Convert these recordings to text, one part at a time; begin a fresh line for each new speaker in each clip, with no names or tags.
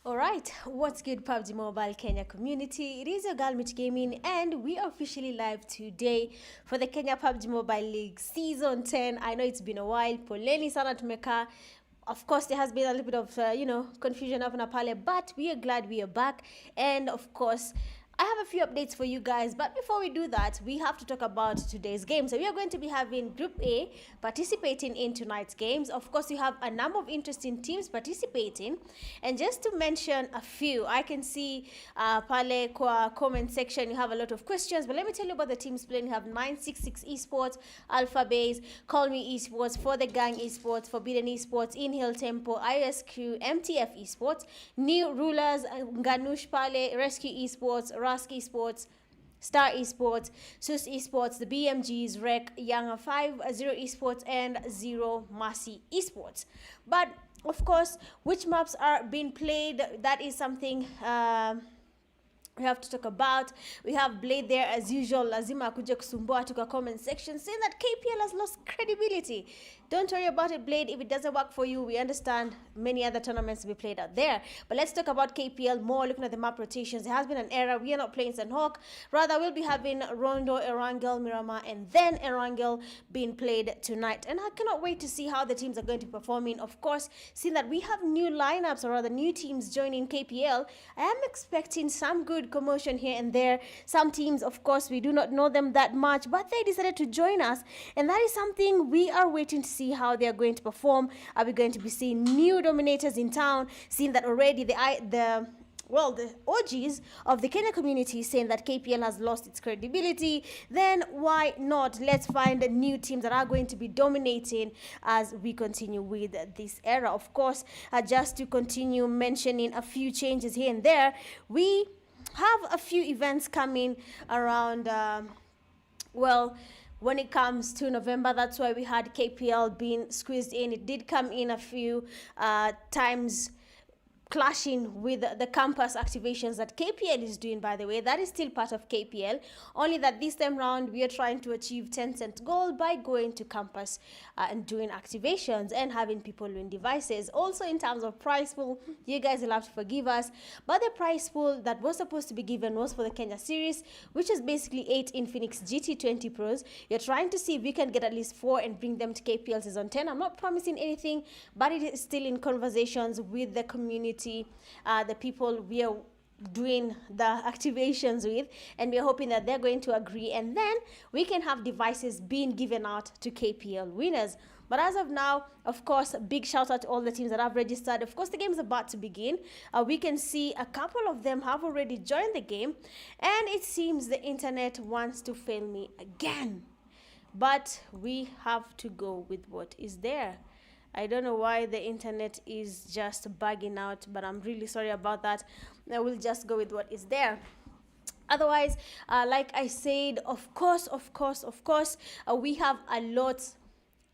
All right, what's good, Pubg Mobile Kenya community? It is your girl Mitch Gaming, and we are officially live today for the Kenya Pubg Mobile League Season 10. I know it's been a while. Poleni sana tumeka. Of course, there has been a little bit of confusion up in Apale, but we are glad we are back. And of course, I have a few updates for you guys, but before we do that, we have to talk about today's game. So we are going to be having Group A participating in tonight's games. Of course, you have a number of interesting teams participating. And just to mention a few, I can see pale kwa comment section, you have a lot of questions. But let me tell you about the teams playing. You have 966 Esports, Alpha Base, Call Me Esports, For the Gang Esports, Forbidden Esports, Inhale Tempo, ISQ, MTF Esports, New Rulers, NGANUSH Pale, Rescue Esports, Rask Esports, Star Esports, SUS Esports, the BMGS, Rec, Younger 5, Zero Esports, and Zero Mercy Esports. But of course, which maps are being played, that is something we have to talk about. We have Blade there as usual. Lazima kuja kusumbua tuka comment section saying that KPL has lost credibility. Don't worry about it, Blade. If it doesn't work for you, we understand many other tournaments to be played out there. But let's talk about KPL more, looking at the map rotations. There has been an era. We are not playing Sunhawk. Rather, we'll be having Rondo, Erangel, Miramar, and then Erangel being played tonight. And I cannot wait to see how the teams are going to be performing. Of course, seeing that we have new lineups, or rather new teams joining KPL, I am expecting some good commotion here and there. Some teams, of course, we do not know them that much, but they decided to join us. And that is something we are waiting to see how they are going to perform. Are we going to be seeing new dominators in town? Seeing that already the OGs of the Kenya community saying that KPL has lost its credibility, then why not? Let's find new teams that are going to be dominating as we continue with this era. Of course, just to continue mentioning a few changes here and there, we have a few events coming around, when it comes to November. That's why we had KPL being squeezed in. It did come in a few times, clashing with the campus activations that KPL is doing, by the way. That is still part of KPL, only that this time round we are trying to achieve 10-cent goal by going to campus and doing activations and having people win devices. Also, in terms of prize pool, you guys will have to forgive us, but the prize pool that was supposed to be given was for the Kenya series, which is basically 8 Infinix GT20 Pros. You're trying to see if we can get at least 4 and bring them to KPL season 10. I'm not promising anything, but it is still in conversations with the community, the people we are doing the activations with, and we're hoping that they're going to agree, and then we can have devices being given out to KPL winners. But as of now, of course, a big shout out to all the teams that have registered. Of course, the game is about to begin. We can see a couple of them have already joined the game, and it seems the internet wants to fail me again, but we have to go with what is there. I don't know why the internet is just bugging out, but I'm really sorry about that. I will just go with what is there. Otherwise, like I said, of course, we have a lot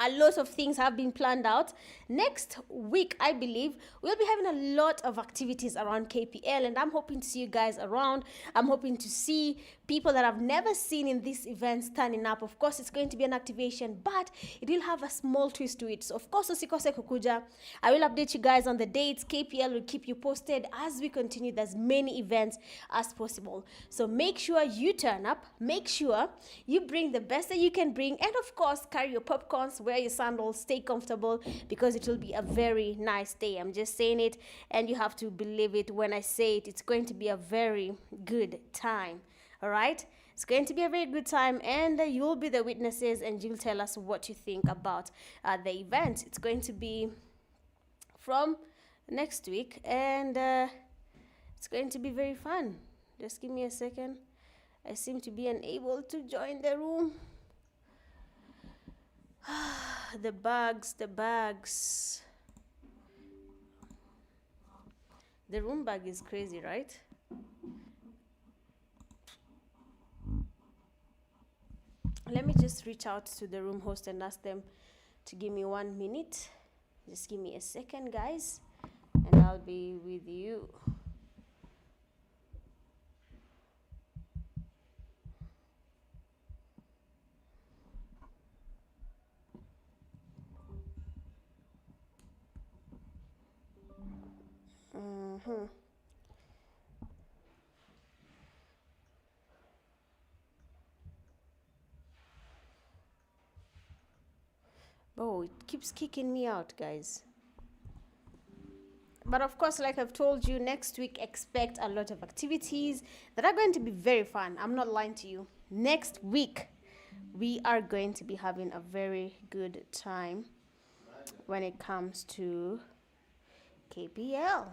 A lot of things have been planned out. Next week, I believe, we'll be having a lot of activities around KPL, and I'm hoping to see you guys around. I'm hoping to see people that I've never seen in this event standing up. Of course, it's going to be an activation, but it will have a small twist to it. So, of course, usikose kukuja. I will update you guys on the dates. KPL will keep you posted as we continue as many events as possible. So, make sure you turn up. Make sure you bring the best that you can bring, and of course, carry your popcorns, wear your sandals, stay comfortable, because it will be a very nice day. I'm just saying it, and you have to believe it when I say it. It's going to be a very good time. All right, it's going to be a very good time, and you'll be the witnesses, and you'll tell us what you think about the event. It's going to be from next week, and it's going to be very fun. Just give me a second. I seem to be unable to join the room. The bags. The room bag is crazy, right? Let me just reach out to the room host and ask them to give me 1 minute. Just give me a second, guys, and I'll be with you. Oh, it keeps kicking me out, guys. But of course, like I've told you, next week expect a lot of activities that are going to be very fun. I'm not lying to you. Next week, we are going to be having a very good time when it comes to KPL.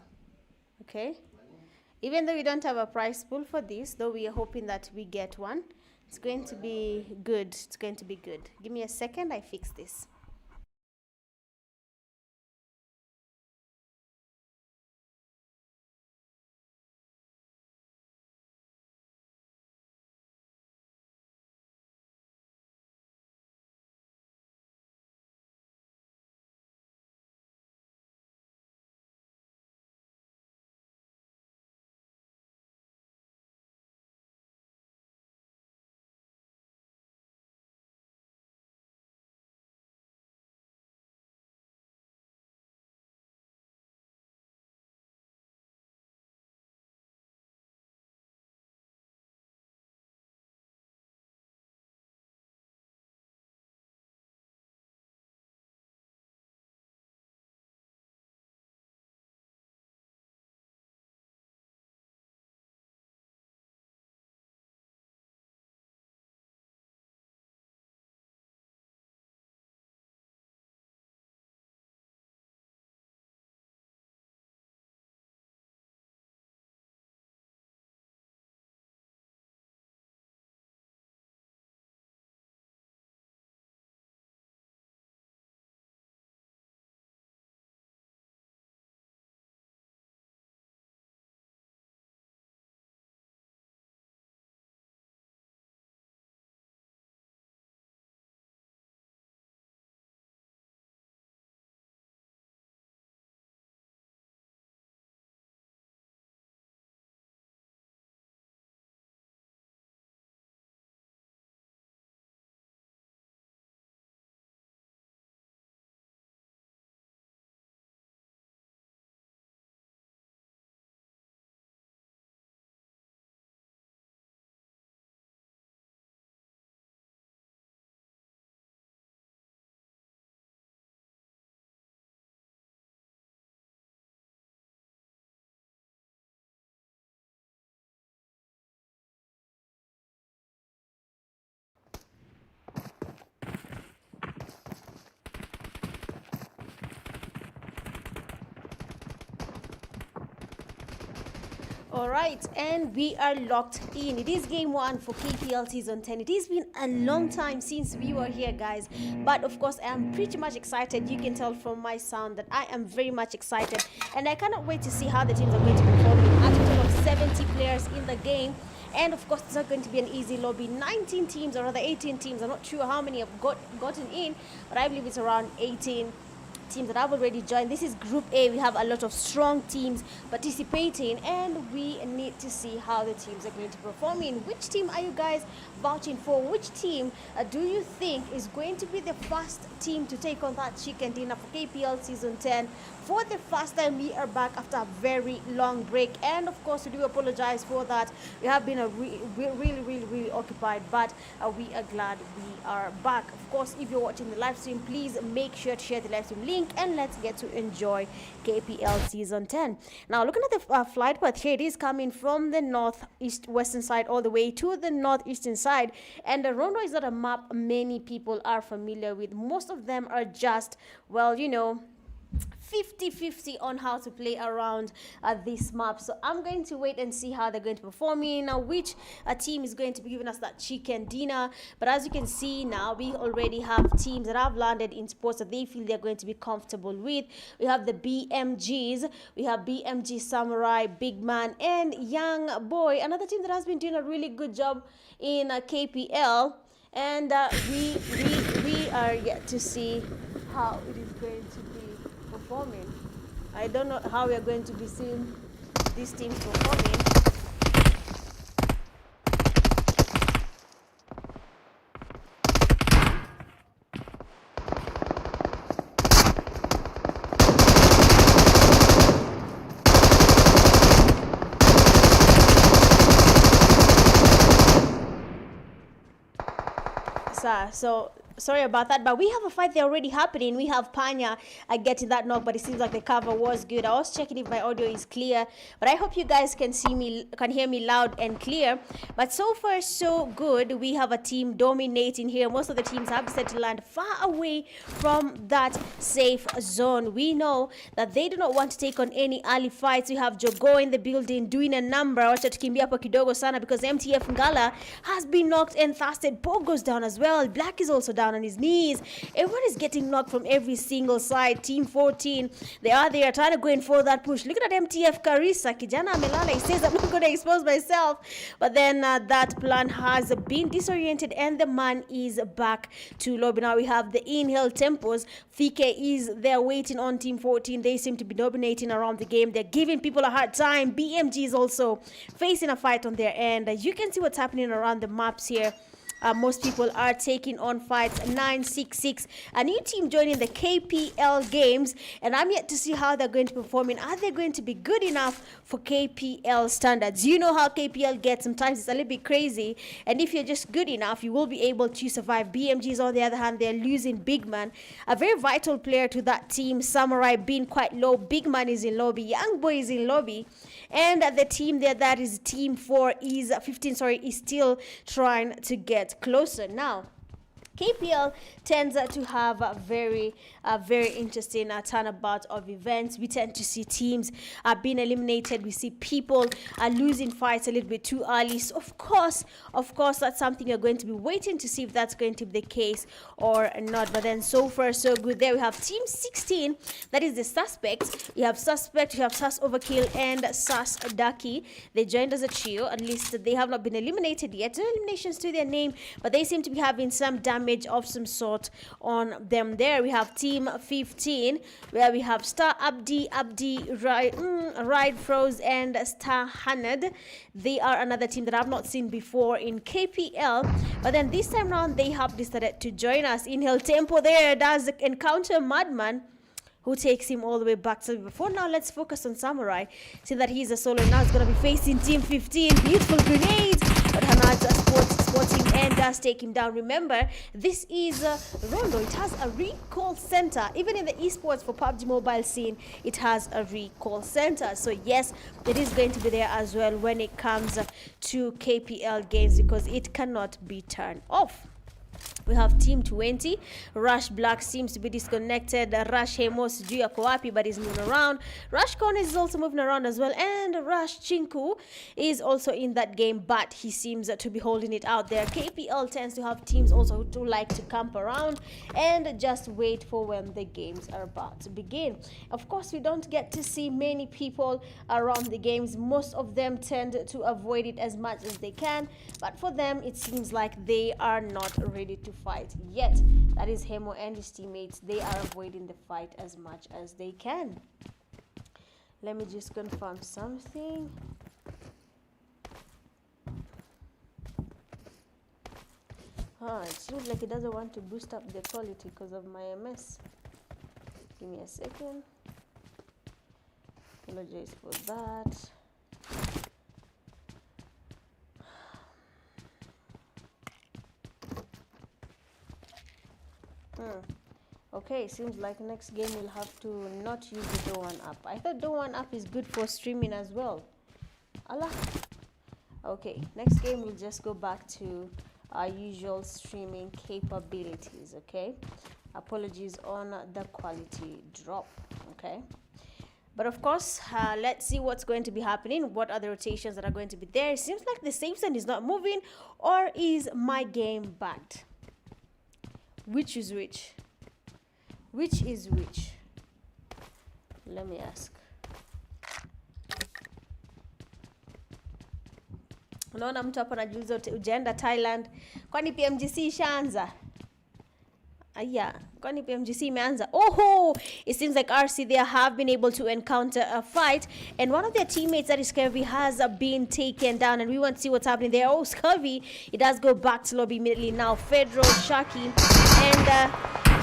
Okay? Even though we don't have a prize pool for this, though we are hoping that we get one, it's going to be good. It's going to be good. Give me a second, I fix this. All right, and we are locked in. It is game 1 for KPL season 10. It has been a long time since we were here, guys, but of course I am pretty much excited. You can tell from my sound that I am very much excited, and I cannot wait to see how the teams are going to perform. A total of 70 players in the game, And of course, it's not going to be an easy lobby. 19 teams, or rather 18 teams. I'm not sure how many have gotten in, but I believe it's around 18 teams that have already joined. This is Group A. We have a lot of strong teams participating, and we need to see how the teams are going to perform. In which team are you guys vouching for? Which team do you think is going to be the first team to take on that chicken dinner for KPL Season 10? For the first time, we are back after a very long break, and of course, we do apologize for that. We have been really occupied, but we are glad we are back. Of course, if you're watching the live stream, please make sure to share the live stream link, and let's get to enjoy KPL Season 10. Now, looking at the flight path here, it is coming from the northeast western side all the way to the northeastern side, and the Rondo is not a map many people are familiar with. Most of them are just, well, 50-50 on how to play around this map. So I'm going to wait and see how they're going to perform in which team is going to be giving us that chicken dinner. But as you can see now, we already have teams that have landed in sports that they feel they're going to be comfortable with. We have the BMGs, we have BMG Samurai, Big Man, and Young Boy, another team that has been doing a really good job in KPL, and we are yet to see how it is going to be performing. I don't know how we are going to be seeing these teams performing. So sorry about that, but we have a fight there already happening. We have Panya getting that knock, but it seems like the cover was good. I was checking if my audio is clear, but I hope you guys can hear me loud and clear. But so far so good. We have a team dominating here. Most of the teams have decided to land far away from that safe zone. We know that they do not want to take on any early fights. We have Jogo in the building doing a number. Wacha tukimbia hapo kidogo sana because MTF Ngala has been knocked and Thasted. Bob goes down as well. Black is also down on his knees. Everyone is getting knocked from every single side. Team 14, they are there trying to go in for that push. Look at that MTF Karisa. Kijana amelala. He says, I'm not going to expose myself. But then that plan has been disoriented and the man is back to lobby. Now we have the inhale tempos. Fike is there waiting on Team 14. They seem to be dominating around the game. They're giving people a hard time. BMG is also facing a fight on their end. You can see what's happening around the maps here. Most people are taking on fights. 966, a new team joining the KPL games, and I'm yet to see how they're going to perform. Are they going to be good enough for KPL standards? You know how KPL gets. Sometimes it's a little bit crazy, and if you're just good enough, you will be able to survive. BMGs, on the other hand, they're losing Big Man, a very vital player to that team. Samurai being quite low. Big Man is in lobby. Young Boy is in lobby. And the team there, that is Team 4, is 15, is still trying to get closer. Now, KPL tends to have a very interesting turnabout of events. We tend to see teams being eliminated. We see people losing fights a little bit too early. So of course, that's something you're going to be waiting to see if that's going to be the case or not. But then so far so good. There we have Team 16. That is the Suspects. We have Suspect, we have Sus Overkill, and Sus Ducky. They joined as a trio. At least they have not been eliminated yet. No eliminations to their name, but they seem to be having some damage of some sort on them. There we have Team 15, where we have Star Abdi, Ride Froze, and Star Hanad. They are another team that I've not seen before in KPL, but then this time around they have decided to join us. Inhale Tempo there does encounter Madman, who takes him all the way back. So before now, let's focus on Samurai. See that he's a solo. Now he's going to be facing Team 15. Beautiful grenades. But Hanad's spots him and does take him down. Remember, this is Rondo. It has a recall center. Even in the esports for PUBG mobile scene, it has a recall center. So yes, it is going to be there as well when it comes to KPL games, because it cannot be turned off. We have Team 20. Rush Black seems to be disconnected. Rush Hemo sijui yako wapi, but is moving around. Rush Corners is also moving around as well. And Rush Chinku is also in that game, but he seems to be holding it out there. KPL tends to have teams also who like to camp around and just wait for when the games are about to begin. Of course, we don't get to see many people around the games. Most of them tend to avoid it as much as they can, but for them, it seems like they are not ready to fight yet. That is Hemo and his teammates. They are avoiding the fight as much as they can. Let me just confirm something. It seems like it doesn't want to boost up the quality because of my MS. Give me a second. Apologize for that. Okay, seems like next game we'll have to not use the Dawn app. I thought Dawn app is good for streaming as well. Allah. Okay, next game we'll just go back to our usual streaming capabilities. Okay, apologies on the quality drop. Okay, but of course, let's see what's going to be happening. What are the rotations that are going to be there? It seems like the safe zone is not moving, or is my game bad? Which is which? Which is which? Let me ask. Unaona mtu hapo anajiuliza ujaenda Thailand, kwani PMGC ishaanza? Aya, kwani PMGC imeanza? Oh, it seems like RC there have been able to encounter a fight, and one of their teammates, that is Scurvy, has been taken down, and we want to see what's happening there. Oh, Scurvy, it does go back to lobby immediately now. Fedro, Shaki, and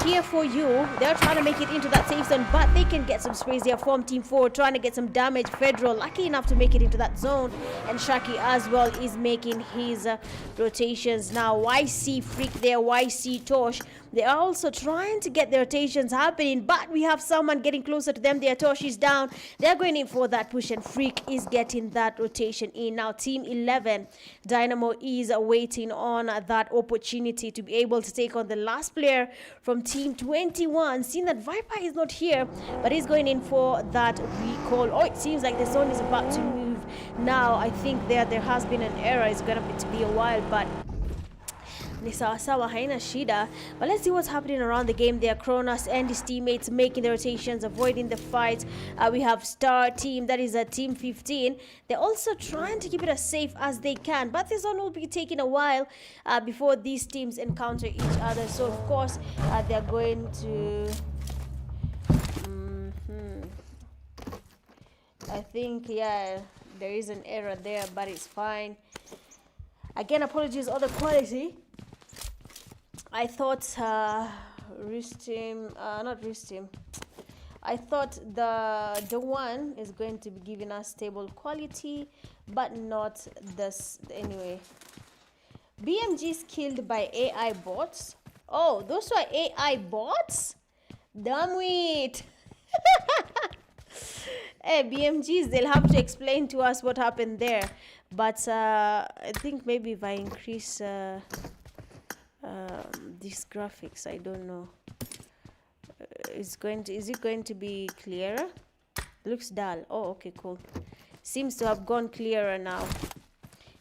here for you, they're trying to make it into that safe zone, but they can get some sprays there from Team 4, trying to get some damage. Federal lucky enough to make it into that zone, and Shaki as well is making his rotations now. YC Freak there, YC Tosh, they are also trying to get their rotations happening, but we have someone getting closer to them. Their Tosh is down. They're going in for that push, and Freak is getting that rotation in. Now Team 11, Dynamo is waiting on that opportunity to be able to take on the last player from Team 21. Seeing that Viper is not here, but he's going in for that recall. Oh, it seems like the zone is about to move now. I think there has been an error. It's going to be a while, but ni sawasawa, haina shida. But let's see what's happening around the game there. Kronos and his teammates making the rotations, avoiding the fight. We have Star Team, that is a Team 15. They're also trying to keep it as safe as they can, but this one will be taking a while before these teams encounter each other. So of course they're going to I think, yeah, there is an error there, but it's fine. Again, apologies on the quality. I thought not Ristim. I thought the one is going to be giving us stable quality, but not this. Anyway, BMG is killed by AI bots. Oh, those were AI bots? Damn it. Hey, BMGs, they'll have to explain to us what happened there. But I think maybe if I increase these graphics, I don't know. Is it going to be clearer? Looks dull. Oh, okay, cool. Seems to have gone clearer now.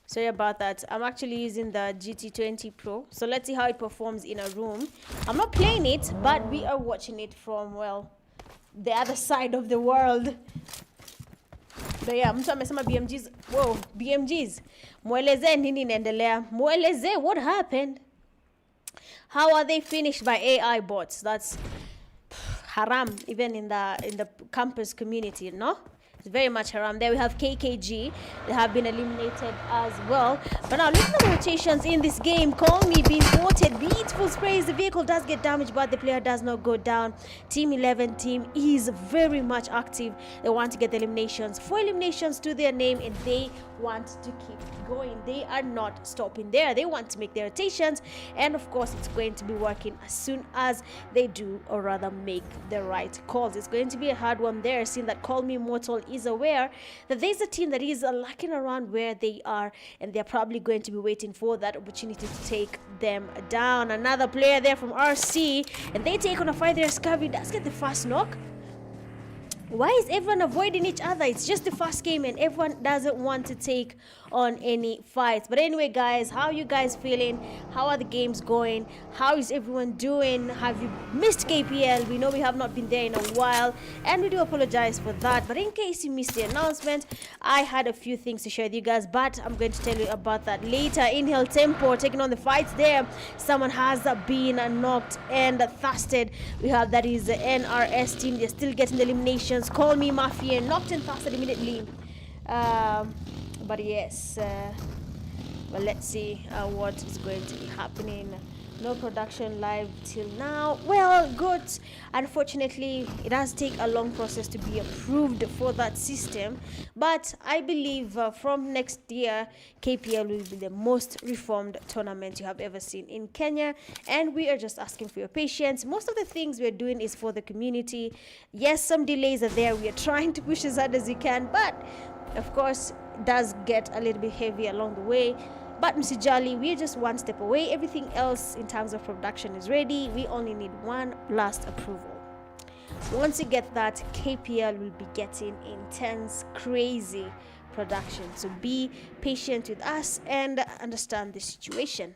Sorry about that. I'm actually using the GT20 Pro. So let's see how it performs in a room. I'm not playing it, but we are watching it from, well, the other side of the world. But yeah, mtu amesema BMGs. Whoa, BMGs. Mweleze nini inaendelea? Mweleze what happened? How are they finished by AI bots? That's haram, even in the campus community, no? It's very much haram. There we have KKG. They have been eliminated as well. But now looking at the rotations in this game, Call Me being spotted. Beautiful sprays. The vehicle does get damaged, but the player does not go down. Team 11 team is very much active. They want to get the eliminations. 4 eliminations to their name, and they want to keep going. They are not stopping there. They want to make their rotations, and of course it's going to be working as soon as they do, or rather make the right calls. It's going to be a hard one there, seeing that Call Me Mortal is aware that there's a team that is lurking around where they are, and they're probably going to be waiting for that opportunity to take them down. Another player there from RC, and they take on a fight there. Scurvy does get the first knock. Why is everyone avoiding each other? It's just the first game and everyone doesn't want to take on any fights. But anyway, guys, how are you guys feeling? How are the games going? How is everyone doing? Have you missed KPL? We know we have not been there in a while, and we do apologize for that. But in case you missed the announcement, I had a few things to share with you guys, but I'm going to tell you about that later. Inhale Tempo taking on the fights there. Someone has been knocked and thirsted. We have that is the NRS team. They're still getting the eliminations. Call Me Mafia, knocked and thirsted immediately. But yes, well, let's see what is going to be happening. No production live till now. Well, good. Unfortunately, it does take a long process to be approved for that system, but I believe from next year KPL will be the most reformed tournament you have ever seen in Kenya, and we are just asking for your patience. Most of the things we're doing is for the community. Yes, some delays are there. We are trying to push as hard as we can, but of course it does get a little bit heavy along the way. But Mr. Jolly, we're just one step away. Everything else in terms of production is ready. We only need one last approval. Once you get that, KPL will be getting intense, crazy production. So be patient with us and understand the situation.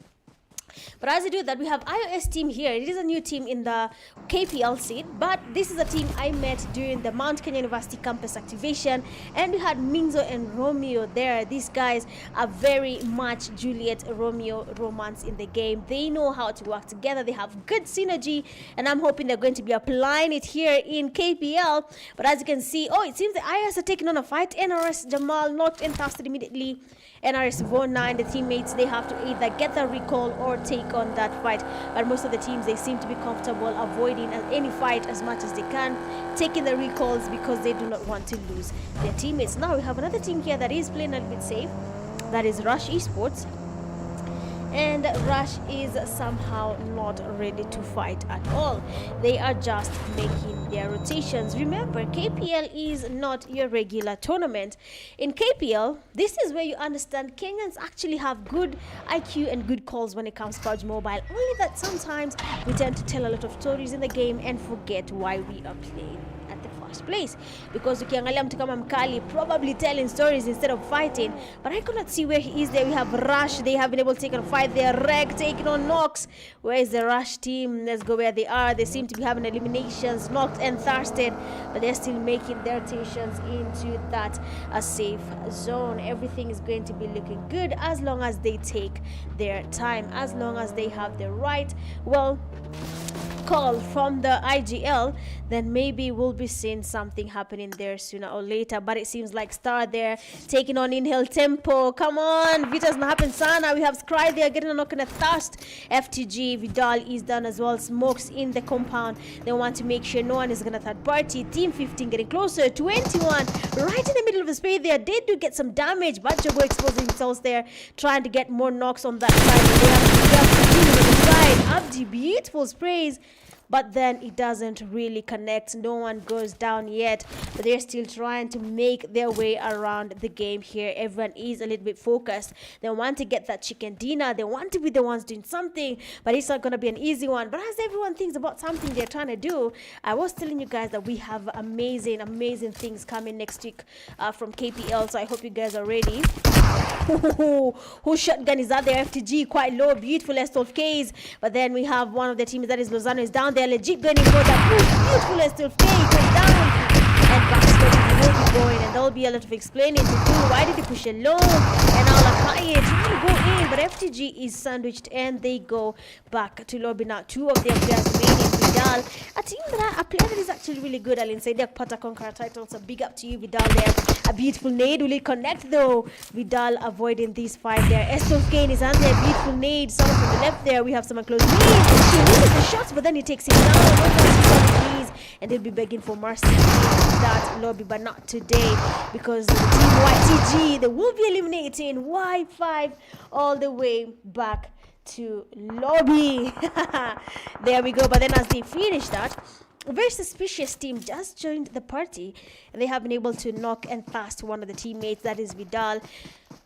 But as I do that, we have iOS team here. It is a new team in the KPL seat, but this is a team I met during the Mount Kenya University campus activation, and we had Minzo and Romeo there. These guys are very much Juliet Romeo romance in the game. They know how to work together. They have good synergy, and I'm hoping they're going to be applying it here in KPL. But as you can see, it seems the iOS are taking on a fight. NRS Jamal knocked and casted immediately. NRS Vona and the teammates, they have to either get the recall or take on that fight. But most of the teams, they seem to be comfortable avoiding any fight as much as they can, taking the recalls because they do not want to lose their teammates. Now we have another team here that is playing a little bit safe. That is Rush Esports. And Rush is somehow not ready to fight at all. They are just making their rotations. Remember, KPL is not your regular tournament. In KPL, this is where you understand Kenyans actually have good IQ and good calls when it comes to Pubg Mobile. Only that sometimes we tend to tell a lot of stories in the game and forget why we are playing at the first place. Because ukiangalia mtu kama Mkali probably telling stories instead of fighting, but I could not see where he is there. We have Rush. They have been able to take on a fight there. Reg taking on Nox. Where is the Rush team? Let's go where they are. They seem to be having eliminations, knocked and thirsted, but they're still making their rotations into that safe zone. Everything is going to be looking good as long as they take their time, as long as they have the right call from the IGL, then maybe we'll be seeing something happening there sooner or later. But it seems like Star there taking on Inhale Tempo. Come on, Vita's not happen sana. We have Scry there getting a knock and a thirst. FTG Vidal is done as well. Smokes in the compound. They want to make sure no one is gonna third party. Team 15 getting closer. 21 right in the middle of the space there. They do get some damage, but Jago exposing themselves there, trying to get more knocks on that side. They have on the side. Abdi, beautiful sprays, but then it doesn't really connect. No one goes down yet, but they're still trying to make their way around the game here. Everyone is a little bit focused. They want to get that chicken dinner. They want to be the ones doing something, but it's not going to be an easy one. But as everyone thinks about something they're trying to do, I was telling you guys that we have amazing things coming next week from KPL, so I hope you guys are ready. Whose shotgun is out there? FTG quite low, beautiful S12Ks, but then we have one of the teams, that is Lozano, is down there, legit gunning for that beautiful S12K, goes down, and backstory will be going, and there'll be a lot of explaining to do. Why did he push alone? And Al-Akaye trying to go in, but FTG is sandwiched, and they go back to lobby now. Two of their players remaining. Vidal, a team that a player that is actually really good. I'll say they're Pata Conqueror title, so big up to you, Vidal there. A beautiful nade, will it connect though? Vidal avoiding this fight there. S12K is on there, beautiful nade. Someone from the left there, we have someone close. He misses the shots, but then he takes it down. And they'll be begging for mercy in that lobby, but not today, because the team YTG, they will be eliminating Y5 all the way back to lobby. There we go. But then as they finish that, a very suspicious team just joined the party, and they have been able to knock and pass one of the teammates, that is Vidal,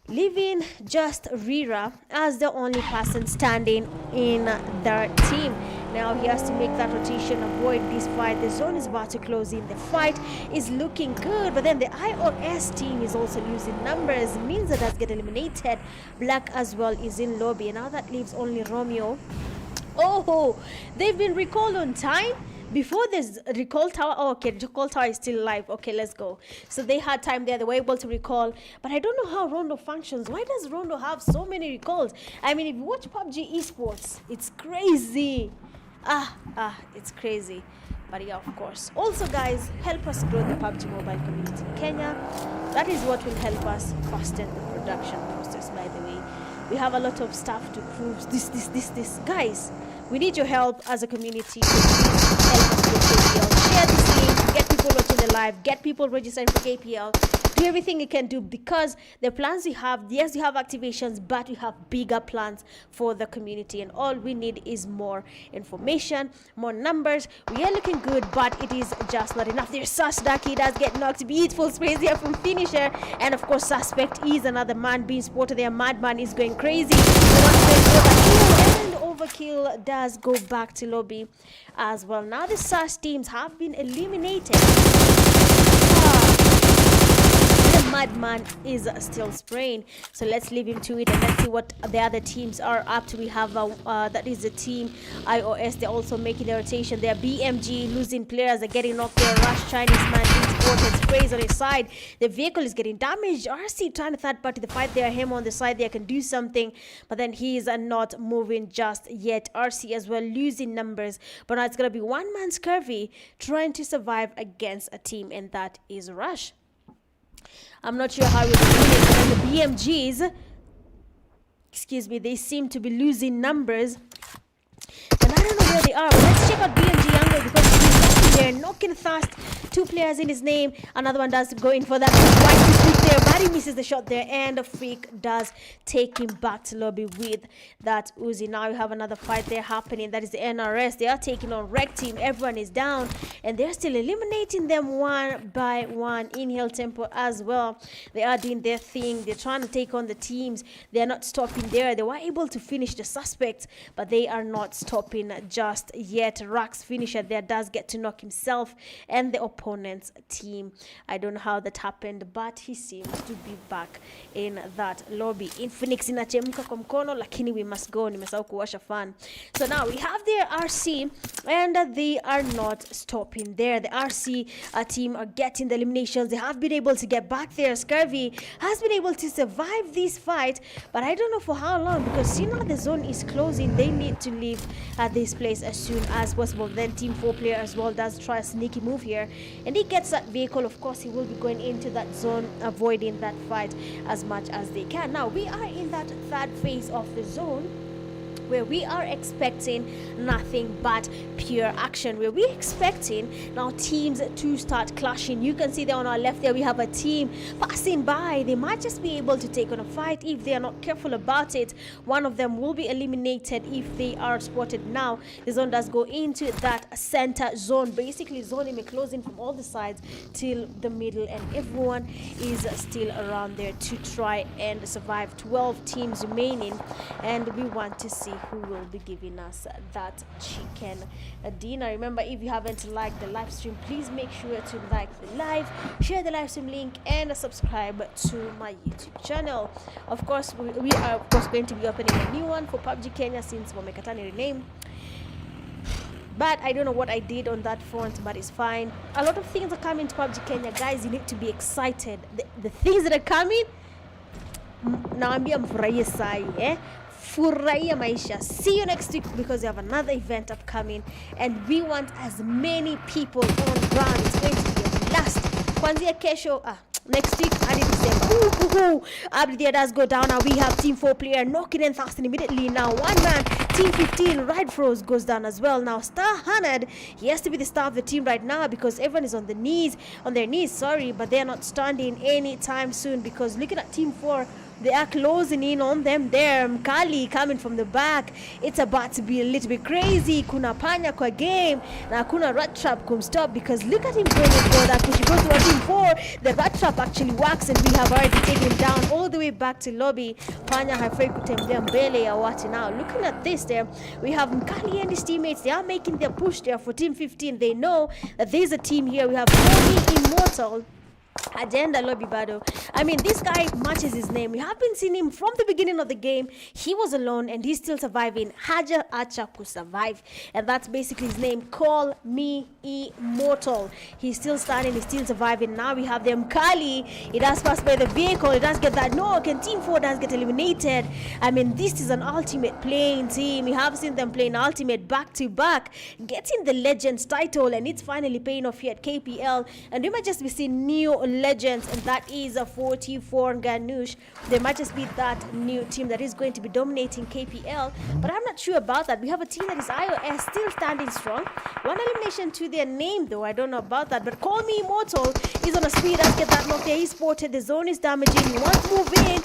leaving just Rira as the only person standing in their team. Now he has to make that rotation, avoid this fight. The zone is about to close in. The fight is looking good, but then the iOS team is also losing numbers. Minza does get eliminated. Black as well is in lobby, and now that leaves only Romeo. Oh, they've been recalled on time. Before this recall tower, oh, okay, recall tower is still alive. Okay, let's go. So they had time there, they were able to recall, but I don't know how Rondo functions. Why does Rondo have so many recalls? I mean, if you watch PUBG esports, it's crazy. It's crazy. But yeah, of course. Also, guys, help us grow the PUBG mobile community in Kenya. That is what will help us fasten the production process, by the way. We have a lot of stuff to prove. This. Guys, we need your help as a community. So please help us with KPL. Share this link, get people watching the live, get people registering for KPL. Do everything you can do, because the plans we have, yes, we have activations, but we have bigger plans for the community, and all we need is more information, more numbers. We are looking good, but it is just not enough. There's Sasdaki, does get knocked. Beautiful sprays here from Finisher, and of course Suspect is another man being spotted there. Madman is going crazy. And Overkill does go back to lobby as well. Now the SAS teams have been eliminated. Madman is still spraying, so let's leave him to it, and let's see what the other teams are up to. We have that is the team iOS. They're also making their rotation. Their BMG losing players are getting knocked there. Rush Chinese man being spotted, sprays on his side. The vehicle is getting damaged. RC trying to third party the fight there. Him on the side there can do something, but then he is not moving just yet. RC as well losing numbers, but now it's gonna be one man Scurvy trying to survive against a team, and that is Rush. I'm not sure how we're doing it. And the BMGs, excuse me, they seem to be losing numbers. And I don't know where they are, but let's check out BMG Younger, because he's there knocking fast. Two players in his name. Another one does go in for that white freak there, but he misses the shot there, and the freak does take him back to lobby with that Uzi. Now we have another fight there happening. That is the NRS. They are taking on Rec Team. Everyone is down, and they're still eliminating them one by one. Inhale Tempo as well. They are doing their thing. They're trying to take on the teams. They're not stopping there. They were able to finish the suspects, but they are not stopping just yet. Rax finisher there does get to knock himself and the opponent's team. I don't know how that happened, but he seems to be back in that lobby. Infinix inachemka kwa mkono, lakini we must go. Nimesahau kuwasha fan. So now we have their RC, and they are not stopping there. The RC team are getting the eliminations. They have been able to get back there. Scurvy has been able to survive this fight, but I don't know for how long, because you know the zone is closing. They need to leave this place as soon as possible. Then team 4 player as well does try a sneaky move here, and he gets that vehicle. Of course, he will be going into that zone, avoiding that fight as much as they can. Now we are in that third phase of the zone, where we are expecting nothing but pure action, where we're expecting now teams to start clashing. You can see there on our left there we have a team passing by. They might just be able to take on a fight if they are not careful about it. One of them will be eliminated if they are spotted. Now the zone does go into that center zone, basically zone closing from all the sides till the middle, and everyone is still around there to try and survive. 12 teams remaining, and we want to see who will be giving us that chicken dinner. Remember, if you haven't liked the live stream, please make sure to like the live, share the live stream link, and subscribe to my YouTube channel. Of course, we are of course going to be opening a new one for PUBG Kenya, since Wamekatani rename. But I don't know what I did on that front, but it's fine. A lot of things are coming to PUBG Kenya, guys. You need to be excited. The things that are coming, naambia mfurahie sai, furahia maisha. See you next week, because we have another event upcoming, and we want as many people on ground. It's going to be a blast. Kwanzia kesho, next week, I didn't say, Abdi does go down. Now we have team 4 player knocking and fasting immediately. Now one man, team 15, Ride Froze goes down as well. Now Star Hanad, he has to be the star of the team right now, because everyone is on their knees, sorry, but they're not standing anytime soon, because looking at team 4, They are closing in on them there. Mkali coming from the back. It's about to be a little bit crazy. Kuna panya kwa game. Na kuna rat trap kumstop, because look at him going for that push. He goes towards him for the rat trap actually works, and we have already taken him down all the way back to lobby. Panya hafai kutembea mbele ya watu now. Looking at this there, we have Mkali and his teammates. They are making their push there for team 15. They know that there's a team here. We have only Immortal Agenda Lobby Bado. I mean, this guy matches his name. We haven't seen him from the beginning of the game. He was alone and he's still surviving. Haja Acha could survive. And that's basically his name. Call me Immortal. He's still standing. He's still surviving. Now we have them. Kali. He does pass by the vehicle. He does get that knock. And Team 4 does get eliminated. I mean, this is an ultimate playing team. We have seen them playing ultimate back to back. Getting the Legends title. And it's finally paying off here at KPL. And we might just be seeing new Legends, and that is a 44 NGANUSH. There might just be that new team that is going to be dominating KPL, but I'm not sure about that. We have a team that is iOS still standing strong. One elimination to their name though. I don't know about that, but Call Me Immortal is on a speed. Let's get that knock there. He's spotted. The zone is damaging. He wants to move in,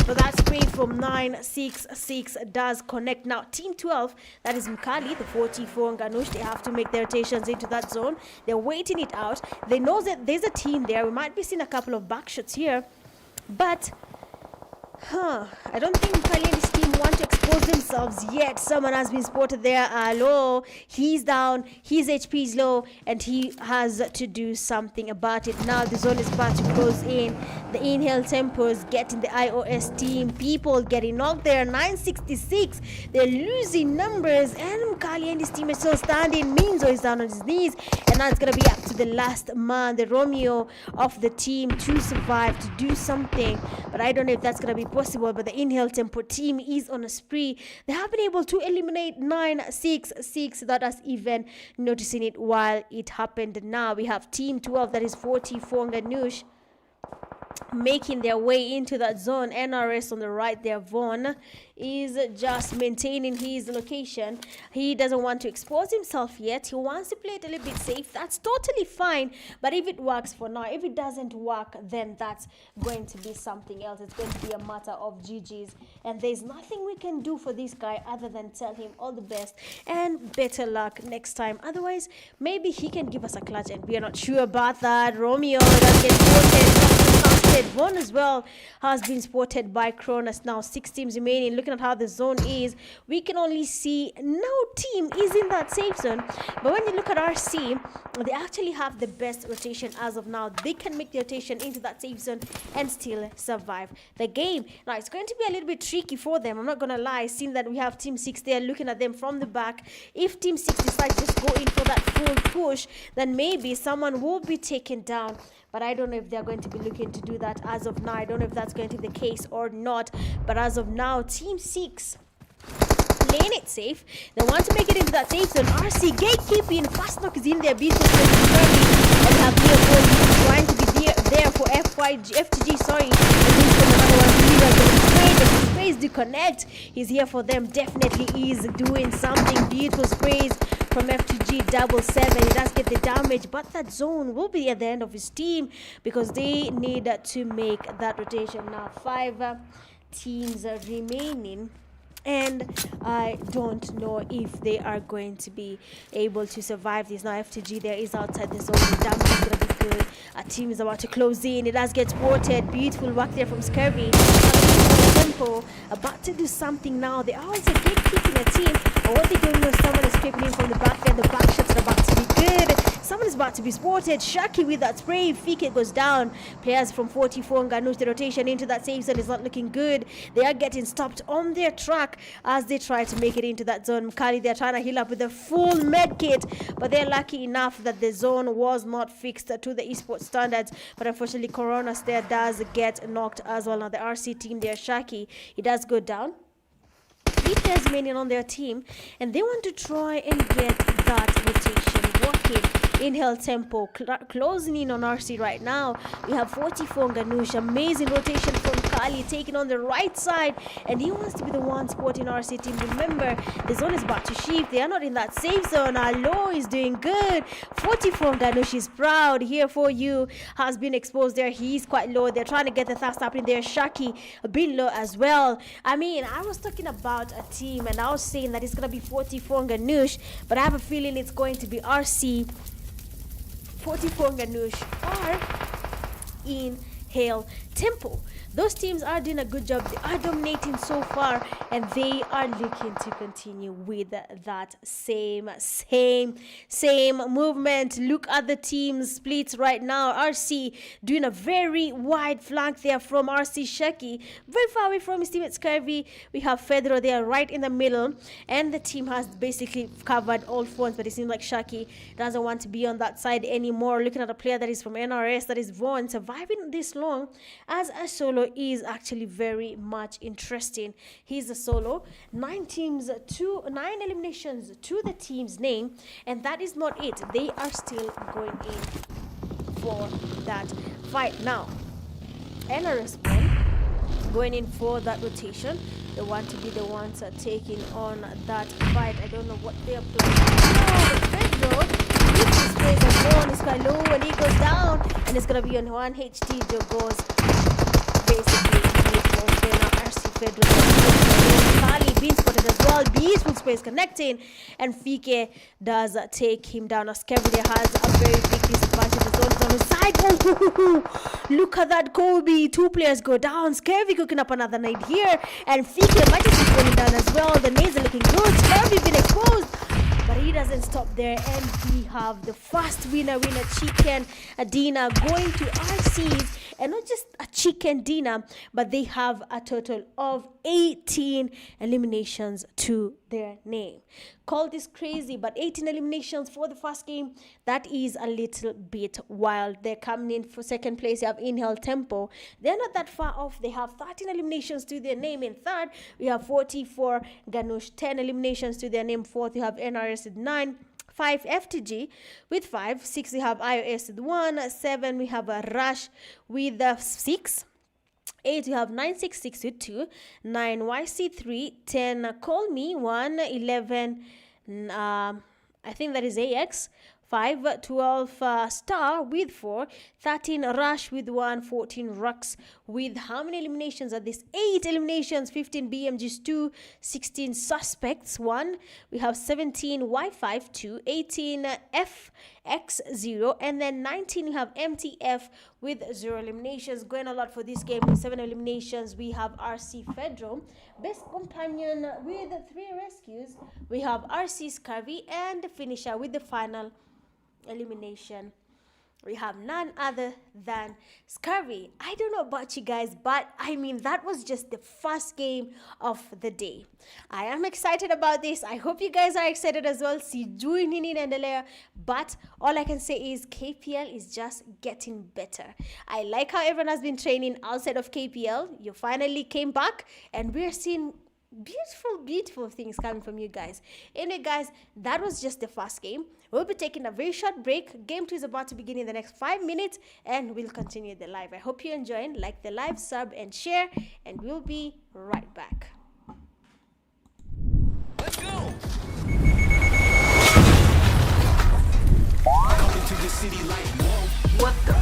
but that spray from 966 does connect. Now, Team 12, that is Mkali, the 44 NGANUSH, they have to make their rotations into that zone. They're waiting it out. They know that there's a team there. We might be seeing a couple of backshots here, but I don't think Mkali and his team want to expose themselves yet. Someone has been spotted there. Hello, he's down, his HP is low, and he has to do something about it. Now the zone is about to close in. The inhale tempo is getting the iOS team. People getting knocked there. 966. They're losing numbers, and Mkali and his team are still standing. Minzo is down on his knees, and now it's gonna be up to the last man, the Romeo of the team, to survive, to do something. But I don't know if that's gonna be possible. But the inhale tempo team is on a spree. They have been able to eliminate 966 without us even noticing it while it happened. Now we have Team 12, that is 44 NGANUSH, making their way into that zone. NRS on the right there. Vaughn is just maintaining his location. He doesn't want to expose himself yet. He wants to play it a little bit safe. That's totally fine. But if it works for now, if it doesn't work, then that's going to be something else. It's going to be a matter of GG's. And there's nothing we can do for this guy other than tell him all the best and better luck next time. Otherwise, maybe he can give us a clutch, and we are not sure about that. Romeo does get spotted. Vaughn as well has been spotted by Cronus. Now 6 teams remaining. Looking at how the zone is, we can only see no team is in that safe zone. But when you look at RC, they actually have the best rotation as of now. They can make the rotation into that safe zone and still survive the game. Now it's going to be a little bit tricky for them, I'm not gonna lie, seeing that we have Team 6 there looking at them from the back. If Team 6 decides to just go in for that full push, then maybe someone will be taken down. But I don't know if they're going to be looking to do that as of now. I don't know if that's going to be the case or not. But as of now, Team 6 playing it safe. They want to make it into that safe zone. RC gatekeeping. Fast knock is in there. Beautiful. And we have Leopold trying to be there for FTG. Sorry. Another one. The sprays do connect. He's here for them. Definitely is doing something. Beautiful sprays from FTG. Double 7. He does get the damage, but that zone will be at the end of his team because they need to make that rotation. Now 5 teams are remaining, and I don't know if they are going to be able to survive this. Now FTG there is outside the zone. The damage is going to be good. Our team is about to close in. It does get spotted. Beautiful work there from Scurvy. Tempo about to do something now. They are also gatekeeping a team. And what they don't know, someone is creeping in from the back there. The back shots are about to be good. Someone is about to be spotted. Shaki with that spray. Fike goes down. Players from 44 NGANUSH, the rotation into that safe zone is not looking good. They are getting stopped on their track as they try to make it into that zone. Mkali, they're trying to heal up with a full med kit, but they're lucky enough that the zone was not fixed to the esports standards. But unfortunately, Coronas there does get knocked as well. Now the RC team there, Shaki, he does go down. 3 players remaining on their team, and they want to try and get that rotation working. Inhale tempo closing in on RC right now. We have 44 NGANUSH. Amazing rotation from Kali taking on the right side, and he wants to be the one supporting RC team. Remember, the zone is about to shift. They are not in that safe zone. Alo is doing good. 44 NGANUSH is proud here for you. Has been exposed there. He's quite low. They're trying to get the thirst up in there. Shaki a bit low as well. I mean, I was talking about a team and I was saying that it's going to be 44 NGANUSH, but I have a feeling it's going to be RC 44 NGANUSH or in Hail Temple. Those teams are doing a good job. They are dominating so far, and they are looking to continue with that same movement. Look at the team splits right now. RC doing a very wide flank there from RC Shaki, very far away from his teammate Scurvy. We have Fedro there right in the middle, and the team has basically covered all fronts, but it seems like Shaki doesn't want to be on that side anymore. Looking at a player that is from NRS, that is Vaughn, surviving this long as a solo is actually very much interesting. He's a solo, 9 eliminations to the team's name, and that is not it. They are still going in for that fight now. NRS going in for that rotation. They want to be the ones taking on that fight. I don't know what they are planning. Oh, the Pedro his plays are gone. It's quite low and he goes down, and it's gonna be on 1 HT. Joe goes basically now RC Fedro. Kali being spotted as well. Beautiful space connecting, and Fike does take him down. As Kevin has a very big disadvantage as well on his side. Oh, look at that, Kobe. 2 players go down. Scurvy cooking up another nade here, and Fike might just be going down as well. The nades are looking good. Scurvy been exposed, but he doesn't stop there, and we have the first winner chicken dinner going to RCs, and not just a chicken dinner, but they have a total of 18 eliminations to their name. Call this crazy, but 18 eliminations for the first game, that is a little bit wild. They're coming in for second place. You have Inhale Tempo. They're not that far off. They have 13 eliminations to their name. In third, we have 44 NGANUSH, 10 eliminations to their name. Fourth, you have NRS with 9. 5 FTG with 5. 6 we have iOS with 1. 7 we have a Rush with 6. 8 we have 966 with 2. 9 YC3. 10 Call Me 1. 11 I think that is AX. 5 12 Star with 4. 13 Rush with 1. 14 Rux with how many eliminations are this? 8 eliminations. 15 BMGS 2. 16 Suspects 1. We have 17 Y5 2. 18 FX0, and then 19 we have MTF with 0 eliminations. Going a lot for this game with 7 eliminations. We have RC Fedro, best companion with 3 rescues. We have RC Scurvy, and the finisher with the final elimination, we have none other than Scurvy. I don't know about you guys, but I mean, that was just the first game of the day. I am excited about this. I hope you guys are excited as well. Sijui nini inaendelea, but all I can say is KPL is just getting better. I like how everyone has been training outside of KPL. You finally came back, and we're seeing beautiful things coming from you guys. Anyway guys, that was just the first game. We'll be taking a very short break. Game 2 is about to begin in the next 5 minutes, and we'll continue the live. I hope you're enjoying. Like the live, sub and share, and we'll be right back.
Let's go. Into the city like whoa. What the?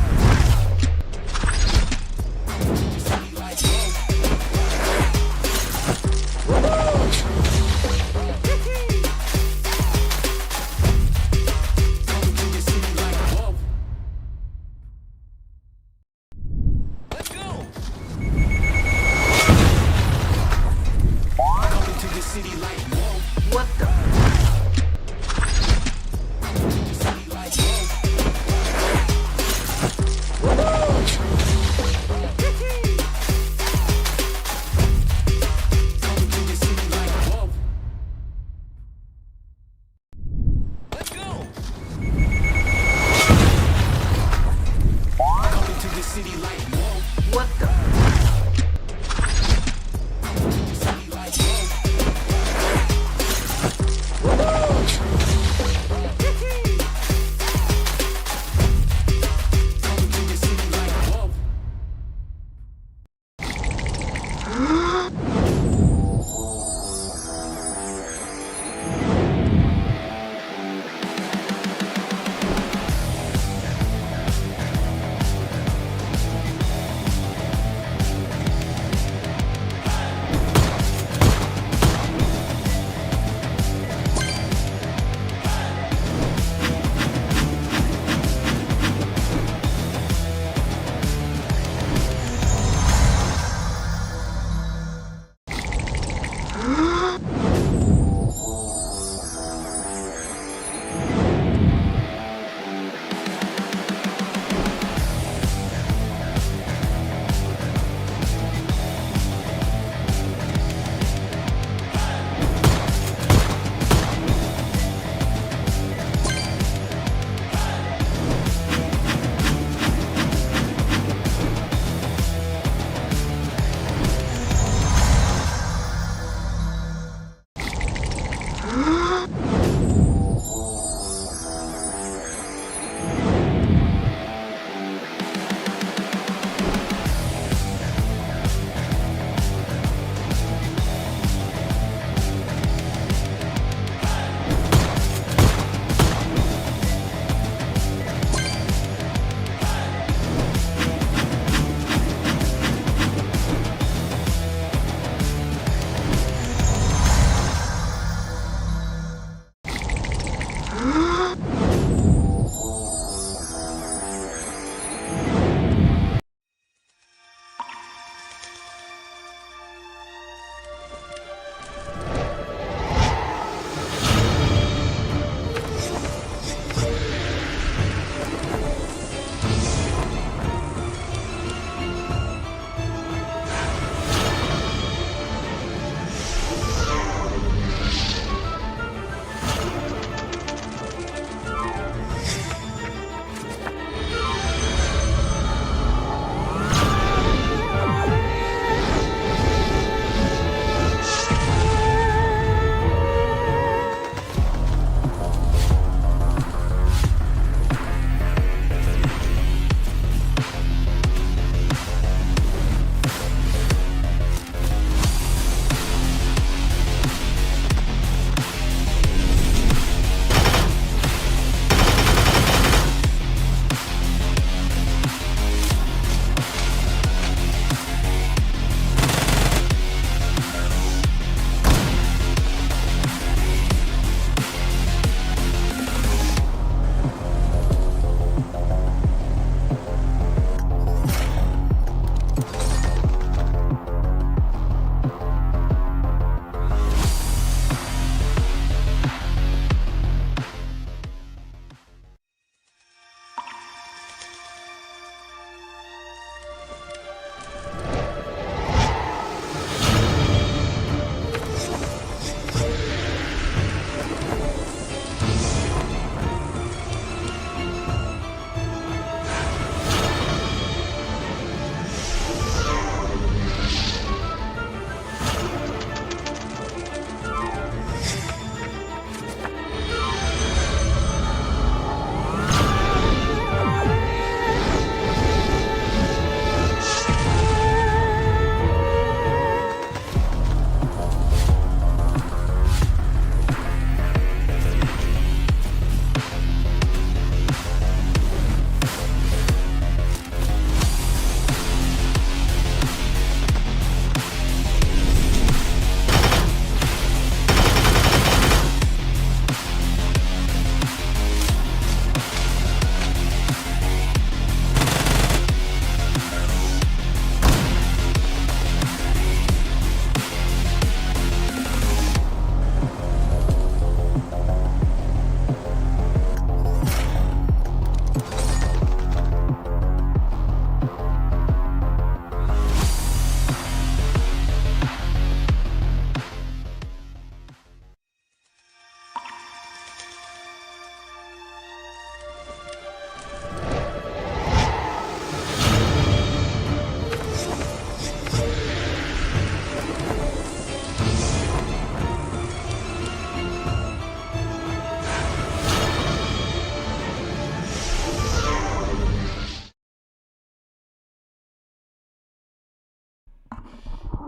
City like whoa.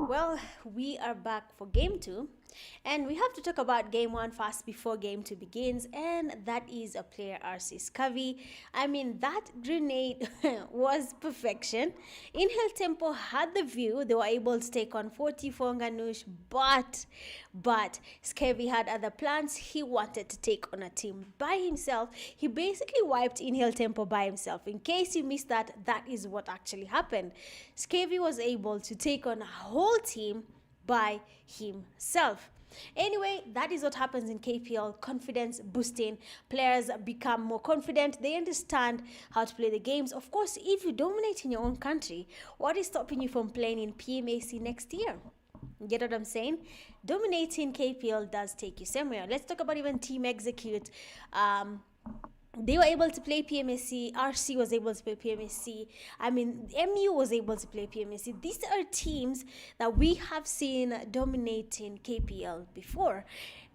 Well, we are back for game two, and we have to talk about game one fast before game two begins, and that is a player RC Scurvy. I mean, that grenade was perfection. Inhale Tempo had the view, they were able to take on 40 for NGANUSH, but Scurvy had other plans. He wanted to take on a team by himself. He basically wiped Inhale Tempo by himself. In case you missed that, that is what actually happened. Scurvy was able to take on a whole team by himself. Anyway, that is what happens in KPL. Confidence boosting. Players become more confident. They understand how to play the games. Of course, if you dominate in your own country, what is stopping you from playing in PMAC next year? Get what I'm saying? Dominating KPL does take you somewhere. Let's talk about even Team Execute. They were able to play PMSC. RC was able to play PMSC. I mean, MU was able to play PMSC. These are teams that we have seen dominating KPL before.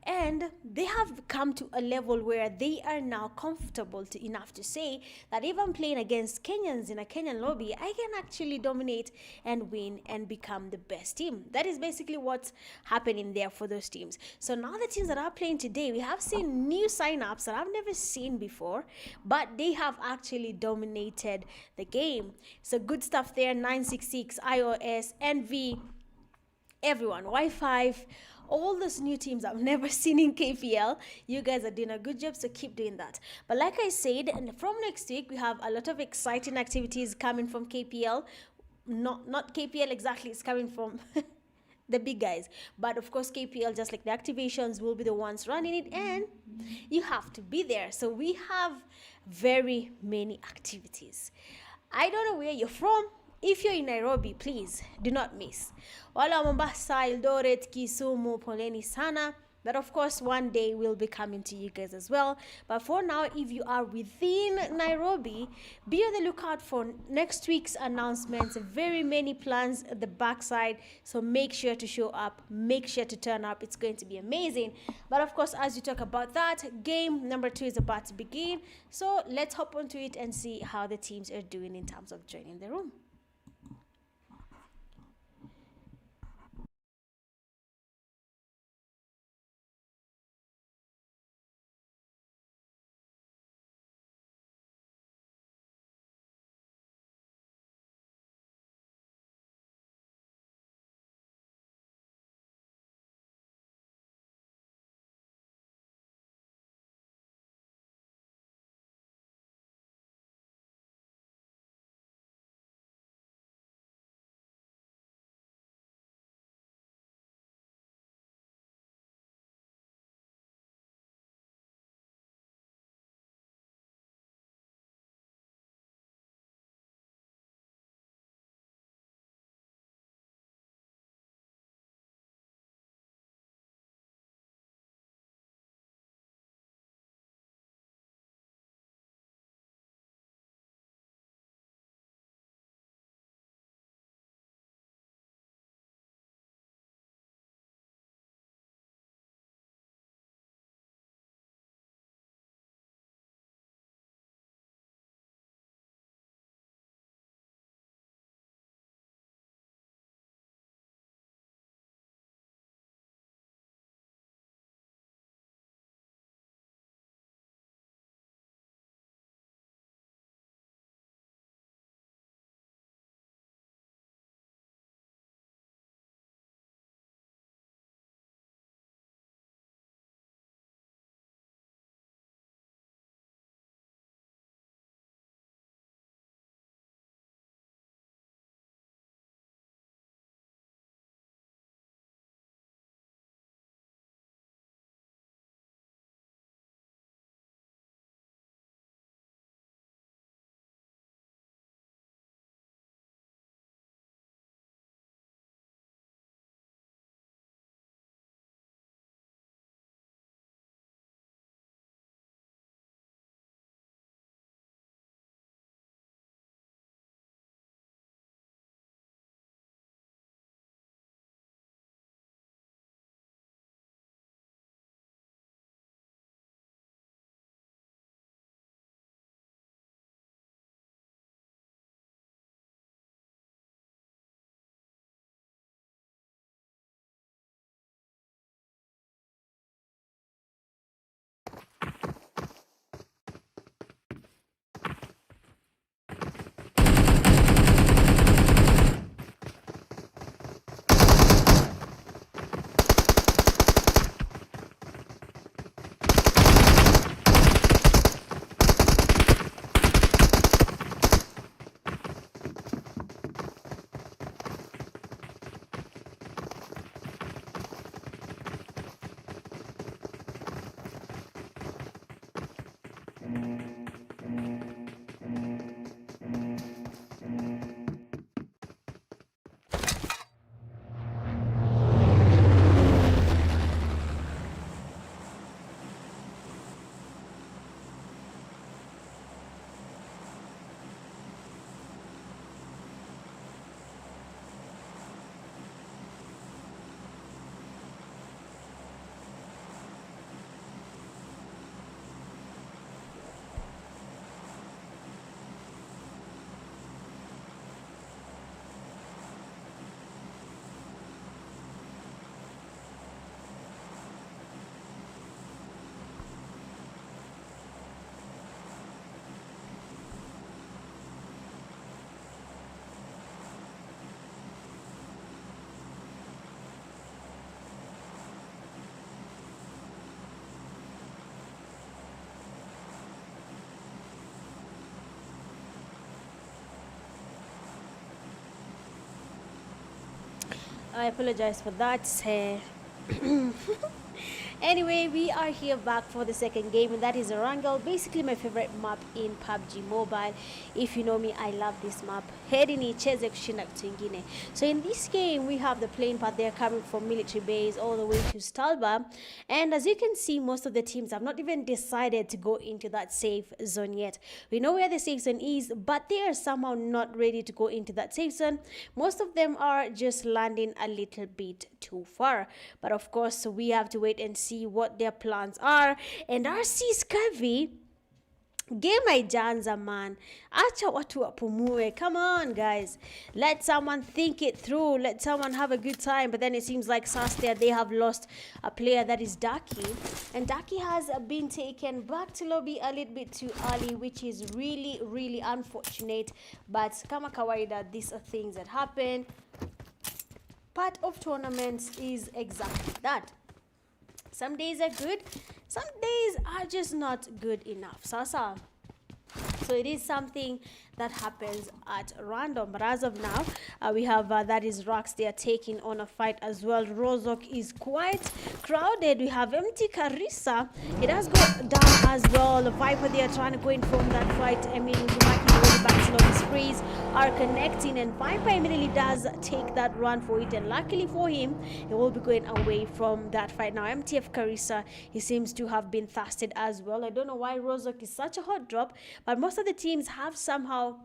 And they have come to a level where they are now comfortable enough to say that if I'm playing against Kenyans in a Kenyan lobby, I can actually dominate and win and become the best team. That is basically what's happening there for those teams. So now the teams that are playing today, we have seen new signups that I've never seen before, but they have actually dominated the game. So good stuff there. 966, iOS, NV, everyone, Wi-Fi, all those new teams I've never seen in KPL. You guys are doing a good job, so keep doing that. But like I said, and from next week, we have a lot of exciting activities coming from KPL. Not KPL exactly, it's coming from the big guys. But of course, KPL, just like the activations, will be the ones running it, and you have to be there. So we have very many activities. I don't know where you're from. If you're in Nairobi, please do not miss. Wala Mombasa, Eldoret, Kisumu, poleni sana. But of course, one day we'll be coming to you guys as well. But for now, if you are within Nairobi, be on the lookout for next week's announcements. Very many plans at the backside. So make sure to show up. Make sure to turn up. It's going to be amazing. But of course, as you talk about that, game number 2 is about to begin. So let's hop onto it and see how the teams are doing in terms of joining the room. I apologize for that. Anyway, we are here back for the second game, and that is Erangel, basically my favorite map in PUBG Mobile. If you know me, I love this map. Hedi nicheze kushinda kitu ingine. So in this game, we have the plane path. They're coming from military base all the way to Stalba, and as you can see, most of the teams have not even decided to go into that safe zone yet. We know where the safe zone is, but they are somehow not ready to go into that safe zone. Most of them are just landing a little bit too far, but of course we have to wait and see what their plans are. And RC Scurvy, game haijaanza man, acha watu wapumue. Come on guys, let someone think it through, let someone have a good time. But then it seems like Sastia, they have lost a player, that is Daki, and Daki has been taken back to lobby a little bit too early, which is really unfortunate. But kama kawaida, these are things that happen. Part of tournaments is exactly that. Some days are good, some days are just not good enough. So it is something that happens at random. But as of now, we have that is Rax. They are taking on a fight as well. Rozok is quite crowded. We have empty Carissa. It has gone down as well. The Viper, they are trying to go in from that fight. I mean, the back of sprays are connecting, and Viper immediately does take that run for it, and luckily for him, he will be going away from that fight. Now MTF Carissa, he seems to have been thirsted as well. I don't know why Rozok is such a hot drop, but most of the teams have somehow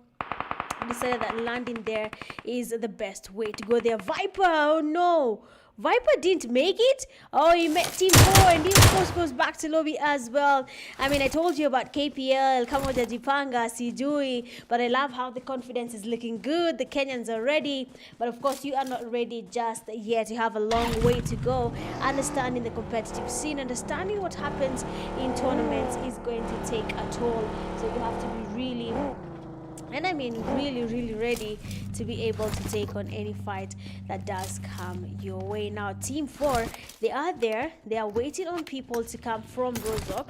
decided that landing there is the best way to go there. Viper, oh no, Viper didn't make it. Oh, he met Team 4, and Team 4 goes back to lobby as well. I mean, I told you about KPL, Kamoja Jipanga, Sijui, but I love how the confidence is looking good. The Kenyans are ready, but of course you are not ready just yet. You have a long way to go. Understanding the competitive scene, understanding what happens in tournaments is going to take a toll. So you have to be really, and I mean really ready to be able to take on any fight that does come your way. Now Team 4, they are there, they are waiting on people to come from Rozok.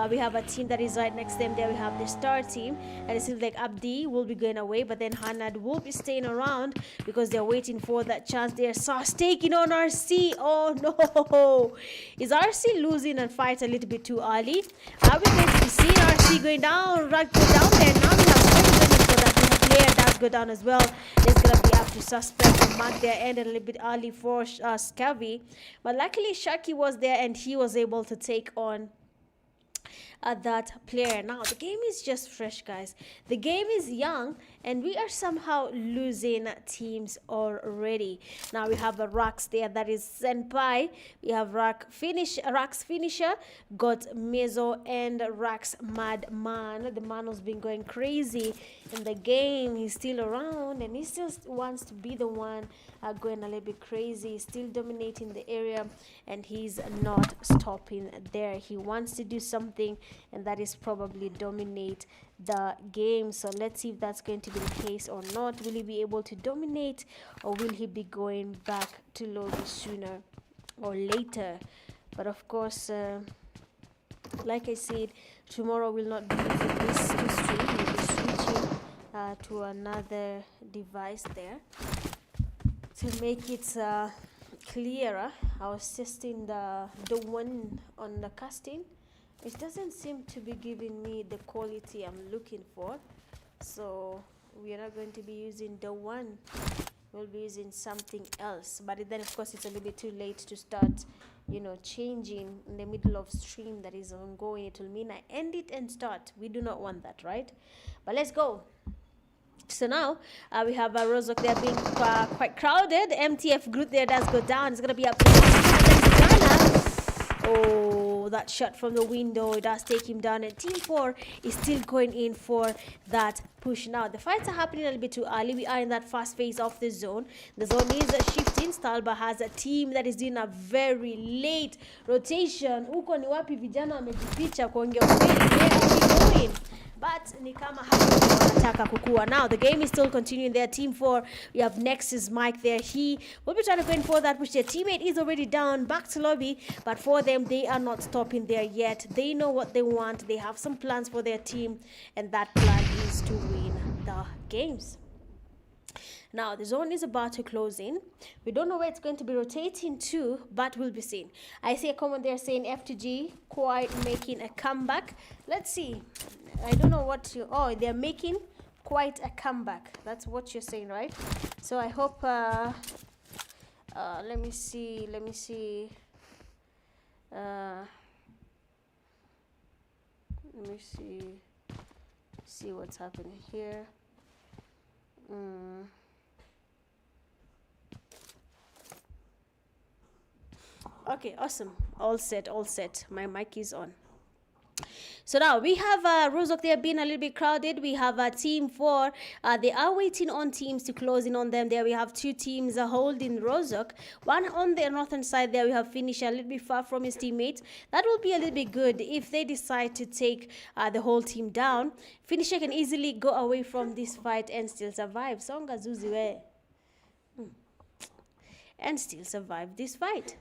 We have a team that is right next to them. There we have the star team, and it seems like Abdi will be going away, but then Hanad will be staying around because they're waiting for that chance. They're Sas taking on RC. Oh no, is RC losing and fight a little bit too early? Are we going to be seeing RC going down, right, go down there? Now we have so that player does go down as well. It's gonna be up to suspect and mark their end a little bit early for Scurvy, but luckily Shaki was there and he was able to take on that player. Now the game is just fresh, guys. The game is young, and we are somehow losing teams already. Now we have a Rax there, that is Senpai. We have Rax finisher, got Mezo, and Rax Madman. The man has been going crazy in the game. He's still around, and he still wants to be the one going a little bit crazy, still dominating the area, and he's not stopping there. He wants to do something, and that is probably dominate the game. So let's see if that's going to be the case or not. Will he be able to dominate, or will he be going back to lobby sooner or later? But of course, like I said, tomorrow will not be using this to stream. We'll be switching to another device there to make it clearer. I was testing the one on the casting. It doesn't seem to be giving me the quality I'm looking for, so we are not going to be using the one. We'll be using something else. But then of course it's a little bit too late to start, you know, changing in the middle of stream that is ongoing. It will mean I end it and start. We do not want that, right? But let's go. So now we have a Rozok there being quite crowded. MTF group there does go down. It's gonna be up to Ghana. Oh, that shot from the window, it does take him down, and Team 4 is still going in for that push. Now the fights are happening a little bit too early. We are in that fast phase of the zone. The zone is shifting. Stalba has a team that is doing a very late rotation. Uko ni wapi vijana wamejificha kuongea ukweli? Where are we going? But ni kama hapa wanataka kukua. Now the game is still continuing there. Team 4, we have Nexus Mike there. He will be trying to go in for that push. Their teammate is already down, back to lobby, but for them, they are not stopping there yet. They know what they want. They have some plans for their team, and that plan is to win the games. Now, the zone is about to close in. We don't know where it's going to be rotating to, but we'll be seeing. I see a comment there saying F2G quite making a comeback. Let's see. I don't know what you... Oh, they're making quite a comeback. That's what you're saying, right? So I hope... let me see. Let me see what's happening here. Okay, awesome. All set. My mic is on. So now we have Rozok. They have been a little bit crowded. We have team 4. They are waiting on teams to close in on them. There we have 2 teams holding Rozok. One on the northern side there we have Finisher a little bit far from his teammates. That will be a little bit good if they decide to take the whole team down. Finisher can easily go away from this fight and still survive. Songa Zuziwe. And still survive this fight.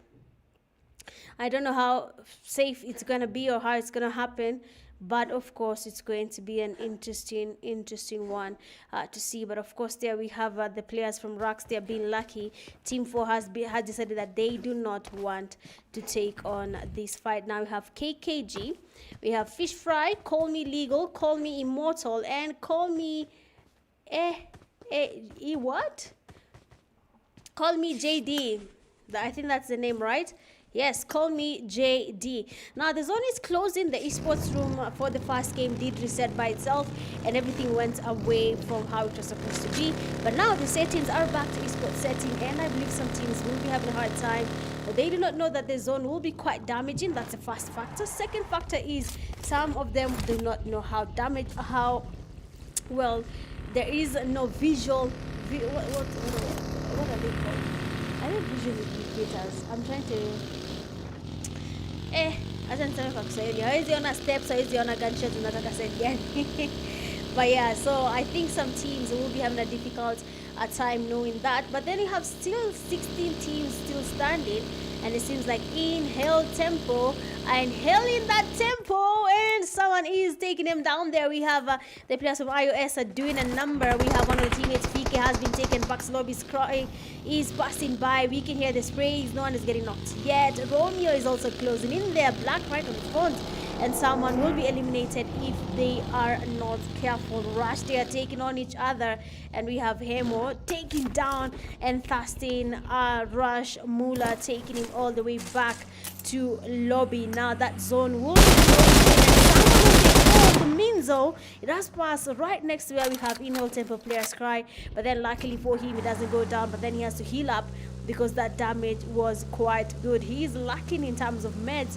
I don't know how safe it's going to be or how it's going to happen, but of course it's going to be an interesting one to see. But of course there we have the players from Rocks. They're being lucky. Team 4 has decided that they do not want to take on this fight. Now we have KKG, we have Fish Fry, Call Me Legal, Call Me Immortal, and Call Me what? Call Me JD. I think that's the name, right? Yes, Call Me JD. Now the zone is closing. The esports room for the first game did reset by itself and everything went away from how it was supposed to be. But now the settings are back to esports setting, and I believe some teams will be having a hard time. But they do not know that the zone will be quite damaging. That's the first factor. Second factor is some of them do not know how well there is no visual. What are they called? I don't visual indicators. I'm trying to acha niseme kwa Kiswahili. Hawezi ona steps, hawezi ona gunshots, unataka send yani. But yeah, so I think some teams will be having a difficult time knowing that. But then you have still 16 teams still standing, and it seems like inhale tempo and hailing that tempo, and someone is taking them down there. We have the players from iOS are doing a number. We have one of the teammates, Fike, has been taken back. Slob is crying, is passing by. We can hear the sprays. No one is getting knocked yet. Romeo is also closing in there. Black right on the front, and someone will be eliminated if they are not careful. Rush, they are taking on each other, and we have Hemo taking down and Thastin, Rush, Mula taking him all the way back to lobby. Now that zone will be closing, Minzo. It has passed right next to where we have in-hole tempo players Cry, but then luckily for him it doesn't go down, but then he has to heal up because that damage was quite good. He is lacking in terms of meds,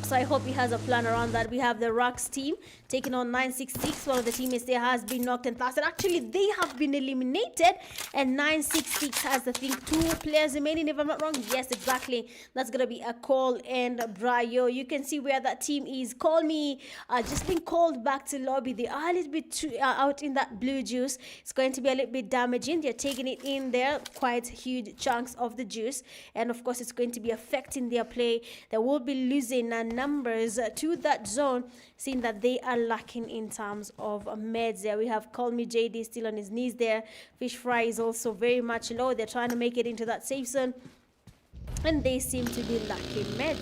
so I hope he has a plan around that. We have the Rocks team taking on 966. One of the teammates there has been knocked and blasted. Actually, they have been eliminated, and 966 has, I think, 2 players remaining, if I'm not wrong. Yes, exactly. That's going to be a Call and Brayo. You can see where that team is. Call Me just been called back to lobby. They are a little bit out in that blue juice. It's going to be a little bit damaging. They're taking it in there, quite huge chunks of the juice. And, of course, it's going to be affecting their play. They will be losing numbers to that zone, seeing that they are lacking in terms of meds there. We have Call Me JD still on his knees there. Fish Fry is also very much low. They're trying to make it into that safe zone, and they seem to be lacking meds.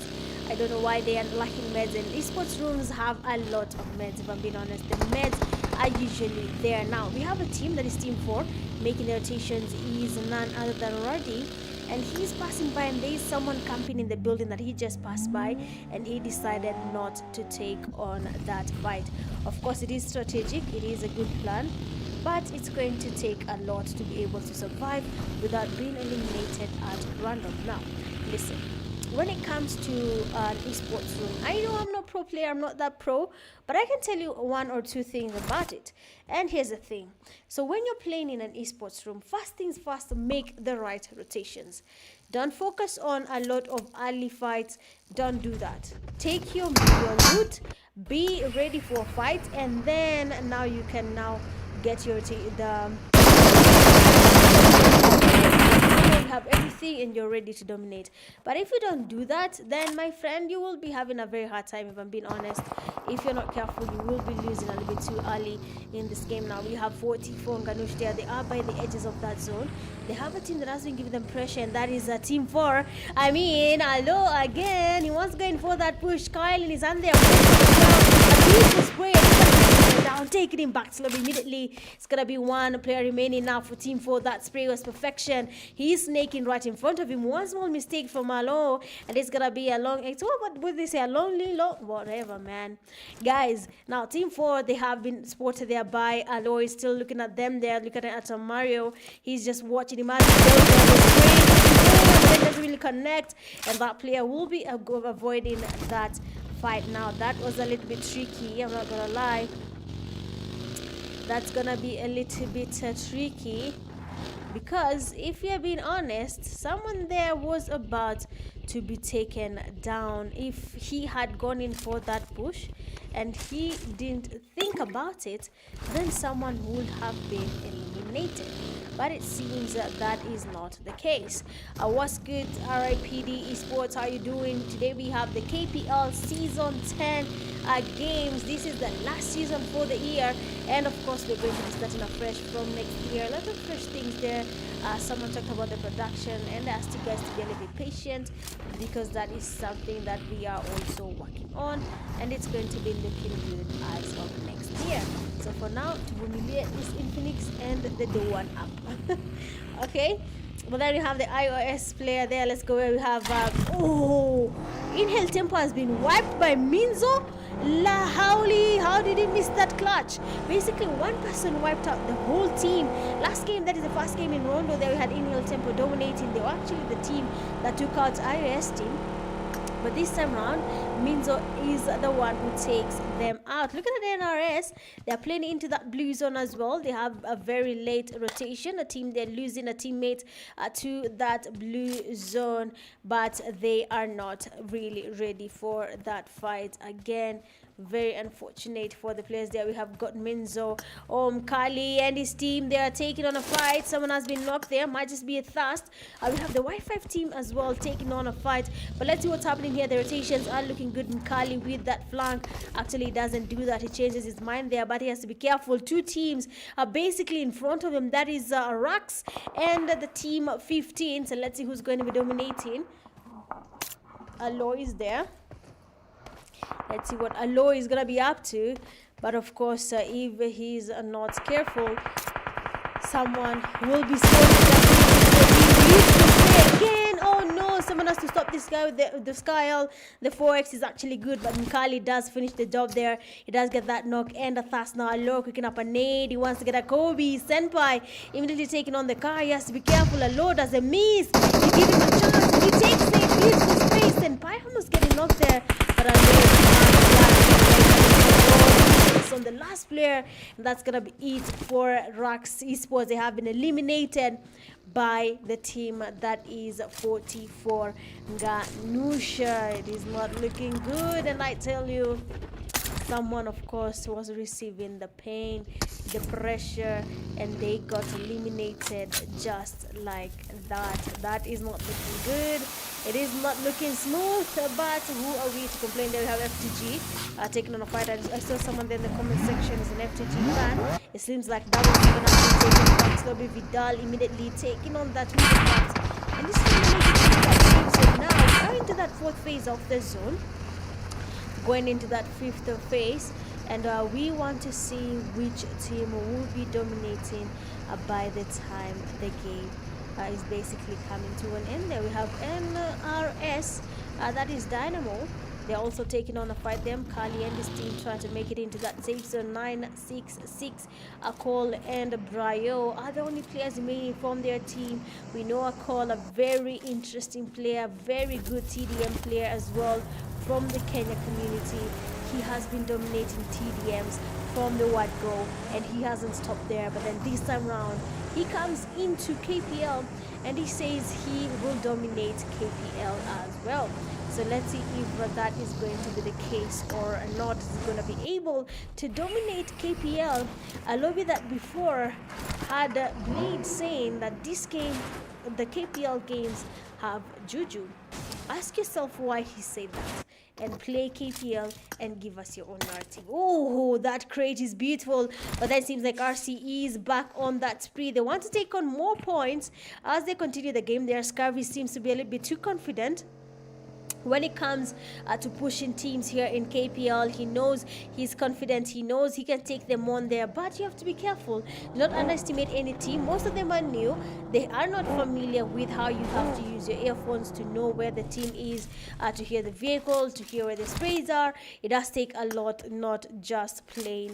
I don't know why they are lacking meds, and esports rooms have a lot of meds, if I'm being honest. The meds are usually there. Now we have a team that is team 4 making the rotations is none other than Roddy, and he's passing by, and there is someone camping in the building that he just passed by, and he decided not to take on that fight. Of course, it is strategic, it is a good plan, but it's going to take a lot to be able to survive without being eliminated at random. Now listen, when it comes to an esports room, I know I'm not pro player, I'm not that pro, but I can tell you 1 or 2 things about it. And here's the thing. So when you're playing in an esports room, first things first, make the right rotations. Don't focus on a lot of early fights. Don't do that. Take your loot, be ready for a fight, and then now you can now get your you have everything and you're ready to dominate. But if you don't do that, then my friend, you will be having a very hard time, if I'm being honest. If you're not careful, you will be losing a little bit too early in this game. Now we have 44 NGANUSH there. They are by the edges of that zone. They have a team that has been giving them pressure, and that is team 4. I mean, hello again. He was going for that push. Kyle in his hand there. A beautiful spray. Down, taking him back slowly immediately. It's gonna be one player remaining now for team 4. That spray was perfection. He's snaking right in front of him. One small mistake from Malo, and it's gonna be a long what would they say, a lonely long whatever, man. Guys, now team 4, they have been spotted there by Alo. Is still looking at them there, looking at Mario. He's just watching him out. It doesn't really connect, and that player will be avoiding that fight. Now that was a little bit tricky, I'm not gonna lie. That's gonna be a little bit tricky, because if you're being honest, someone there was about to be taken down. If he had gone in for that push and he didn't think about it, then someone would have been eliminated. But it seems that is not the case. What's good, RIPD Esports? How you doing? Today we have the KPL Season 10 games. This is the last season for the year, and of course we're going to be starting afresh from next year. A lot of fresh things there. Someone talked about the production, and I asked you guys to be a little bit patient, because that is something that we are also working on, and it's going to be looking good as of next year. So for now, to humiliate this Infinix and the do one up. Okay, but then we have the iOS player there. Let's go where we have Inhale Tempo has been wiped by Minzo. La Howly, how did he miss that clutch? Basically, one person wiped out the whole team. Last game, that is the first game in Rondo, there we had Inhale Tempo dominating. They were actually the team that took out iOS team. But this time around, Minzo is the one who takes them out. Looking at the NRS, they're playing into that blue zone as well. They have a very late rotation. They're losing a teammate to that blue zone, but they are not really ready for that fight again. Very unfortunate for the players there. We have got Minzo, Kali and his team. They are taking on a fight. Someone has been knocked there. Might just be a Thirst. We have the Wi-Fi team as well taking on a fight. But let's see what's happening here. The rotations are looking good in Kali with that flank. Actually, he doesn't do that. He changes his mind there, but he has to be careful. Two teams are basically in front of him. That is Rax and the team 15. So let's see who's going to be dominating. Aloy is there. Let's see what Aloy is going to be up to. But of course, if he's not careful, someone will be scoring. Again, oh no, someone has to stop this guy with the Skyle. The 4x is actually good, but Mikali does finish the job there. He does get that knock and a Thirst now. Aloy cooking up a nade. He wants to get a Kobe. Senpai immediately taking on the car. He has to be careful. Aloy does a miss. He gives him a chance. He takes it. He gives the space. Senpai almost getting knocked there. But on the last player, that's gonna be it for Rax Esports. They have been eliminated by the team that is 44 NGANUSH. It is not looking good, and I tell you, someone of course was receiving the pain, the pressure, and they got eliminated just like that. That is not looking good. It is not looking smooth, but who are we to complain? There we have FTG taking on a fight. I saw someone there in the comment section is an FTG fan. It seems like that was even after taking back slowly. Vidal immediately taking on that fight. And this is so now we are into that fourth phase of the zone, going into that fifth phase, and we want to see which team will be dominating by the time the game is basically coming to an end. There we have NRS, that is Dynamo. They're also taking on a fight. Them Kali and his team trying to make it into that safe zone. 966 Akol and Brio are the only players remaining from their team. We know Akol, a very interesting player, very good TDM player as well from the Kenya community. He has been dominating TDMs from the word go, and he hasn't stopped there. But then this time round, he comes into KPL and he says he will dominate KPL as well. So let's see if that is going to be the case or not. Is going to be able to dominate KPL. A lobby that before had Blade saying that this game the KPL games have juju. Ask yourself why he said that and play KPL and give us your own narrative. Oh, that crate is beautiful. But then it seems like RCE is back on that spree. They want to take on more points as they continue the game. Their Scurvy seems to be a little bit too confident when it comes to pushing teams here in KPL. He knows he's confident, he knows he can take them on there, but you have to be careful. Do not underestimate any team. Most of them are new, they are not familiar with how you have to use your earphones to know where the team is, to hear the vehicles, to hear where the sprays are. It does take a lot, not just plain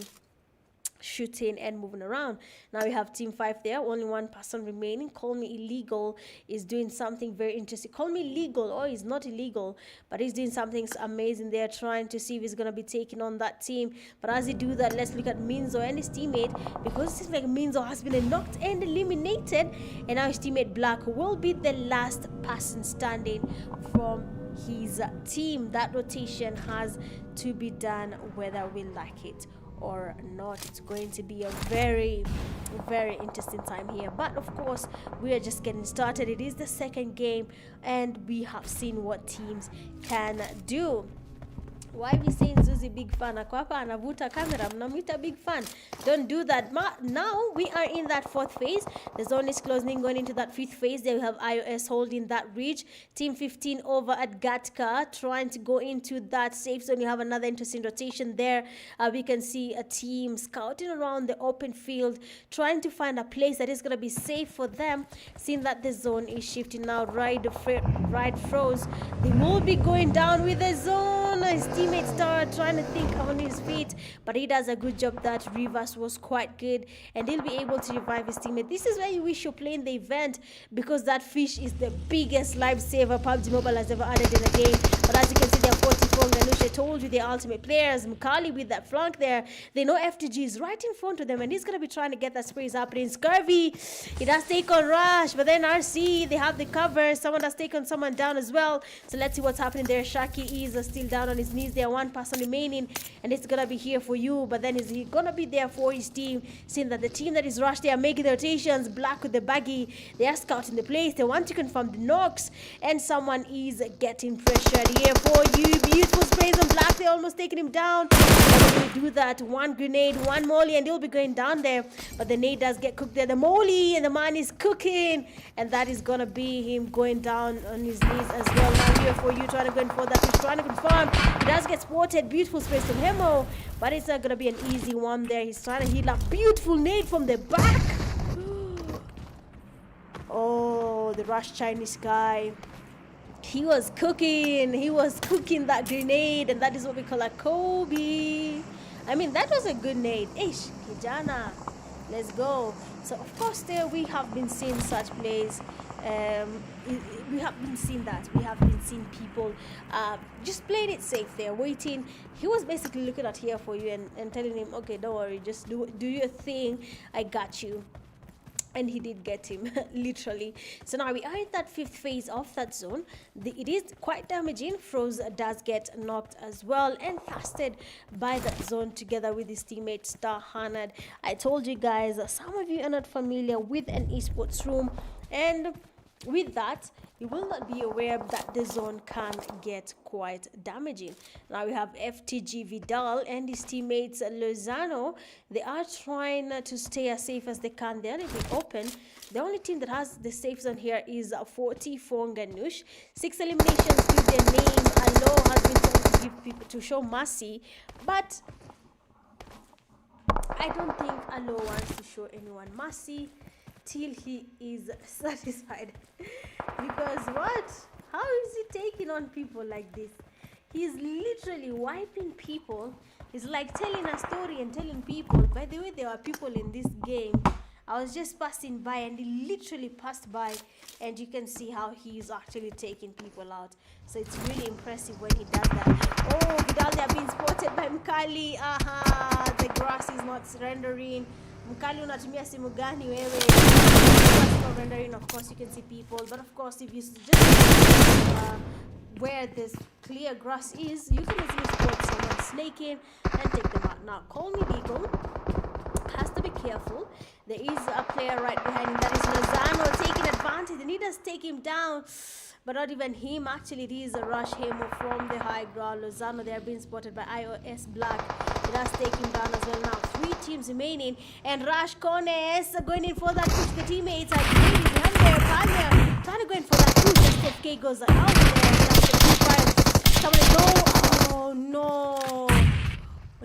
shooting and moving around. Now we have team 5 there, only one person remaining. Call Me Illegal is doing something very interesting. Call Me Legal, oh, he's not illegal, but he's doing something amazing there, trying to see if he's going to be taking on that team. But as he do that, let's look at Minzo and his teammate, because it seems like Minzo has been knocked and eliminated, and now his teammate Black will be the last person standing from his team. That rotation has to be done whether we like it or not. It's going to be a very, very interesting time here, but of course we are just getting started. It is the second game and we have seen what teams can do. Why we saying Zuzi big fan? Akwapa anavuta camera, mnamwita big fan. Don't do that. Now we are in that fourth phase. The zone is closing, going into that fifth phase. There we have iOS holding that reach. Team 15 over at Gatka trying to go into that safe zone. You have another interesting rotation there. We can see a team scouting around the open field, trying to find a place that is going to be safe for them, seeing that the zone is shifting now. Right froze. They will be going down with the zone. His teammates start trying to think on his feet, but he does a good job. That reverse was quite good, and he'll be able to revive his teammate. This is where you wish you're playing the event, because that fish is the biggest lifesaver PUBG Mobile has ever added in a game. But as you can see, they're 44. NGANUSH, I told you, they're ultimate players. Mkali with that flank there. They know FTG is right in front of them, and he's going to be trying to get that sprays happening. Scurvy, he does take on Rush, but then RC, they have the cover. Someone does take on someone down as well. So let's see what's happening there. Shaki is still down on his knees. There one person remaining, and it's gonna be here for you, but then is he gonna be there for his team, seeing that the team that is rushed, they are making the rotations. Black with the baggy, they are scouting the place, they want to confirm the knocks, and someone is getting pressured here for you. Beautiful sprays on Black, they almost taking him down, and when we do that, one grenade, one molly, and they'll be going down there, but the nade does get cooked there. The molly, and the man is cooking, and that is gonna be him going down on his knees as well. Now here for you, trying to go in for that, he's trying to confirm. He does get spotted. Beautiful space from Hemo, but it's not gonna be an easy one there. He's trying to heal up. Beautiful nade from the back. Oh, the Rush Chinese guy, he was cooking that grenade, and that is what we call a Kobe. I mean, that was a good nade. Ish kijana, let's go. So of course there we have been seeing such plays. We have been seeing that. We have been seeing people just playing it safe there, waiting. He was basically looking at here for you and telling him, okay, don't worry, just do your thing, I got you. And he did get him, literally. So now we are in that fifth phase of that zone. It is quite damaging. Froze does get knocked as well and fasted by that zone together with his teammate Star Hanad. I told you guys, some of you are not familiar with an esports room, and with that, you will not be aware that the zone can get quite damaging. Now we have FTG Vidal and his teammates Lozano. They are trying to stay as safe as they can. They're in the open. The only team that has the safe zone here is 40 for NGANUSH. 6 eliminations to their name. Allo has been told to give people to show mercy, but I don't think Allo wants to show anyone mercy till he is satisfied. Because what? How is he taking on people like this? He's literally wiping people. It's like telling a story and telling people, by the way, there are people in this game. I was just passing by and he literally passed by, and you can see how he's actually taking people out. So it's really impressive when he does that. Oh, Vidal, they are being spotted by Mkali. Aha, the grass is not surrendering. Mkali, unatumia simu gani wewe? Rendering, of course you can see people, but of course if you just where this clear grass is, you can easily spot someone snaking and take them out. Now Call Me Legal has the be careful. There is a player right behind him, that is Lozano, taking advantage. They need to take him down, but not even him. Actually, it is a rush Hemo from the high ground. Lozano, they are being spotted by iOS Black. It has taken him down as well. Now 3 teams remaining, and Rush Cones going in for that push. The teammates are behind there. Palmer trying to go in for that push. FK goes out there. That's the 2-5. Oh no.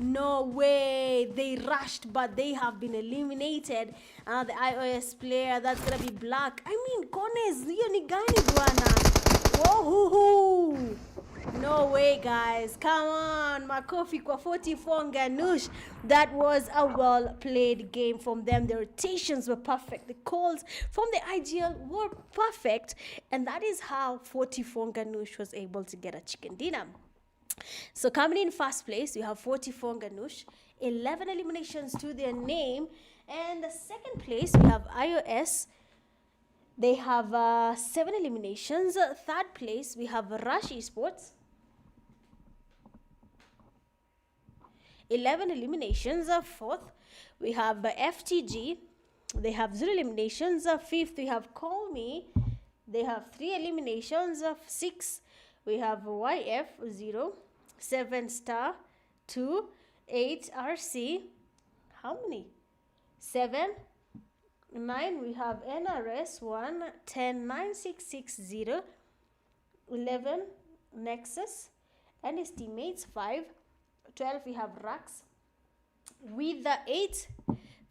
No way. They rushed, but they have been eliminated. The iOS player, that's gonna be Black. I mean, Cones, hiyo ni gani bwana? Whoa. No way, guys. Come on. Makofi kwa 44 NGANUSH. That was a well-played game from them. The rotations were perfect. The calls from the IGL were perfect. And that is how 44 NGANUSH was able to get a chicken dinner. So coming in first place, we have 44 NGANUSH, 11 eliminations to their name. And the second place, we have iOS. They have 7 eliminations. Third place, we have Rush Esports, 11 eliminations. Fourth, we have FTG. They have 0 eliminations. Fifth, we have Call Me. They have 3 eliminations. 6, we have YF 0. 7 Star 2, 8 RC. How many? 7. 9, we have NRS 1, 10 9660, 11 Nexus and his teammates 5, 12 we have Rax with the 8,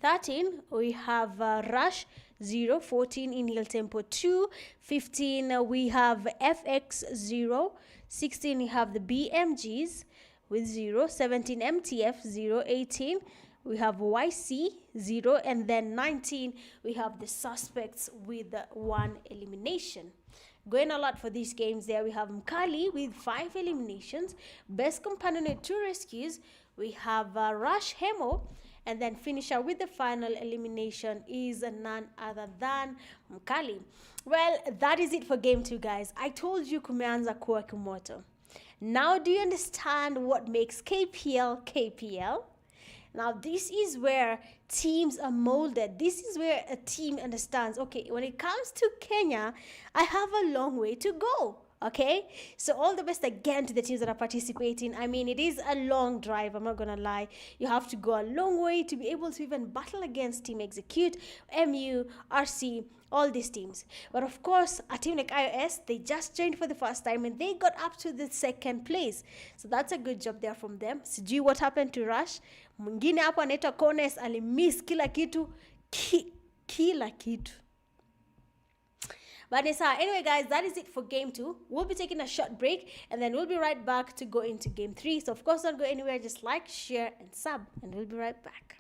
13 we have Rush 0, 14 Inhale Tempo 2, 15 we have FX 0, 16 we have the BMGs with 0, 17 MTF 0, 18 we have YC 0, and then 19 we have the Suspects with 1 elimination. Going a lot for these games there. We have Mkali with 5 eliminations, Best Companion with 2 rescues. We have Rush Hemo, and then finisher with the final elimination is none other than Mkali. Well, that is it for game 2, guys. I told you kumeanza kuwa kimoto. Now do you understand what makes KPL KPL? Now this is where teams are molded. This is where a team understands, okay, when it comes to Kenya, I have a long way to go. Okay, so all the best again to the teams that are participating. I mean, it is a long drive, I'm not gonna lie. You have to go a long way to be able to even battle against Team Execute, MU, RC, all these teams. But of course, a team like iOS, they just joined for the first time and they got up to the 2nd place. So that's a good job there from them. Sijui what happened to Rush. Mwingine hapo anaitwa Cones alimiss kila kitu. Kila kitu. But anyway, guys, that is it for game 2. We'll be taking a short break and then we'll be right back to go into game 3. So of course, don't go anywhere. Just like, share, and sub, and we'll be right back.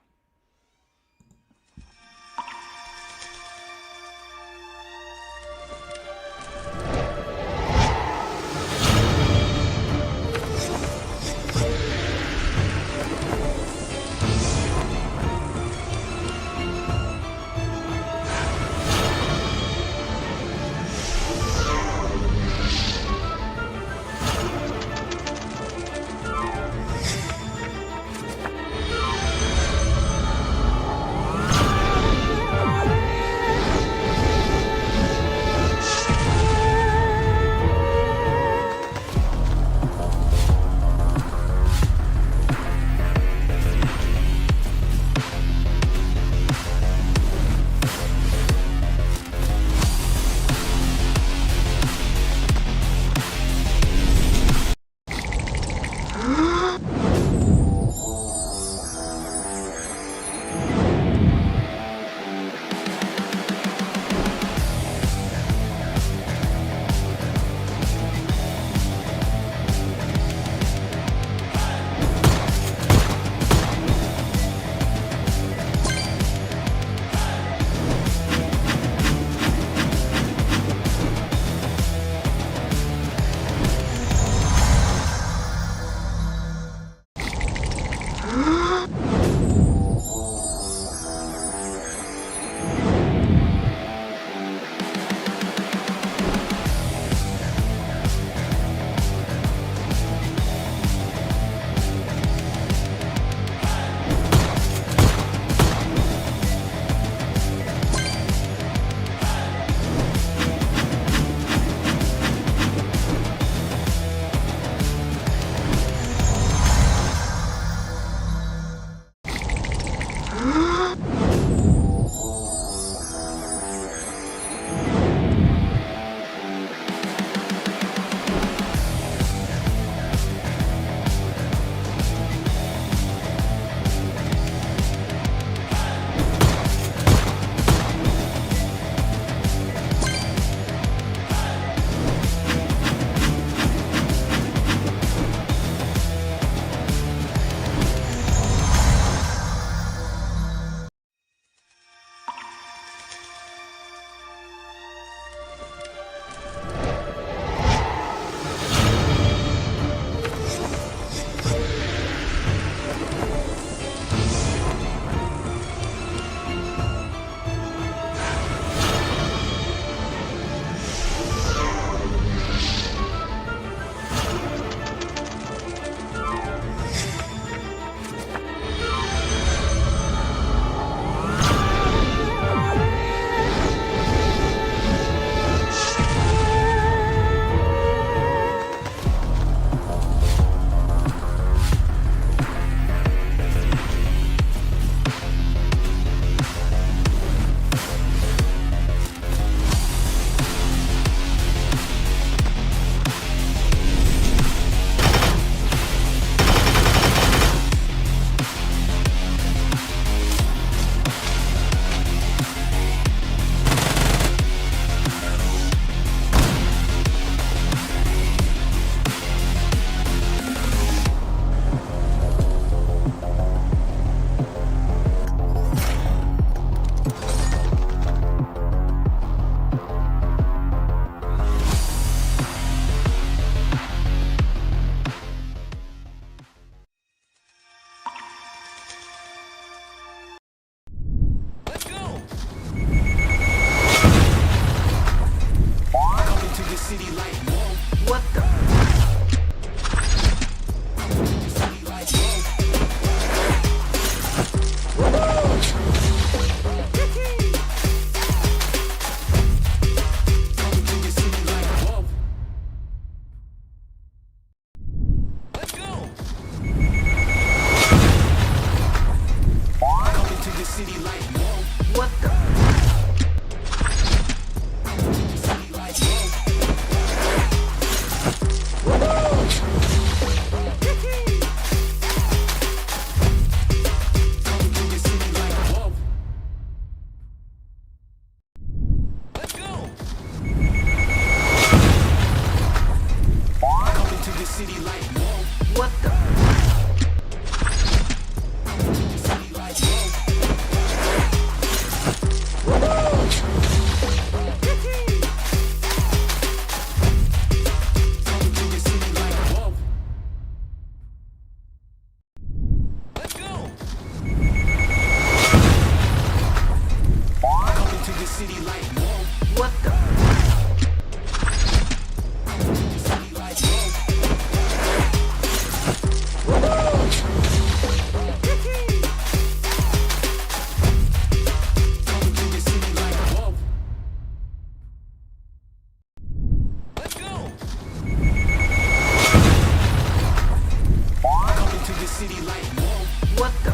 the city like, whoa.
What the?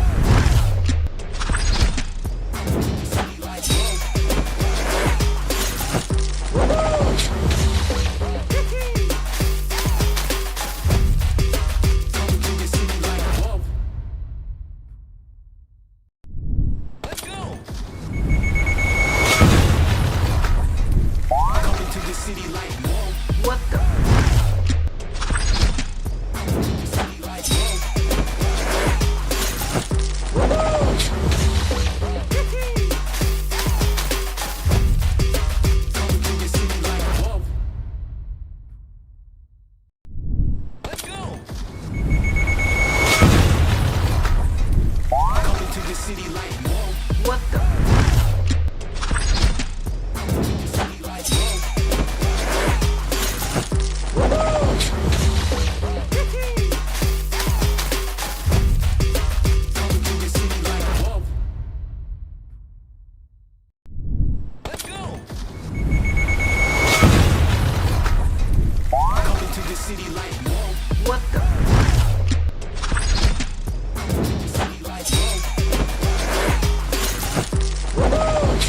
City like, whoa. Coming to the city like, whoa. Let's go. Coming to the city like, whoa.
What the?
City like, whoa. Coming to the city like, whoa. Let's go. Coming to the city like, whoa.
What the?
City like, whoa. Coming to the city like, whoa. Let's go. Coming to the city like, whoa.
What the?
City like, whoa.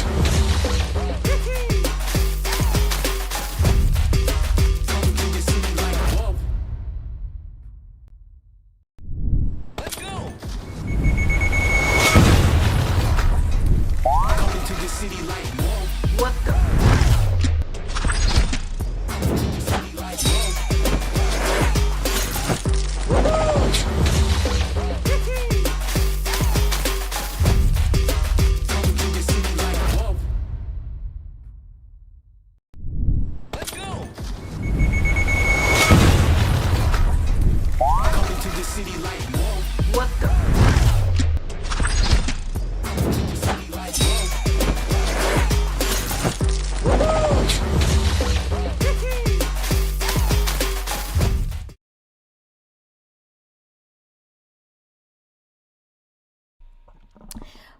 Coming to the city like, whoa. Let's go. Coming to the city like, whoa.
What the?
City like, whoa. Coming to the city like, whoa. Let's go. Coming to the city like, whoa.
What the?
City like, whoa.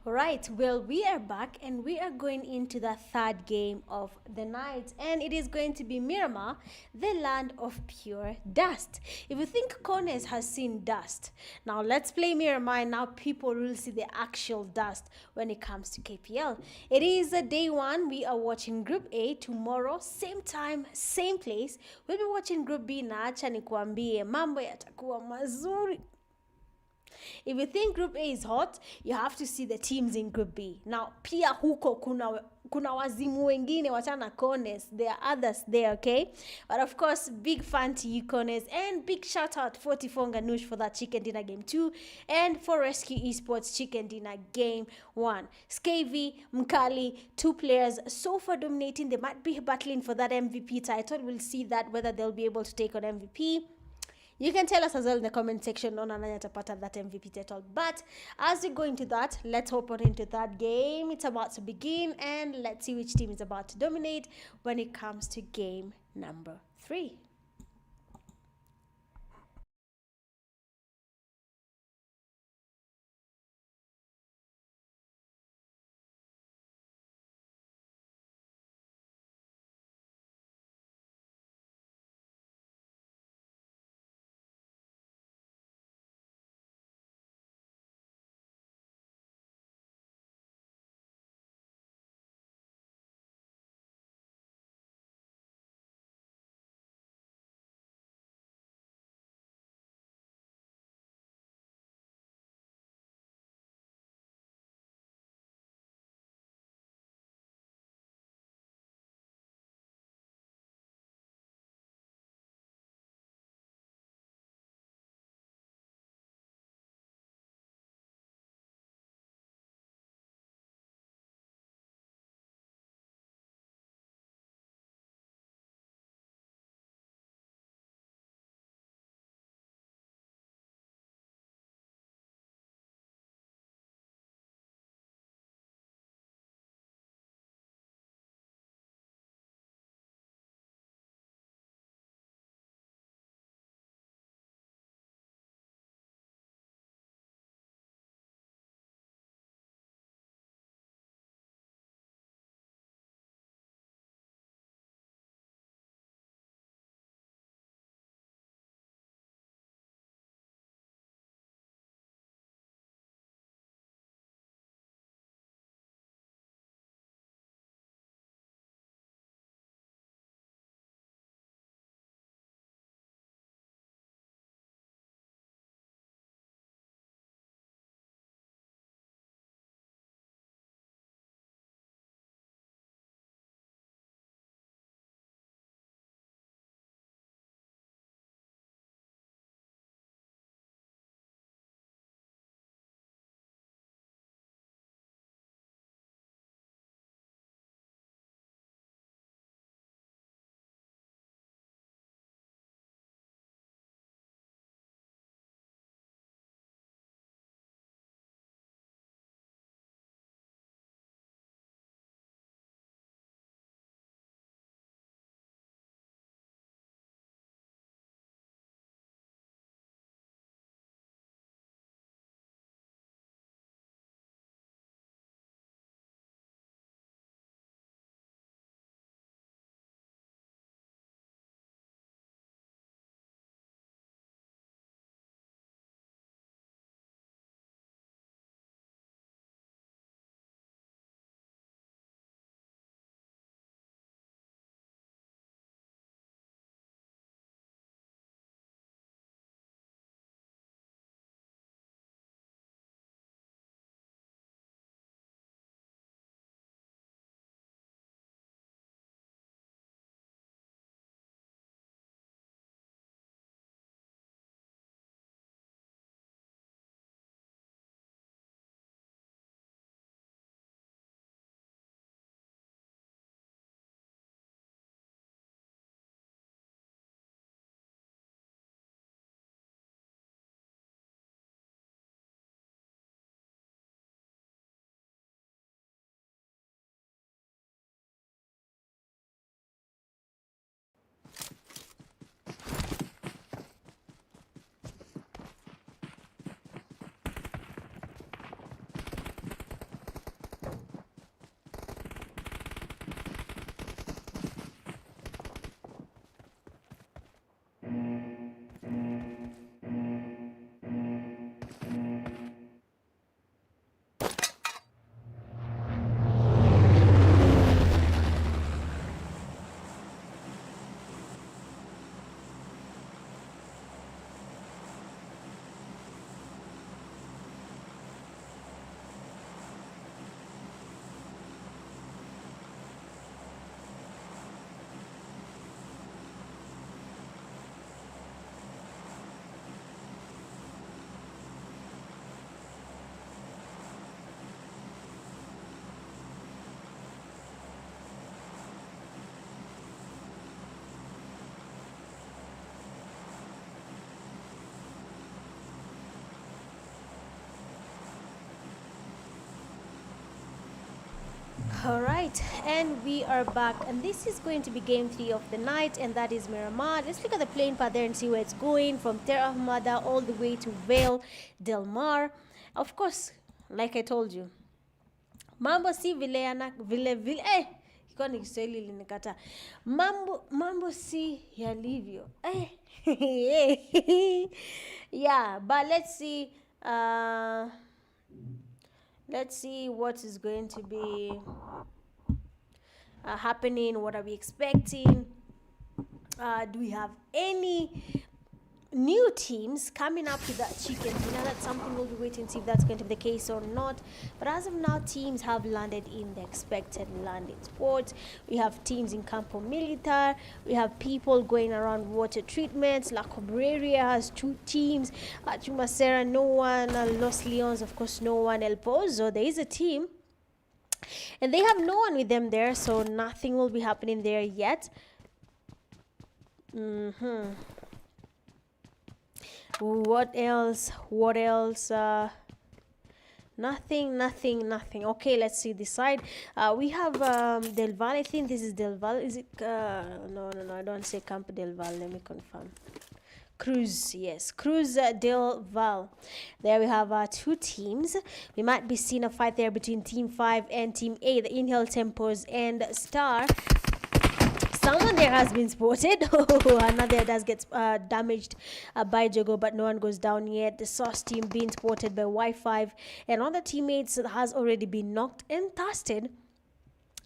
All right, well, we are back and we are going into the third game of the night, and it is going to be Miramar, the land of pure dust. If you think Corners has seen dust, now let's play Miramar, and now people will see the actual dust when it comes to KPL. It is day one. We are watching Group A. Tomorrow, same time, same place, we'll be watching Group B, na acha nikuambie mambo yatakuwa mazuri. If you think Group A is hot, you have to see the teams in Group B. Now, pia huko kuna wazimu wengine wachana Corners. There are others there, okay? But of course, big fan to you, Corners. And big shout out for NGANUSH for that chicken dinner game 2. And for Rescue Esports chicken dinner game 1. Skavy, Mkali, 2 players so far dominating. They might be battling for that MVP title. We'll see that whether they'll be able to take on MVP. You can tell us as well in the comment section on Ananya Tapata that MVP title. But as we go into that, let's hop on into that game. It's about to begin, and let's see which team is about to dominate when it comes to game number 3. All right, and we are back, and this is going to be game 3 of the night, and that is Miramar. Let's look at the playing path there and see where it's going from Terra Ahmada all the way to Vale Del Mar. Of course, like I told you, mambo si vile iko ni Kiswahili linikata. Mambo si yalivyo yeah, but let's see what is going to be happening. What are we expecting? Do we have any new teams coming up with that chicken dinner? That's something we'll be waiting to see if that's going to be the case or not. But as of now, teams have landed in the expected landing spot. We have teams in Campo Militar. We have people going around water treatments. La Cobreria has 2 teams. Chumacera, no one. Los Leones, of course, no one. El Pozo, there is a team. And they have no one with them there, so nothing will be happening there yet. What else? Nothing. Okay, let's see this side. We have Del Valle. I think this is Del Valle. Is it no, I don't say Campo Del Valle. Let me confirm. Cruz, yes, Cruz del Val. There we have 2 teams. We might be seeing a fight there between Team 5 and Team A, the Inhale Tempos and Star. Someone there has been spotted. Another does get damaged by Jogo, but no one goes down yet. The Sauce team being spotted by Y5, and other teammates has already been knocked and dusted.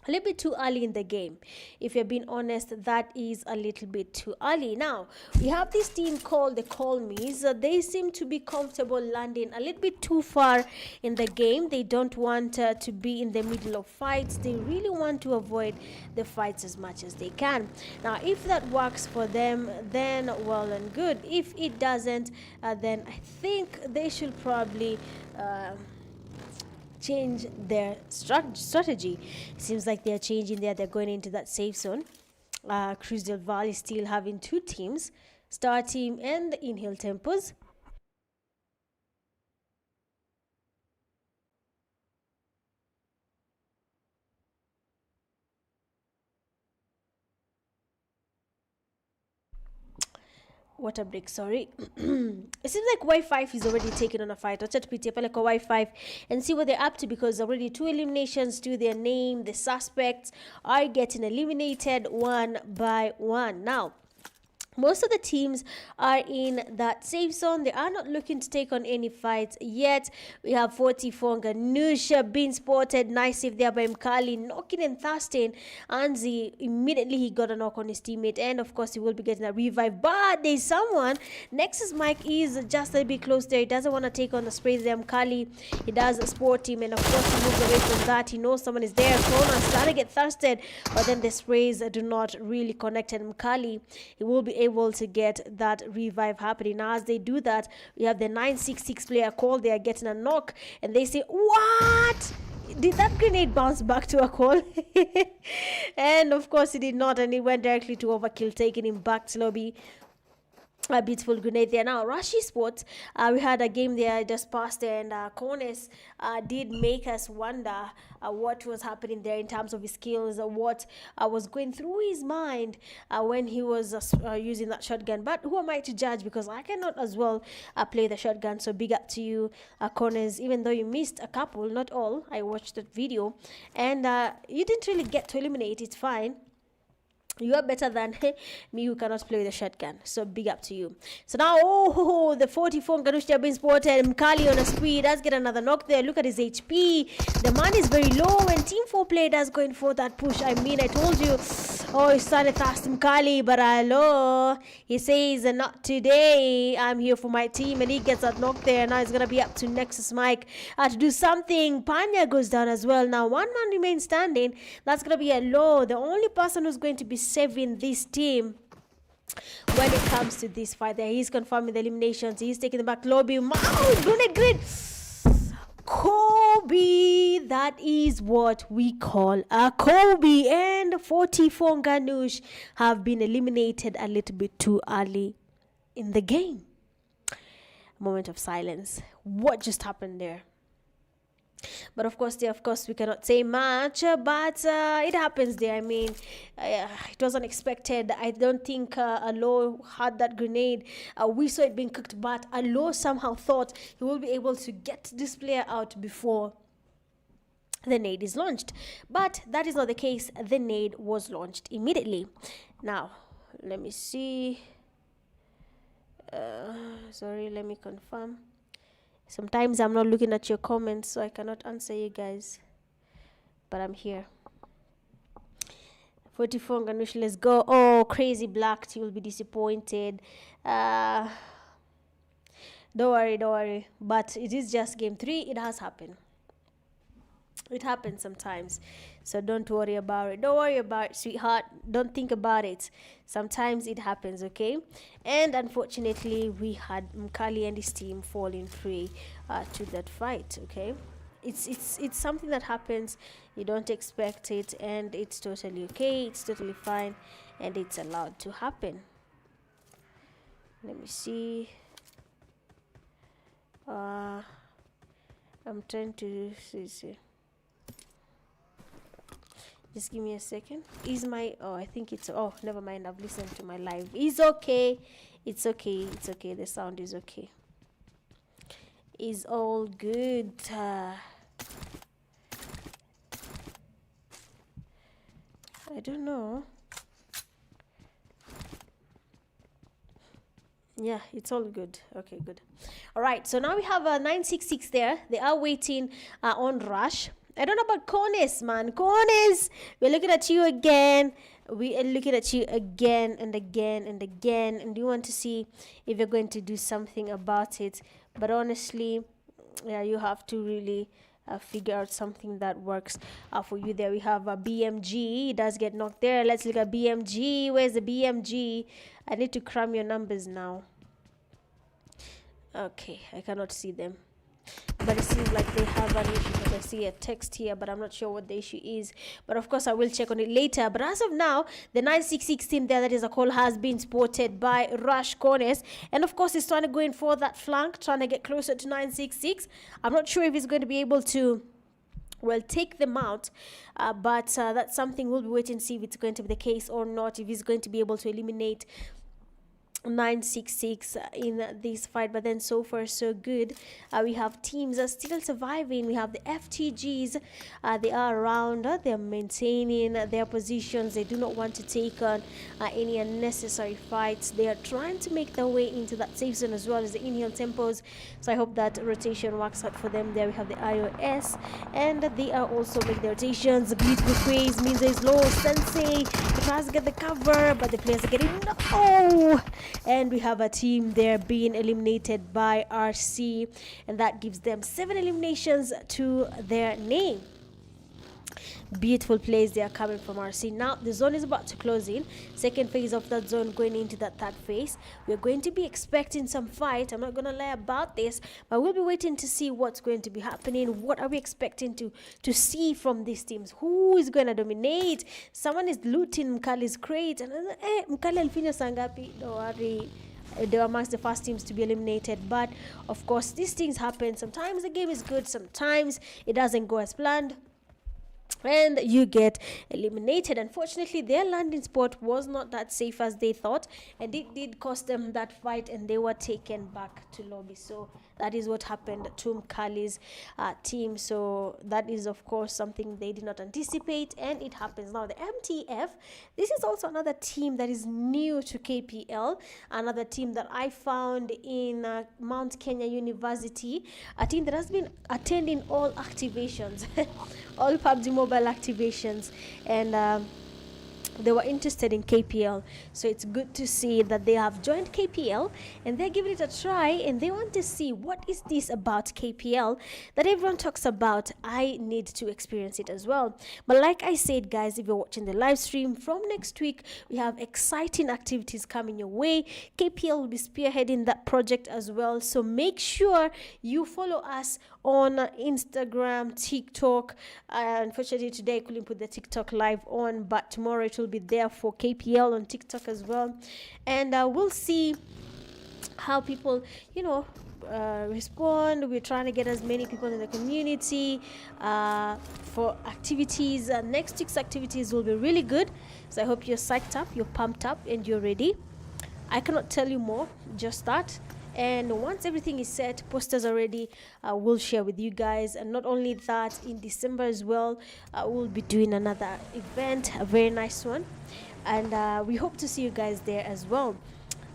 A little bit too early in the game. If you're being honest, that is a little bit too early. Now, we have this team called the Call Me's. They seem to be comfortable landing a little bit too far in the game. They don't want to be in the middle of fights. They really want to avoid the fights as much as they can. Now, if that works for them, then well and good. If it doesn't, then I think they should probably change their strategy. It seems like they're changing there. They're going into that safe zone. Cruz del Valle is still having 2 teams, Star team and the Inhale Tempos. Water break, sorry. It seems like Y5 is already taken on a fight. Watch out, like a Y5 and see what they're up to, because already 2 eliminations to their name. The suspects are getting eliminated one by one. Now, most of the teams are in that safe zone. They are not looking to take on any fights yet. We have 44 NGANUSH being spotted. Nice save there by Mkali, knocking and thrusting Anzi. Immediately he got a knock on his teammate, and of course he will be getting a revive. But there's someone. Nexus Mike is just a bit close there. He doesn't want to take on the sprays there. Mkali, he does sport him, and of course he moves away from that. He knows someone is there. Kronos trying to get thirsted, but then the sprays do not really connect, and Mkali, he will be able to get that revive happening. Now, as they do that, we have the 966 player call. They are getting a knock, and they say, what? Did that grenade bounce back to a call? And of course it did not, and it went directly to Overkill, taking him back to lobby. A beautiful grenade there. Now, Rashi Sports, we had a game there just passed, and Kones did make us wonder what was happening there in terms of his skills, what was going through his mind when he was using that shotgun. But who am I to judge, because I cannot as well play the shotgun. So big up to you, Kones, even though you missed a couple, not all. I watched that video, and you didn't really get to eliminate. It's fine. You are better than me, who cannot play the shotgun. So big up to you. So now, the 44 NGANUSH have been spotted. Mkali on a speed does get another knock there. Look at his HP. The man is very low, and Team 4 player does going for that push. I mean, I told you. Oh, he started fast, Mkali, but hello. He says, not today. I'm here for my team, and he gets that knock there. Now it's gonna be up to Nexus Mike to do something. Panya goes down as well. Now 1 man remains standing. That's gonna be a low. The only person who's going to be saving this team when it comes to this fight there, he's confirming the eliminations. He's taking the back lobby. Grenade grid. Kobe, that is what we call a Kobe. And 44 NGANUSH have been eliminated a little bit too early in the game. Moment of silence. What just happened there? But of course, there, of course, we cannot say much. But it happens there. I mean, it was unexpected. I don't think Alo had that grenade. We saw it being cooked, but Alo somehow thought he will be able to get this player out before the nade is launched. But that is not the case. The nade was launched immediately. Now, let me see. Sorry, let me confirm. Sometimes I'm not looking at your comments, so I cannot answer you guys. But I'm here. 44 NGANUSH, let's go. Oh, crazy black, you will be disappointed. Don't worry. But it is just game 3. It has happened. It happens sometimes. So don't worry about it. Don't worry about it, sweetheart. Don't think about it. Sometimes it happens, okay? And unfortunately, we had Mkali and his team falling prey to that fight, okay? It's something that happens. You don't expect it, and it's totally okay. It's totally fine, and it's allowed to happen. Let me see. I'm trying to see. Just give me a second. Is my I think it's never mind. I've listened to my live. It's okay. It's okay. The sound is okay. It's all good. I don't know. Yeah, it's all good. Okay, good. All right, so now we have a 966 there. They are waiting on Rush. I don't know about Cornes, man. Cornes, we're looking at you again. We are looking at you again and again and again. And we want to see if you're going to do something about it. But honestly, yeah, you have to really figure out something that works for you there. We have a BMG. It does get knocked there. Let's look at BMG. Where's the BMG? I need to cram your numbers now. Okay, I cannot see them. But it seems like they have an issue because I see a text here, but I'm not sure what the issue is. But of course, I will check on it later. But as of now, the 966 team there, that is a call, has been spotted by Rush Cornes. And of course, he's trying to go in for that flank, trying to get closer to 966. I'm not sure if he's going to be able to, well, take them out. But that's something we'll be waiting to see if it's going to be the case or not, if he's going to be able to eliminate 966 in this fight. But then so far so good. We have teams are still surviving. We have the FTGs. They are around. They're maintaining their positions. They do not want to take on any unnecessary fights. They are trying to make their way into that safe zone as well as the inhale tempos. So I hope that rotation works out for them. There we have the iOS, and they are also making their rotations. Beautiful praise means there is low. Sensei tries to get the cover, but the players are getting no. And we have a team there being eliminated by RC, and that gives them 7 eliminations to their name. Beautiful plays they are coming from RC. Now the zone is about to close in. Second phase of that zone going into that third phase. We're going to be expecting some fight. I'm not going to lie about this, but we'll be waiting to see what's going to be happening. What are we expecting to see from these teams? Who is going to dominate? Someone is looting Mkali's crate, and Mkali alifanya sangapi? Don't worry, they were amongst the first teams to be eliminated. But of course, these things happen. Sometimes the game is good, sometimes it doesn't go as planned, and you get eliminated. Unfortunately, their landing spot was not that safe as they thought, and it did cost them that fight, and they were taken back to lobby. So that is what happened to Mkali's team. So that is, of course, something they did not anticipate, and it happens. Now the MTF, this is also another team that is new to KPL, another team that I found in Mount Kenya University, a team that has been attending all activations all PUBG mobile activations, and they were interested in KPL. So it's good to see that they have joined KPL and they're giving it a try, and they want to see what is this about KPL that everyone talks about. I need to experience it as well. But like I said, guys, if you're watching the live stream, from next week we have exciting activities coming your way. KPL will be spearheading that project as well, so make sure you follow us on Instagram, TikTok. Unfortunately today I couldn't put the TikTok live on, but tomorrow it will be there for KPL on TikTok as well, and we'll see how people, respond. We're trying to get as many people in the community for activities. Next week's activities will be really good. So I hope you're psyched up, you're pumped up, and you're ready. I cannot tell you more, just that. And once everything is set, posters are ready, we'll share with you guys. And not only that, in December as well, we'll be doing another event, a very nice one. And we hope to see you guys there as well.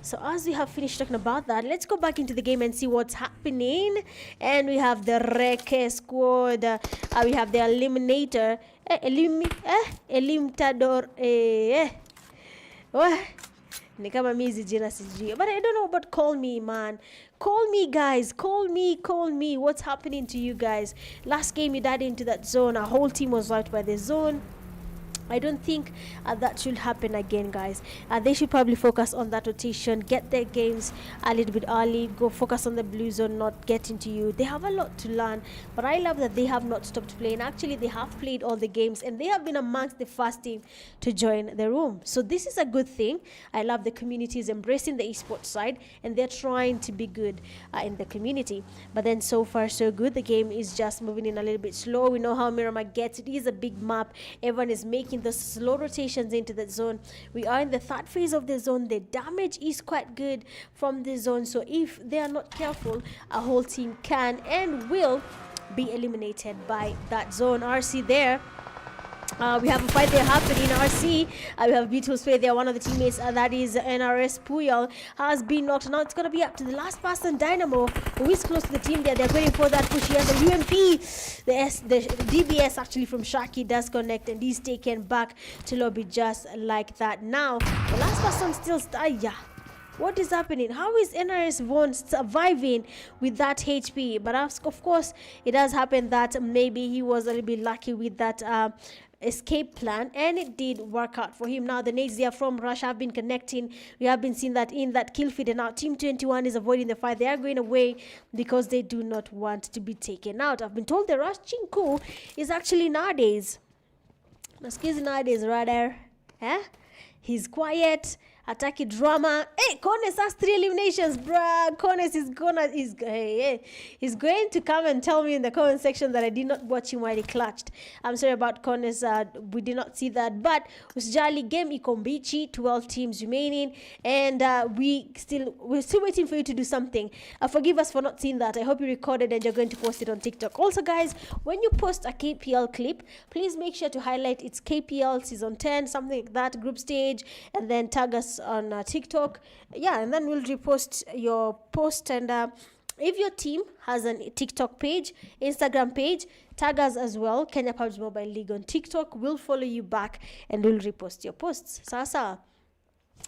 So as we have finished talking about that, let's go back into the game and see what's happening. And we have the Reke squad. We have the Eliminator. Elimitador. Ni kama mizi jina sijui. But I don't know about call me, man. Call me, guys. Call me. What's happening to you guys? Last game you died into that zone. Our whole team was wiped by the zone. I don't think that should happen again, guys. They should probably focus on that rotation, get their games a little bit early, go focus on the blue zone, not get into you. They have a lot to learn, but I love that they have not stopped playing. Actually, they have played all the games, and they have been amongst the first team to join the room. So this is a good thing. I love the community is embracing the esports side, and they're trying to be good in the community. But then so far, so good. The game is just moving in a little bit slow. We know how Miramar gets. It is a big map. Everyone is making the slow rotations into the zone. We are in the third phase of the zone. The damage is quite good from the zone, so if they are not careful, a whole team can and will be eliminated by that zone. RC there. We have a fight there happening. RC, we have a beautiful spray there. One of the teammates, that is NRS Puyol, has been knocked. Now it's going to be up to the last person, Dynamo, who is close to the team there. They're going for that push here. The UMP, the DBS actually from Shaki does connect, and he's taken back to lobby just like that. Now, the last person still, what is happening? How is NRS Vaughn surviving with that HP? But of course, it has happened that maybe he was a little bit lucky with that escape plan, and it did work out for him. Now the nades there from Rush have been connecting. We have been seeing that in that kill feed, and now Team 21 is avoiding the fight. They are going away because they do not want to be taken out. I've been told the Rush Chinku is actually nowadays. Rather. He's quiet. Attacking drama. Hey, Kones has 3 eliminations, bruh. Kones he's going to come and tell me in the comment section that I did not watch him while he clutched. I'm sorry about Kones. We did not see that. But usijali, game ikombichi, 12 teams remaining, and we're still waiting for you to do something. Forgive us for not seeing that. I hope you recorded and you're going to post it on TikTok. Also, guys, when you post a KPL clip, please make sure to highlight it's KPL season 10, something like that, group stage, and then tag us on TikTok, and then we'll repost your post. And if your team has a TikTok page, Instagram page, tag us as well, Kenya Pubg Mobile League on TikTok. We'll follow you back and we'll repost your posts. Sasa.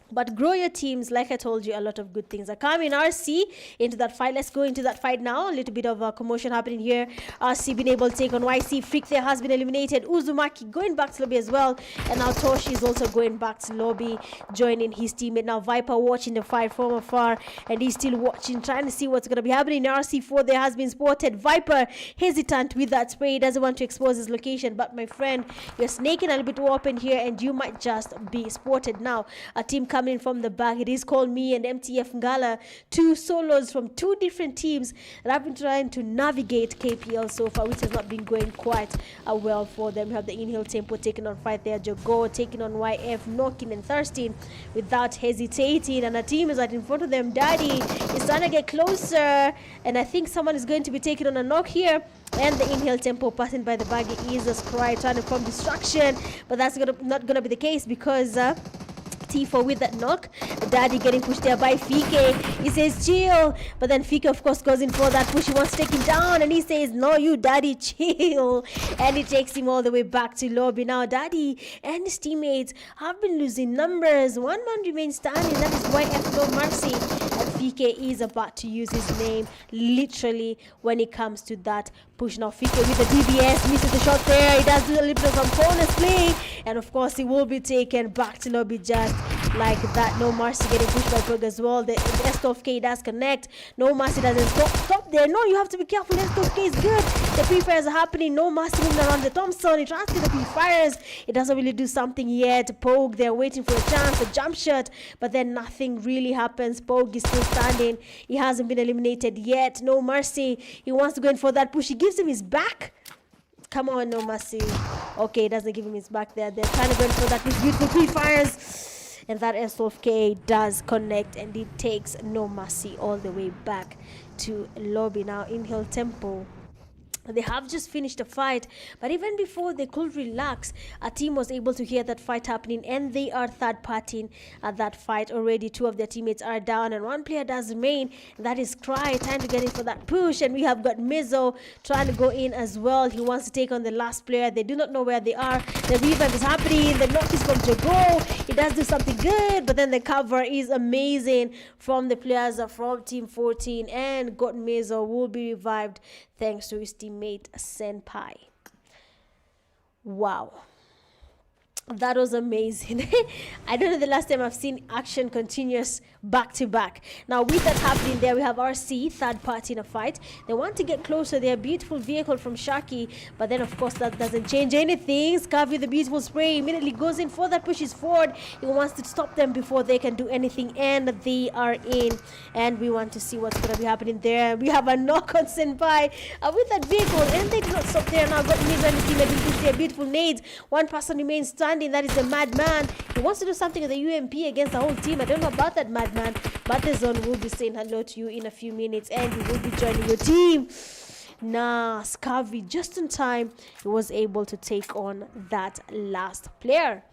But grow your teams. Like I told you, a lot of good things are coming. RC into that fight. Let's go into that fight now. A little bit of a commotion happening here. RC been able to take on YC. Freak there has been eliminated. Uzumaki going back to lobby as well. And now Tosh is also going back to lobby, joining his teammate. Now Viper watching the fight from afar, and he's still watching, trying to see what's going to be happening. RC4 there has been spotted. Viper hesitant with that spray. He doesn't want to expose his location. But my friend, you're snaking a little bit open here, and you might just be spotted. Now a team coming from the back. It is called me and MTF Ngala, 2 solos from 2 different teams that have been trying to navigate KPL so far, which has not been going quite well for them. We have the Inhale Tempo taking on fight there. Jogo taking on YF, knocking and thirsting without hesitating, and a team is right in front of them. Daddy is trying to get closer, and I think someone is going to be taking on a knock here. And the Inhale Tempo passing by the bag is a cry, trying to form distraction, but that's not gonna be the case because T4 with that knock. Daddy getting pushed there by Fike. He says chill, but then Fike of course goes in for that push. He wants to take him down, and he says no, you Daddy chill, and he takes him all the way back to lobby. Now Daddy and his teammates have been losing numbers. One man remains standing, that is YF No Mercy, and Fike is about to use his name literally when it comes to that push. Now Fike with the DBS misses the shot there. He does do a little bit of some corners play, and of course he will be taken back to lobby just like that. No Mercy getting pushed by Pubg as well. The S12K does connect. No Mercy doesn't stop there. No, you have to be careful. S12K is good. The pre-fires are happening. No Mercy moving around the Thompson. He tries to the pre-fires. It doesn't really do something yet. Pubg, they're waiting for a chance, a jump shot, but then nothing really happens. Pubg is still standing. He hasn't been eliminated yet. No mercy. He wants to go in for that push. He gives him his back. Come on, no mercy. Okay, he doesn't give him his back there. They're trying to go in for that push. Beautiful pre-fires. And that SOFK does connect, and it takes no mercy all the way back to lobby. Now in Hill Temple, they have just finished a fight, but even before they could relax, a team was able to hear that fight happening, and they are third partying at that fight already. Two of their teammates are down, and one player does remain. That is Cry. Time to get in for that push, and we have got Mizzo trying to go in as well. He wants to take on the last player. They do not know where they are. The revive is happening. The knock is going to go. He does do something good, but then the cover is amazing from the players from Team 14, and God Mizzo will be revived thanks to his teammate Senpai. Wow, that was amazing. I don't know the last time I've seen action continuous back to back. Now with that happening there, we have RC third party in a fight. They want to get closer. Their beautiful vehicle from Shaki, but then of course that doesn't change anything. Scav with the beautiful spray immediately goes in for that, pushes forward. He wants to stop them before they can do anything, and they are in, and we want to see what's going to be happening there. We have a knock on Senpai with that vehicle, and they do not stop there. Now got Miza and his team able to push their beautiful nades. One person remains standing. That is the Madman. He wants to do something with the UMP against the whole team. I don't know about that Madman, but the zone will be saying hello to you in a few minutes, and he will be joining your team. Nah, Scavi just in time. He was able to take on that last player.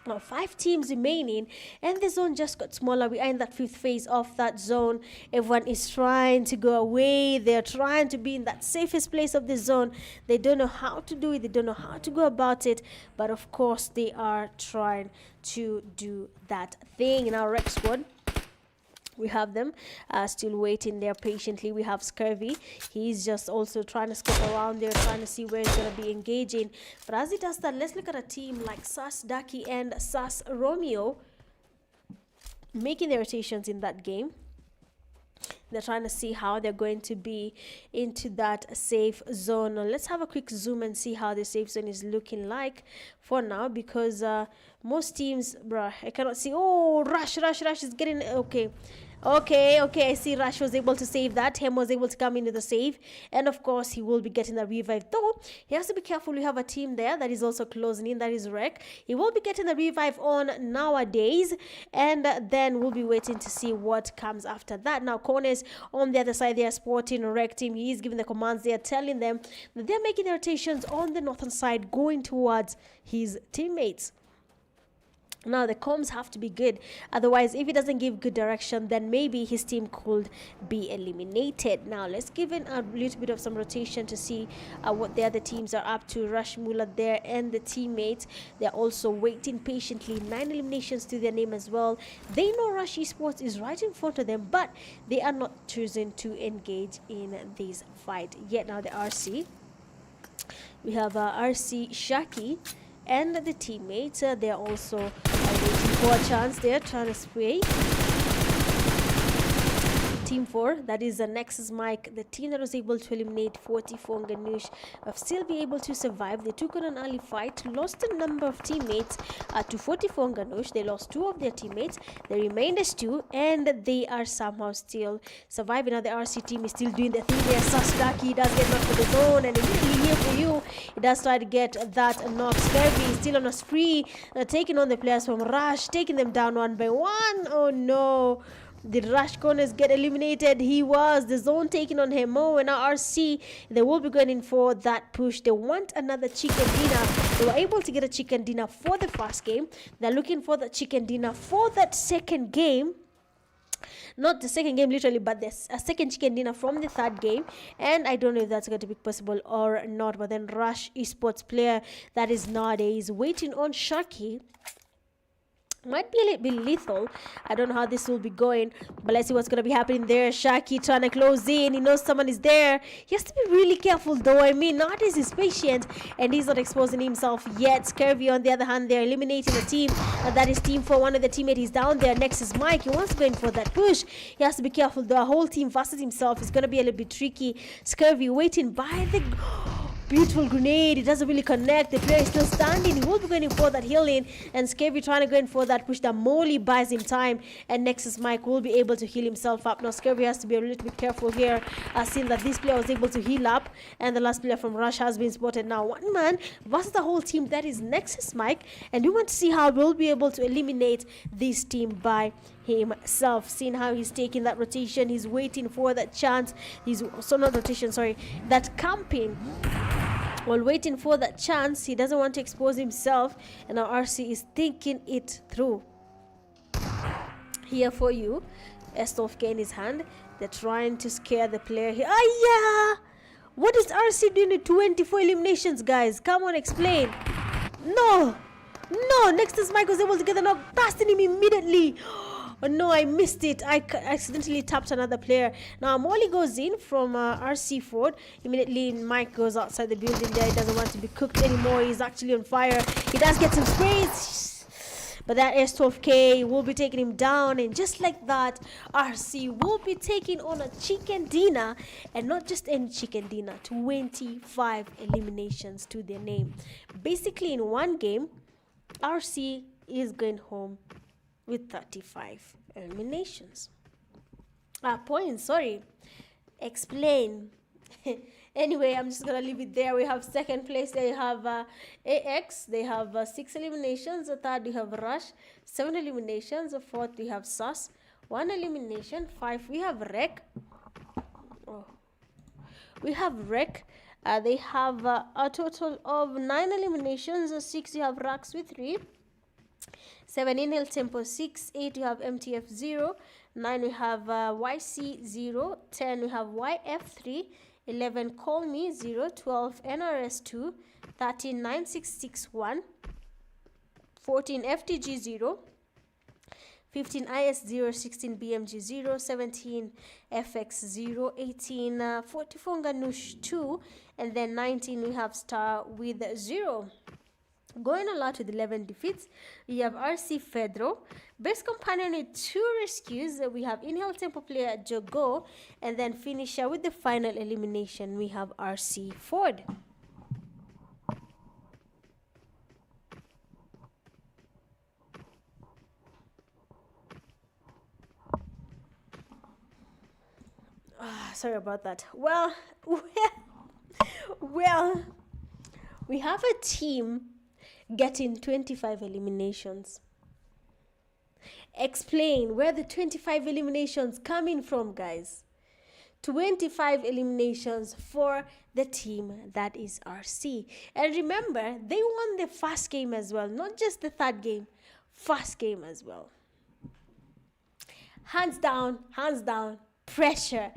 Now 5 teams remaining, and the zone just got smaller. We are in that 5th phase of that zone. Everyone is trying to go away. They're trying to be in that safest place of the zone. They don't know how to do it. They don't know how to go about it, but of course they are trying to do that thing. In our Rex squad, we have them still waiting there patiently. We have Scurvy. He's just also trying to scope around there, trying to see where he's going to be engaging. But as he does that, let's look at a team like Sas Daki and Sas Romeo making their rotations in that game. They're trying to see how they're going to be into that safe zone. Now, let's have a quick zoom and see how the safe zone is looking like for now, because most teams, bruh, I cannot see. Oh, Rush is getting okay. Okay, I see Rush was able to save that. Hem was able to come into the save, and of course he will be getting the revive, though he has to be careful. We have a team there that is also closing in, that is Rec. He will be getting the revive on nowadays, and then we'll be waiting to see what comes after that. Now corners on the other side, they are sporting Rec team. He is giving the commands. They are telling them that they're making their rotations on the northern side, going towards his teammates. Now the comms have to be good, otherwise if he doesn't give good direction, then maybe his team could be eliminated. Now let's give in a little bit of some rotation to see what the other teams are up to. Rush Mula there and the teammates, they're also waiting patiently. 9 eliminations to their name as well. They know Rush Esports is right in front of them, but they are not choosing to engage in this fight yet. Now the RC, we have RC Shaki and the teammates, they're also waiting for a chance. They're trying to spray. Team 4, that is the Nexus Mike, the team that was able to eliminate 44 NGANUSH, still be able to survive. They took on an early fight, lost a number of teammates to 44 NGANUSH. They lost 2 of their teammates. They remained as 2, and they are somehow still surviving. Now the RC team is still doing the thing there. Sasdaki does get knocked for the zone, and immediately here for you, he does try to get that knock. Scurvy is still on a spree, taking on the players from Rush, taking them down one by one. Oh no. Did Rush corners get eliminated? He was. The zone taking on him. Oh, and now RC, they will be going in for that push. They want another chicken dinner. They were able to get a chicken dinner for the first game. They're looking for the chicken dinner for that second game. Not the second game literally, but there's a second chicken dinner from the third game, and I don't know if that's going to be possible or not. But then Rush Esports player that is nowadays waiting on Sharky might be a little bit lethal. I don't know how this will be going, but let's see what's going to be happening there. Shaki trying to close in. He knows someone is there. He has to be really careful though. I mean, nowadays he's patient and he's not exposing himself yet. Scurvy on the other hand, they're eliminating the team, and that is team 4. One of the teammates is down there. Next is Mike. He wants to go in for that push. He has to be careful. The whole team versus himself is going to be a little bit tricky. Scurvy waiting by the... Beautiful grenade. It doesn't really connect. The player is still standing. He will be going for that heal in. And Scavy trying to go in for that push. That Molly buys him time. And Nexus Mike will be able to heal himself up. Now Scavy has to be a little bit careful here. Seeing that this player was able to heal up. And the last player from Rush has been spotted. Now one man versus the whole team. That is Nexus Mike. And we want to see how we'll be able to eliminate this team by himself. Seeing how he's taking that rotation. He's waiting for that chance. He's so not rotation, sorry. That camping. While waiting for that chance, he doesn't want to expose himself, and now RC is thinking it through. Here for you, S12K in his hand. They're trying to scare the player here. Yeah! What is RC doing with 24 eliminations, guys? Come on, explain. No! Nexus Mike was able to get the knock, blasting him immediately. Oh no, I missed it. I accidentally tapped another player. Now Molly goes in from RC Ford. Immediately Mike goes outside the building there. He doesn't want to be cooked anymore. He's actually on fire. He does get some sprays. But that S12K will be taking him down. And just like that, RC will be taking on a chicken dinner. And not just any chicken dinner. 25 eliminations to their name. Basically in one game, RC is going home with 35 eliminations. Points, sorry. Explain. Anyway, I'm just gonna leave it there. We have second place. They have AX. They have 6 eliminations. The third, we have Rush. 7 eliminations. The fourth, we have Sus. 1 elimination. 5, we have Rec. We have Rec. They have a total of 9 eliminations. 6, you have Rax with 3. 7 Inhale Tempo 6, 8 we have MTF 0, 9 we have YC 0, 10 we have YF 3, 11 Call Me 0, 12 NRS 2, 13 9661, 14 FTG 0, 15 IS 0, 16 BMG 0, 17 FX 0, 18 44 NGANUSH 2, and then 19 we have Star with 0. Going a lot with 11 defeats, we have RC Fedro, best companion with 2 rescues. We have Inhale Tempo player Jogo, and then finisher with the final elimination, we have RC Ford. Sorry about that. Well, we have a team getting 25 eliminations. Explain where the 25 eliminations coming from, guys. 25 eliminations for the team that is RC. And remember, they won the first game as well, not just the third game, first game as well. Hands down, pressure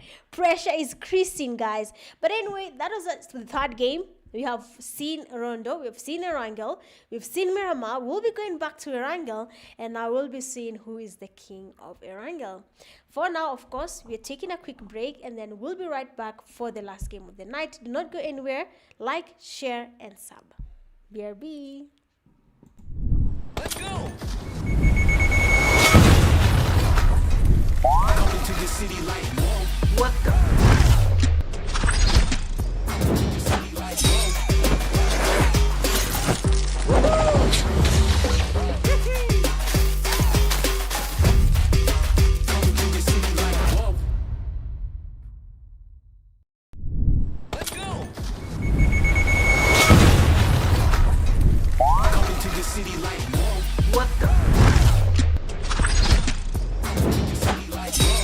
is increasing, guys. But anyway, that was the third game. We have seen Rondo, we have seen Erangel, we've seen Miramar. We'll be going back to Erangel, and now we'll be seeing who is the king of Erangel. For now, of course, we're taking a quick break, and then we'll be right back for the last game of the night. Do not go anywhere. Like, share, and sub. BRB.
Let's go! Coming to the city like whoa.
What the?
City like whoa. Coming to the city like whoa. Let's go! Coming to the city like whoa.
What the?
City like whoa.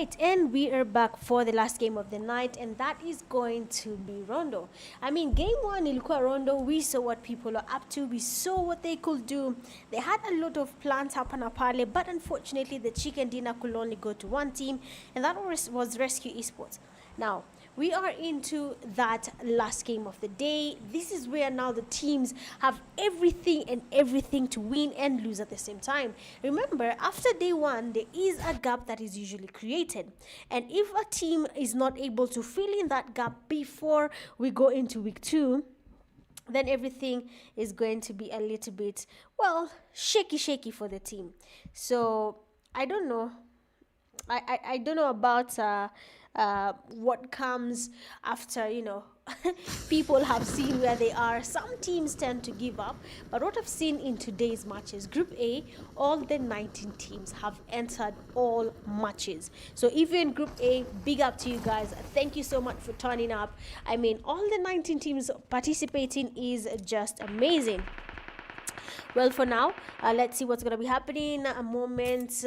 right, and we are back for the last game of the night, and that is going to be Rondo. I mean, game one, ilikuwa Rondo. We saw what people are up to. We saw what they could do. They had a lot of plans hapa na pale, but unfortunately, the chicken dinner could only go to one team, and that was Rescue Esports. Now, we are into that last game of the day. This is where now the teams have everything to win and lose at the same time. Remember, after day one, there is a gap that is usually created. And if a team is not able to fill in that gap before we go into week two, then everything is going to be a little bit, well, shaky for the team. So, I don't know. I don't know about what comes after, people have seen where they are. Some teams tend to give up, but what I've seen in today's matches, Group A, all the 19 teams have entered all matches. So if you're in Group A, big up to you guys. Thank you so much for turning up. I mean, all the 19 teams participating is just amazing. Well, for now, let's see what's going to be happening. A moment.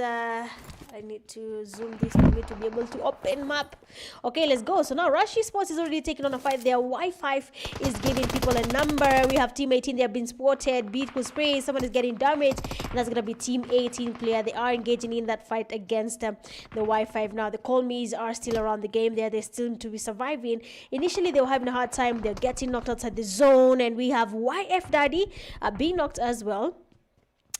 I need to zoom this for me to be able to open map. Okay, let's go. So now Rush Esports is already taking on a fight. Their Wi-Fi is giving people a number. We have Team 18. They have been spotted. Beautiful spray. Someone is getting damaged. And that's going to be Team 18 player. They are engaging in that fight against the Wi-Fi. Now, the Call Me's are still around the game there. They still to be surviving. Initially, they were having a hard time. They're getting knocked outside the zone. And we have YF Daddy being knocked as well.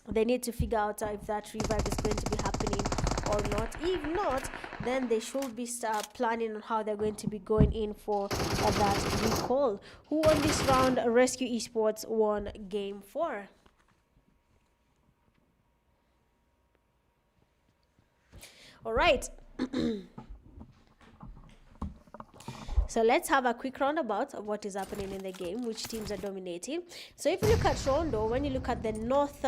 They need to figure out if that revive is going to be happening or not. If not, then they should be planning on how they're going to be going in for that recall. Who won this round? Rescue Esports won game 4. All right. So let's have a quick roundabout of what is happening in the game, which teams are dominating. So if you look at Rondo, when you look at the north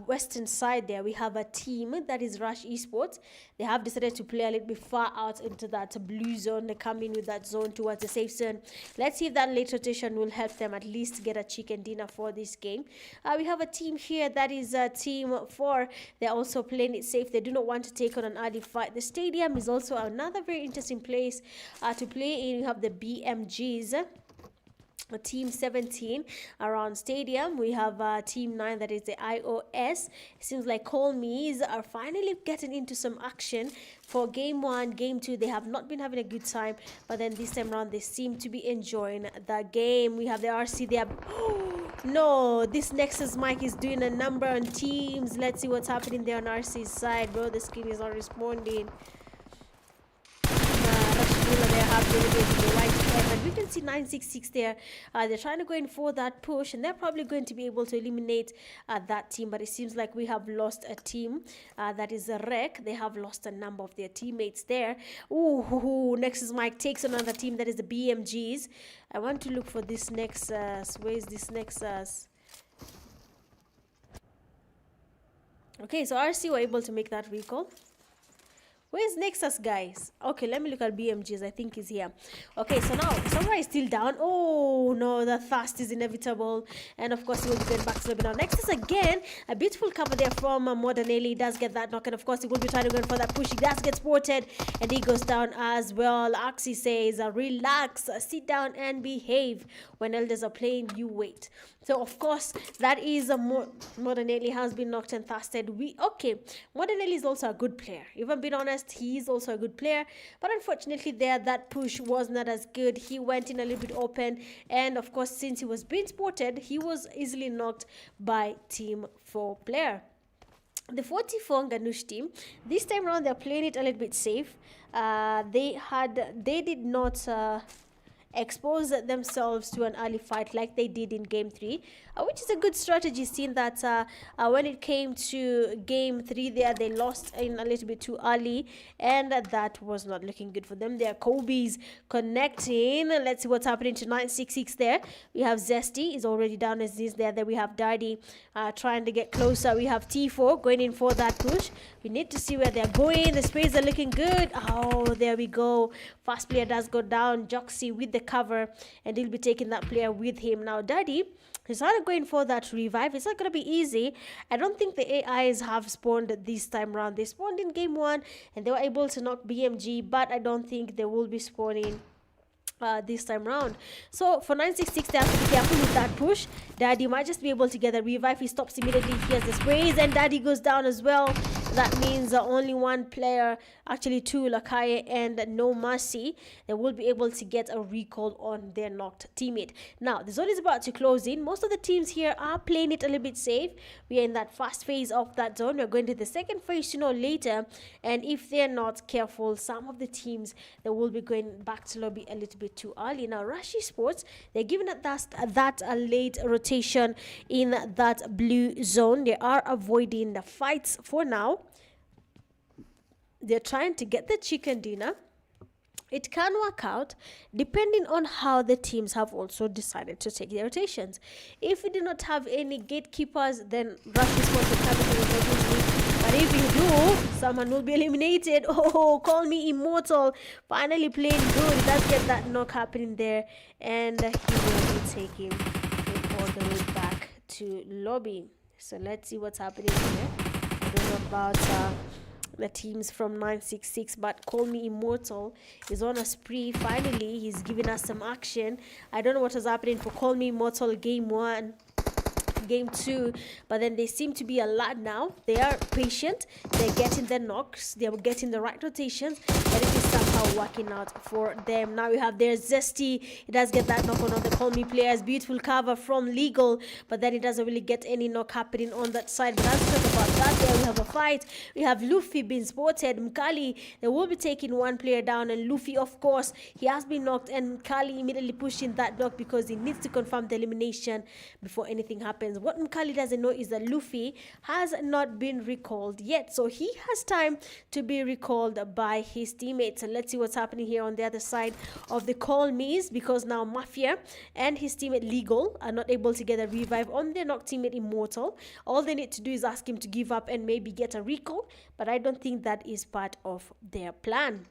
western side there, we have a team that is Rush Esports. They have decided to play a little bit far out into that blue zone. They come in with that zone towards the safe zone. Let's see if that late rotation will help them at least get a chicken dinner for this game. We have a team here that is team 4. They're also playing it safe. They do not want to take on an early fight. The stadium is also another very interesting place to play in. You have the BMGS. Team 17 around stadium. We have team 9 that is the iOS. It seems like Call Me's are finally getting into some action. For game 1, game 2, they have not been having a good time, but then this time around they seem to be enjoying the game. We have the RC there. No, this Nexus mic is doing a number on teams. Let's see what's happening there on RC's side. Bro, the screen is not responding. They have the right, and we can see 966 there. They're trying to go in for that push, and they're probably going to be able to eliminate that team. But it seems like we have lost a team that is a wreck. They have lost a number of their teammates there. Ooh, Nexus Mike takes another team that is the BMGs. I want to look for this Nexus. Where is this Nexus? Okay, so RC were able to make that recall. Where's Nexus, guys? Okay, let me look at BMGs. I think he's here. Okay, so now Samurai is still down. Oh no, the thirst is inevitable, and of course he will be going back to the now. Nexus again, a beautiful cover there from Modernelli. He does get that knock, and of course he will be trying to go in for that push. He does get spotted, and he goes down as well. Axie says, "Relax, sit down, and behave. When elders are playing, you wait." So of course that is a Modernelli has been knocked and thirsted. Modernelli is also a good player. If I'm being honest, he is also a good player, but unfortunately there that push was not as good. He went in a little bit open, and of course since he was being spotted, he was easily knocked by team 4 player. The 44 NGANUSH team, this time around they're playing it a little bit safe. They did not expose themselves to an early fight like they did in game 3, which is a good strategy, seeing that when it came to game 3 there, they lost in a little bit too early, and that was not looking good for them. Their Kobe's connecting. Let's see what's happening to 966 there. We have Zesty is already down as this there. Then we have Daddy trying to get closer. We have T4 going in for that push. We need to see where they're going. The sprays are looking good. Oh, there we go. Fast player does go down. Joxy with the cover, and he'll be taking that player with him. Now, Daddy, he's not going for that revive. It's not going to be easy. I don't think the AIs have spawned this time around. They spawned in game 1, and they were able to knock BMG, but I don't think they will be spawning this time round. So for 966, they have to be careful with that push. Daddy might just be able to get a revive. He stops immediately. He has the sprays, and Daddy goes down as well. That means only one player, actually two, Lakaye and No Mercy, they will be able to get a recall on their knocked teammate. Now, the zone is about to close in. Most of the teams here are playing it a little bit safe. We are in that first phase of that zone. We're going to the second phase later. And if they're not careful, some of the teams, they will be going back to lobby a little bit too early. Now, Rush Esports, they're giving it that late rotation in that blue zone. They are avoiding the fights for now. They're trying to get the chicken dinner. It can work out depending on how the teams have also decided to take their rotations. If we do not have any gatekeepers, then Rush Esports will come into the rotation. But if you do, someone will be eliminated. Oh, call me immortal. Finally playing good. He does get that knock happening there. And he will be taking it all the way back to lobby. So let's see what's happening here. I don't know about the teams from 966, but Call Me Immortal is on a spree. Finally, he's giving us some action. I don't know what was happening for Call Me Immortal game 1, game 2, but then they seem to be alert now. They are patient. They're getting the knocks. They're getting the right rotations, and it is somehow working out for them. Now we have their Zesty. He does get that knock on the Call Me players. Beautiful cover from Legal, but then it doesn't really get any knock happening on that side. But let's talk about that. There we have a fight. We have Luffy being spotted. Mkali, they will be taking one player down, and Luffy, of course, he has been knocked, and Mkali immediately pushing that knock because he needs to confirm the elimination before anything happens. What Mkali doesn't know is that Luffy has not been recalled yet, so he has time to be recalled by his teammates. And let's see what's happening here on the other side of the Call Me's, because now Mafia and his teammate Legal are not able to get a revive on their knocked teammate Immortal. All they need to do is ask him to give up and maybe get a recall, but I don't think that is part of their plan.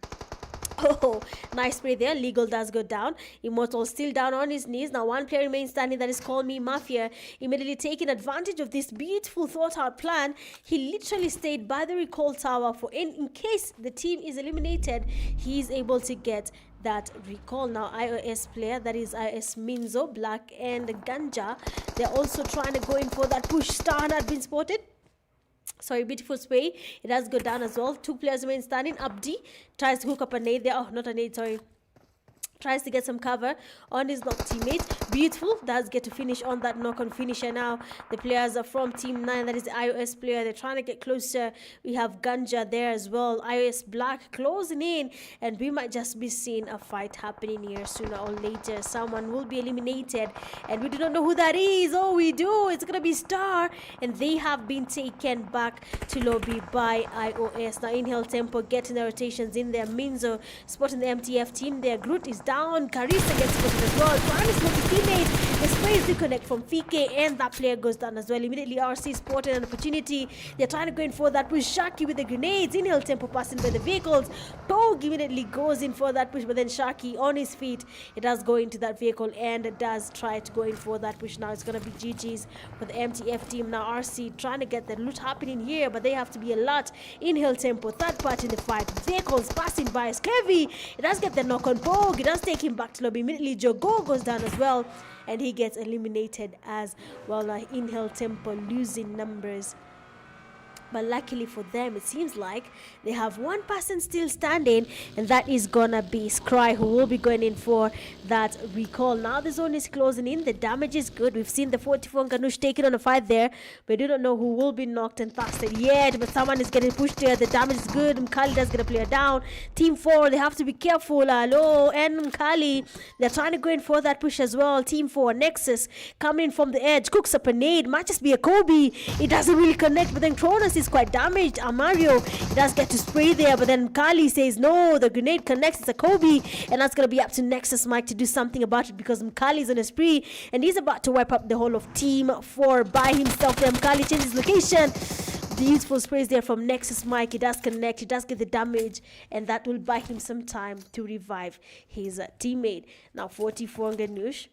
Oh, nice spray there. Legal does go down. Immortal still down on his knees. Now one player remains standing. That is Call Me Mafia. Immediately taking advantage of this beautiful thought out plan. He literally stayed by the recall tower for in case the team is eliminated, he is able to get that recall. Now iOS player, that is iOS Minzo, Black and Ganja, they're also trying to go in for that push. Star had been spotted. Sorry, beautiful spray. It has go down as well. Two players remain standing. Abdi tries to hook up a nade there. Oh, not a nade, sorry. Tries to get some cover on his knock teammate. Beautiful. Does get to finish on that knock on finisher now. The players are from Team 9. That is the iOS player. They're trying to get closer. We have Ganja there as well. iOS Black closing in. And we might just be seeing a fight happening here sooner or later. Someone will be eliminated. And we do not know who that is. Oh, we do. It's going to be Star. And they have been taken back to lobby by iOS. Now Inhale Tempo getting the rotations in there. Minzo spotting the MTF team there. Groot is down. Carissa gets spotted as well. Trying to smoke his teammate. The sprays to connect from Fike, and that player goes down as well. Immediately RC spotted an opportunity. They're trying to go in for that push. Shaki with the grenades. Inhale Tempo passing by the vehicles. Pog immediately goes in for that push, but then Shaki on his feet. It does go into that vehicle and it does try to go in for that push. Now it's going to be GG's for the MTF team. Now RC trying to get the loot happening here, but they have to be alert. Inhale Tempo, third part in the fight. Vehicles passing by. Scurvy. It does get the knock on Pog. It does take him back to lobby. Immediately Jogo goes down as well, and he gets eliminated as well. Inhale Tempo losing numbers, but luckily for them, it seems like they have one person still standing, and that is gonna be Scry, who will be going in for that recall. Now the zone is closing in. The damage is good. We've seen the 44 NGANUSH taking on a fight there. We do not know who will be knocked and fasted yet, but someone is getting pushed there. The damage is good. Mkali does get a player down. Team 4, they have to be careful. Hello, and Mkali, they're trying to go in for that push as well. Team 4, Nexus coming in from the edge, cooks up a nade. Might just be a Kobe. It doesn't really connect, but then Cronus is quite damaged. Amario, he does get to spray there, but then Kali says no, the grenade connects. It's a Kobe, and that's going to be up to Nexus Mike to do something about it, because Mkali's on a spree and he's about to wipe up the whole of Team 4 by himself. Then Mkali changes location. beautiful sprays there from Nexus Mike. He does connect, he does get the damage, and that will buy him some time to revive his teammate. Now 44 NGANUSH.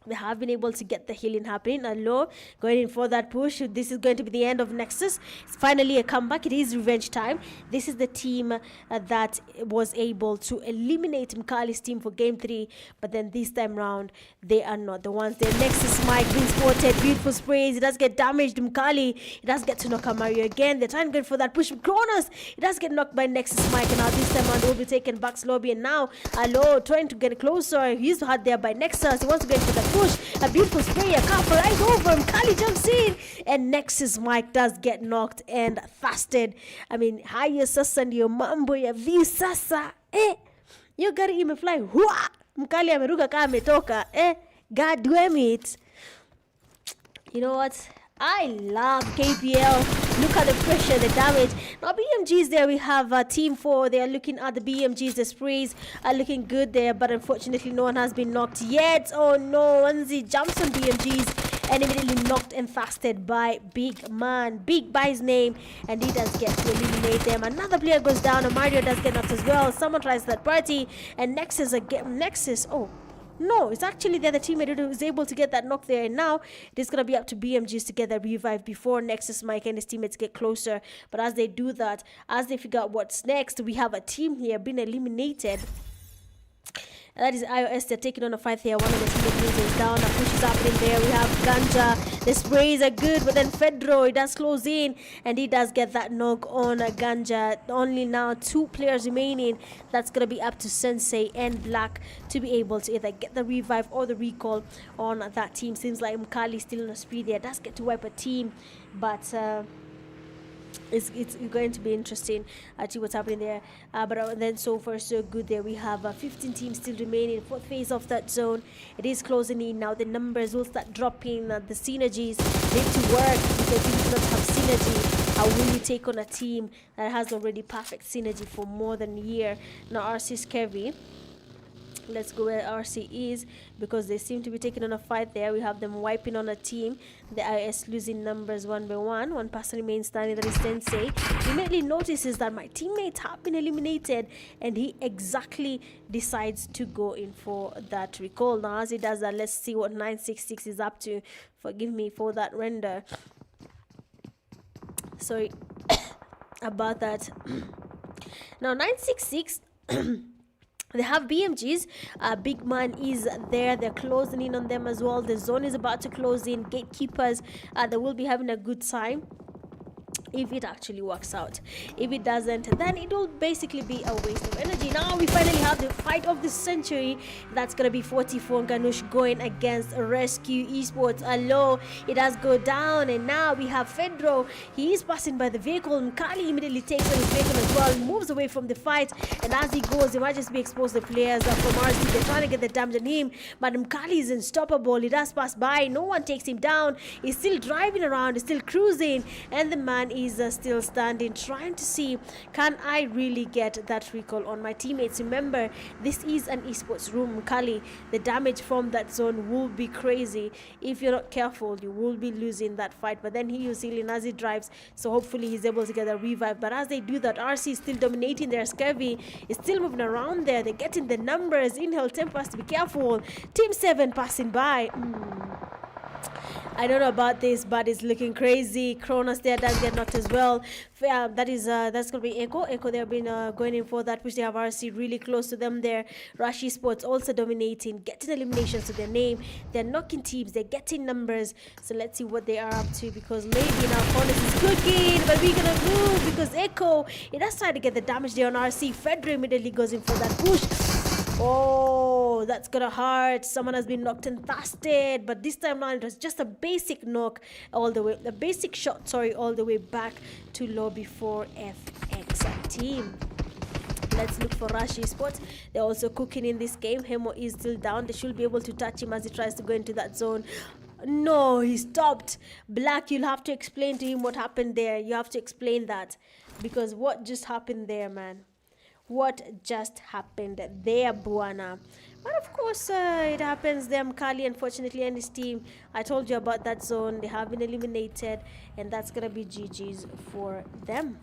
They have been able to get the healing happening. Allo going in for that push. This is going to be the end of Nexus. It's finally a comeback. It is revenge time. This is the team that was able to eliminate Mkali's team for game 3, but then this time round they are not the ones there. Nexus Mike being spotted. Beautiful sprays. It does get damaged. Mkali, it does get to knock out Mario again. They're trying to go for that push. Kronos, it does get knocked by Nexus Mike, and now this time round will be taken back slowly. And now Allo trying to get closer. He's hard there by Nexus. He wants to go for the push. A beautiful spray, a cover right over him. Kali jumps in, and Nexus Mike does get knocked and fasted. I mean, haya sasa ndio mambo ya vi sasa. You gotta even fly. Hua! Mkali ameruka kama ametoka. God damn it. You know what? I love KPL. Look at the pressure, the damage. Now BMGs there, we have team 4. They are looking at the BMGs. The sprays are looking good there, but unfortunately no one has been knocked yet. Oh no, Wanzi jumps on BMGs and immediately knocked and fasted by Big Man. Big by his name, and he does get to eliminate them. Another player goes down, and Mario does get knocked as well. Someone tries that party, and Nexus again. Nexus, oh. No, it's actually the other teammate who is able to get that knock there. And now it is going to be up to BMGs to get that revive before Nexus Mike and his teammates get closer. But as they do that, as they figure out what's next, we have a team here being eliminated. And that is iOS. They're taking on a fight here. One of the teammates is down. A push is happening there. We have Ganja. The sprays are good, but then Fedro, he does close in, and he does get that knock on Ganja. Only now 2 players remaining. That's going to be up to Sensei and Black to be able to either get the revive or the recall on that team. Seems like Mkali still on a spree there. Does get to wipe a team, but it's going to be interesting to see what's happening there. But then so far so good there. We have 15 teams still remaining. 4th phase of that zone. It is closing in now. The numbers will start dropping. The synergies need to work, because if you do not have synergy, how will you take on a team that has already perfect synergy for more than a year? Now RC's Kevin. Let's go where RC is, because they seem to be taking on a fight there. We have them wiping on a team. The IS losing numbers 1 by 1. One person remains standing, that is Sensei. He immediately notices that my teammates have been eliminated, and he exactly decides to go in for that recall. Now as he does that, let's see what 966 is up to. Forgive me for that render. Sorry about that. Now 966 they have BMGs. Big Man is there. They're closing in on them as well. The zone is about to close in. Gatekeepers, they will be having a good time if it actually works out. If it doesn't, then it will basically be a waste of energy. Now we finally have the fight of the century. That's gonna be 44 NGANUSH going against Rescue Esports. Allo, it does go down, and now we have Fedro. He is passing by the vehicle. Mkali immediately takes on his vehicle as well, moves away from the fight, and as he goes, he might just be exposed. The players from RC, they're trying to get the damage on him, but Mkali is unstoppable. He does pass by, no one takes him down. He's still driving around, he's still cruising, and the man is still standing, trying to see, can I really get that recall on my teammates? Remember, this is an esports room. Kali, the damage from that zone will be crazy. If you're not careful, you will be losing that fight. But then he is healing as he drives, so hopefully he's able to get a revive. But as they do that, RC is still dominating their Scurvy, is still moving around there. They're getting the numbers. Inhale Tempo has to be careful. Team 7 passing by. I don't know about this, but it's looking crazy. Kronos there does get knocked as well. That's gonna be Echo. They've been going in for that, which they have RC really close to them there. Rush Esports also dominating, getting eliminations to their name. They're knocking teams, they're getting numbers. So let's see what they are up to, because maybe now Kronos is cooking, but we're gonna move because Echo, it does try to get the damage there on RC. Fedra immediately goes in for that push. Oh, that's gonna hurt. Someone has been knocked and fasted, but this time around it was just a basic knock all the way, the basic shot, sorry, all the way back to lobby for FX team. Let's look for Rush Esports. They're also cooking in this game. Hemo is still down. They should be able to touch him as he tries to go into that zone. No, he stopped. Black, you'll have to explain to him what happened there. You have to explain that, because what just happened there, man? what just happened there, Buana. But of course, it happens. Them Kali, unfortunately, and his team. I told you about that zone. They have been eliminated, and that's gonna be GG's for them.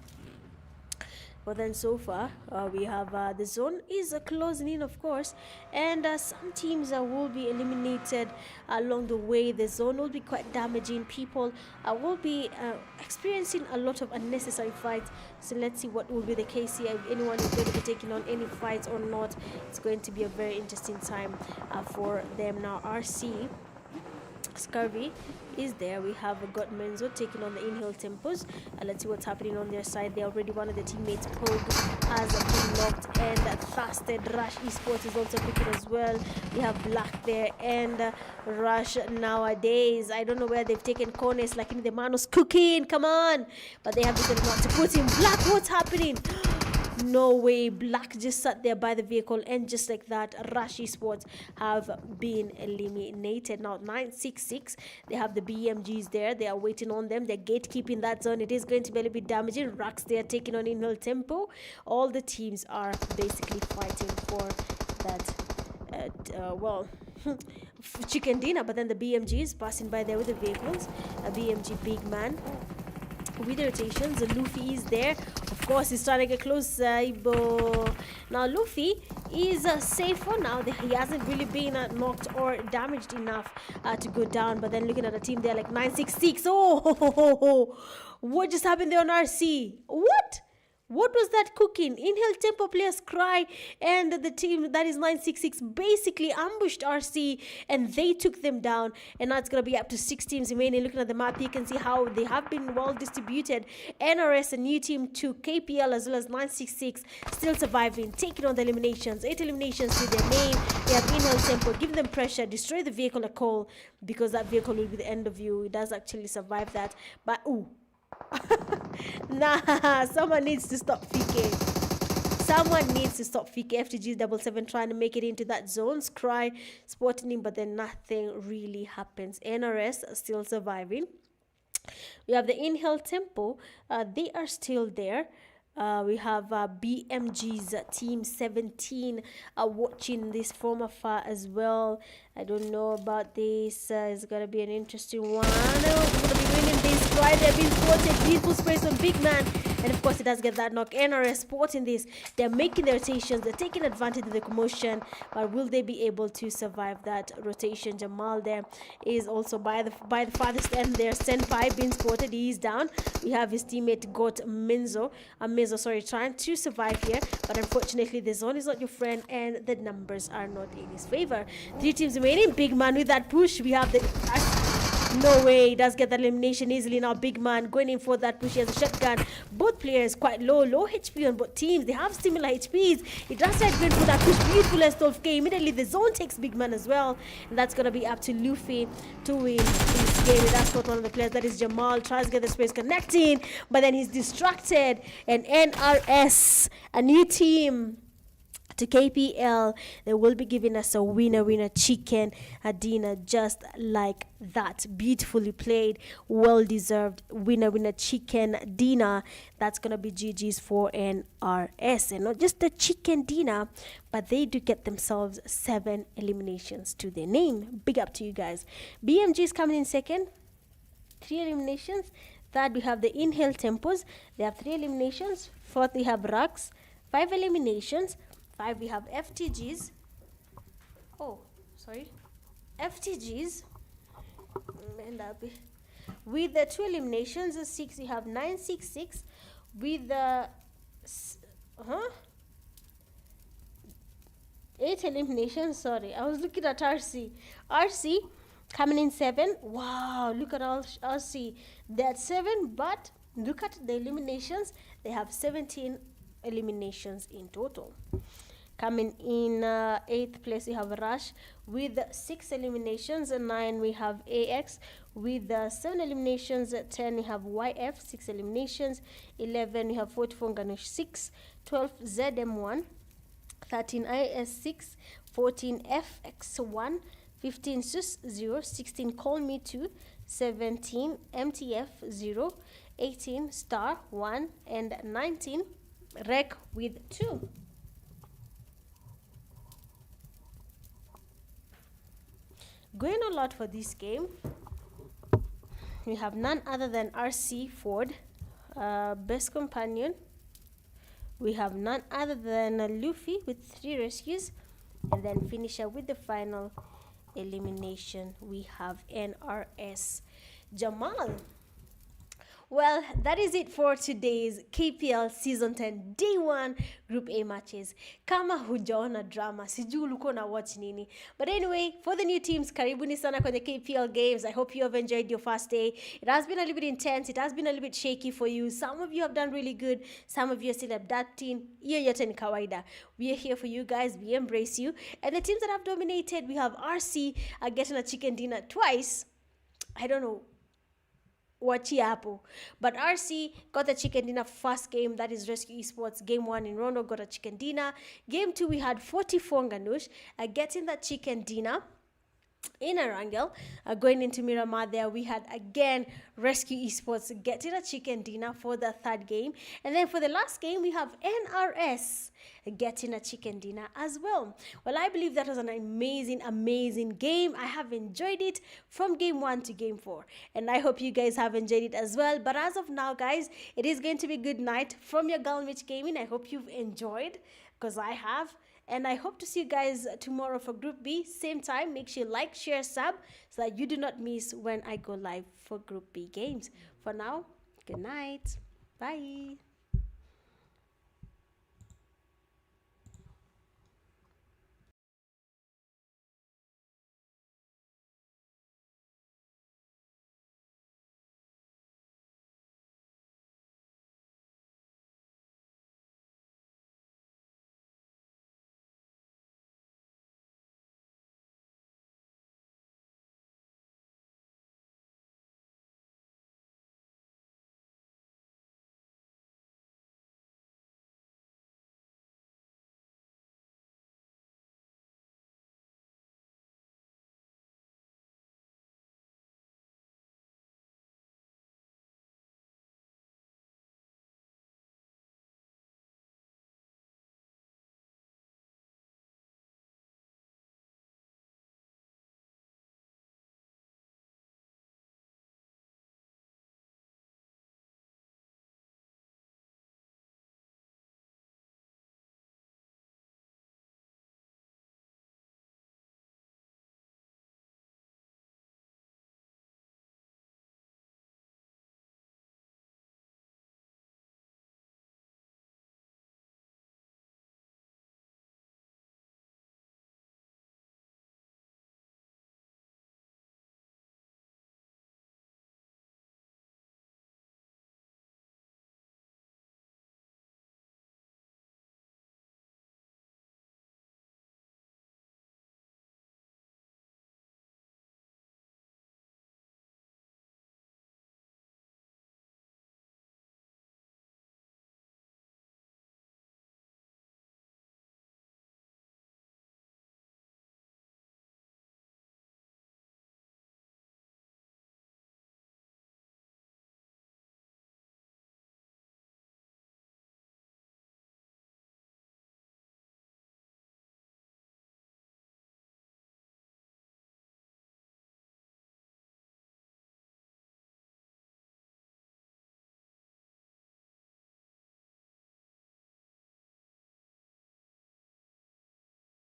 But then so far we have the zone is closing in, of course, and some teams will be eliminated along the way. The zone will be quite damaging. People will be experiencing a lot of unnecessary fights. So let's see what will be the case here. If anyone is going to be taking on any fights or not, it's going to be a very interesting time for them. Now RC Scurvy is there. We have got Menzo taking on the in-hill tempos. Let's see what's happening on their side. They already one of the teammates, Pubg, has been knocked, and Fasted Rush Esports is also picking as well. We have Black there and Rush nowadays. I don't know where they've taken corners, like in the man was cooking. Come on, but they have decided not to put him. Black, what's happening? No way. Black just sat there by the vehicle, and just like that, Rush Esports have been eliminated. Now 966, they have the BMGs there. They are waiting on them. They're gatekeeping that zone. It is going to be a little bit damaging. Rux, they are taking on in-hill tempo. All the teams are basically fighting for that chicken dinner. But then the BMG is passing by there with the vehicles. A BMG big man with the rotations. Luffy is there. Of course, he's trying to get close. Now Luffy is safe for now. He hasn't really been knocked or damaged enough to go down. But then looking at the team there, like 966. Oh, what just happened there on RC? What was that cooking? In-hill tempo players cry, and the team that is 966 basically ambushed RC, and they took them down. And now it's going to be up to 6 teams remaining. Looking at the map, you can see how they have been well distributed. NRS, a new team, to KPL, as well as 966 still surviving, taking on the eliminations. 8 eliminations to their name. They have in-hill tempo, give them pressure, destroy the vehicle a call, because that vehicle will be the end of you. It does actually survive that. But nah, someone needs to stop peeking. Someone needs to stop peeking. FTG 77 trying to make it into that zone. Scry spotting him, but then nothing really happens. NRS still surviving. We have the in-hill tempo. They are still there. We have BMG's team 17 watching this from afar as well. I don't know about this. It's gonna be an interesting one. We're gonna be winning this. Right there, being spotted. Beautiful sprays on big man, and of course it does get that knock. NRS spotting this. They're making the rotations. They're taking advantage of the commotion, but will they be able to survive that rotation? Jamal there is also by the farthest end there. Senpai being spotted. He's down. We have his teammate got Menzo. Trying to survive here, but unfortunately the zone is not your friend, and the numbers are not in his favor. 3 teams remaining. Big man with that push. We have the no way, he does get that elimination easily. Now big man going in for that push. He has a shotgun. Both players quite low HP on both teams. They have similar HPs. He does try to go in for that push. Beautiful S12K. Immediately the zone takes big man as well, and that's gonna be up to Luffy to win this game. That's not one of the players. That is Jamal. Tries to get the space connecting, but then he's distracted. And NRS, a new team to KPL, they will be giving us a winner chicken dinner, just like that. Beautifully played, well deserved winner chicken dinner. That's gonna be GG's for NRS, and not just the chicken dinner, but they do get themselves 7 eliminations to their name. Big up to you guys. BMG is coming in second, 3 eliminations. Third, we have the in-hill tempos. They have 3 eliminations. Fourth, we have Rux, 5 eliminations. 5, we have FTGs. FTGs. With the 2 eliminations. 6, we have 966. With the 8 eliminations. Sorry, I was looking at RC. RC coming in 7. Wow, look at all RC. They're at 7, but look at the eliminations. They have 17 eliminations in total. Coming in 8th place, we have Rush with 6 eliminations. 9, we have AX with 7 eliminations. 10, we have YF, 6 eliminations. 11, we have 44 NGANUSH, 6. 12, ZM1. 13, IS6. 14, FX1. 15, SUS 0. 16, Call Me 2. 17, MTF 0. 18, Star 1. And 19, Rec with 2. Going a lot for this game, we have none other than RC Ford, best companion. We have none other than Luffy with 3 rescues. And then finisher with the final elimination, we have NRS Jamal. Well, that is it for today's KPL Season 10 Day 1 Group A matches. Kama hujaona drama, sijui ulikuwa na watch nini. But anyway, for the new teams, karibuni sana kwenye KPL games. I hope you have enjoyed your first day. It has been a little bit intense. It has been a little bit shaky for you. Some of you have done really good. Some of you are still adapting. Hiyo yote ni kawaida. We are here for you guys. We embrace you. And the teams that have dominated, we have RC getting a chicken dinner twice. I don't know. Wachia hapo. But RC got the chicken dinner first game, that is Rescue Esports. Game 1 in Rondo got a chicken dinner. Game 2 we had 44 NGANUSH getting that chicken dinner in Erangel. Going into Miramar there, we had again Rescue Esports getting a chicken dinner for the 3rd game. And then for the last game, we have NRS getting a chicken dinner as well. Well, I believe that was an amazing game. I have enjoyed it from game 1 to game 4. And I hope you guys have enjoyed it as well. But as of now, guys, it is going to be good night from your girl Mitch Gaming. I hope you've enjoyed, because I have. And I hope to see you guys tomorrow for Group B. Same time, make sure you like, share, sub, so that you do not miss when I go live for Group B games. For now, good night. Bye.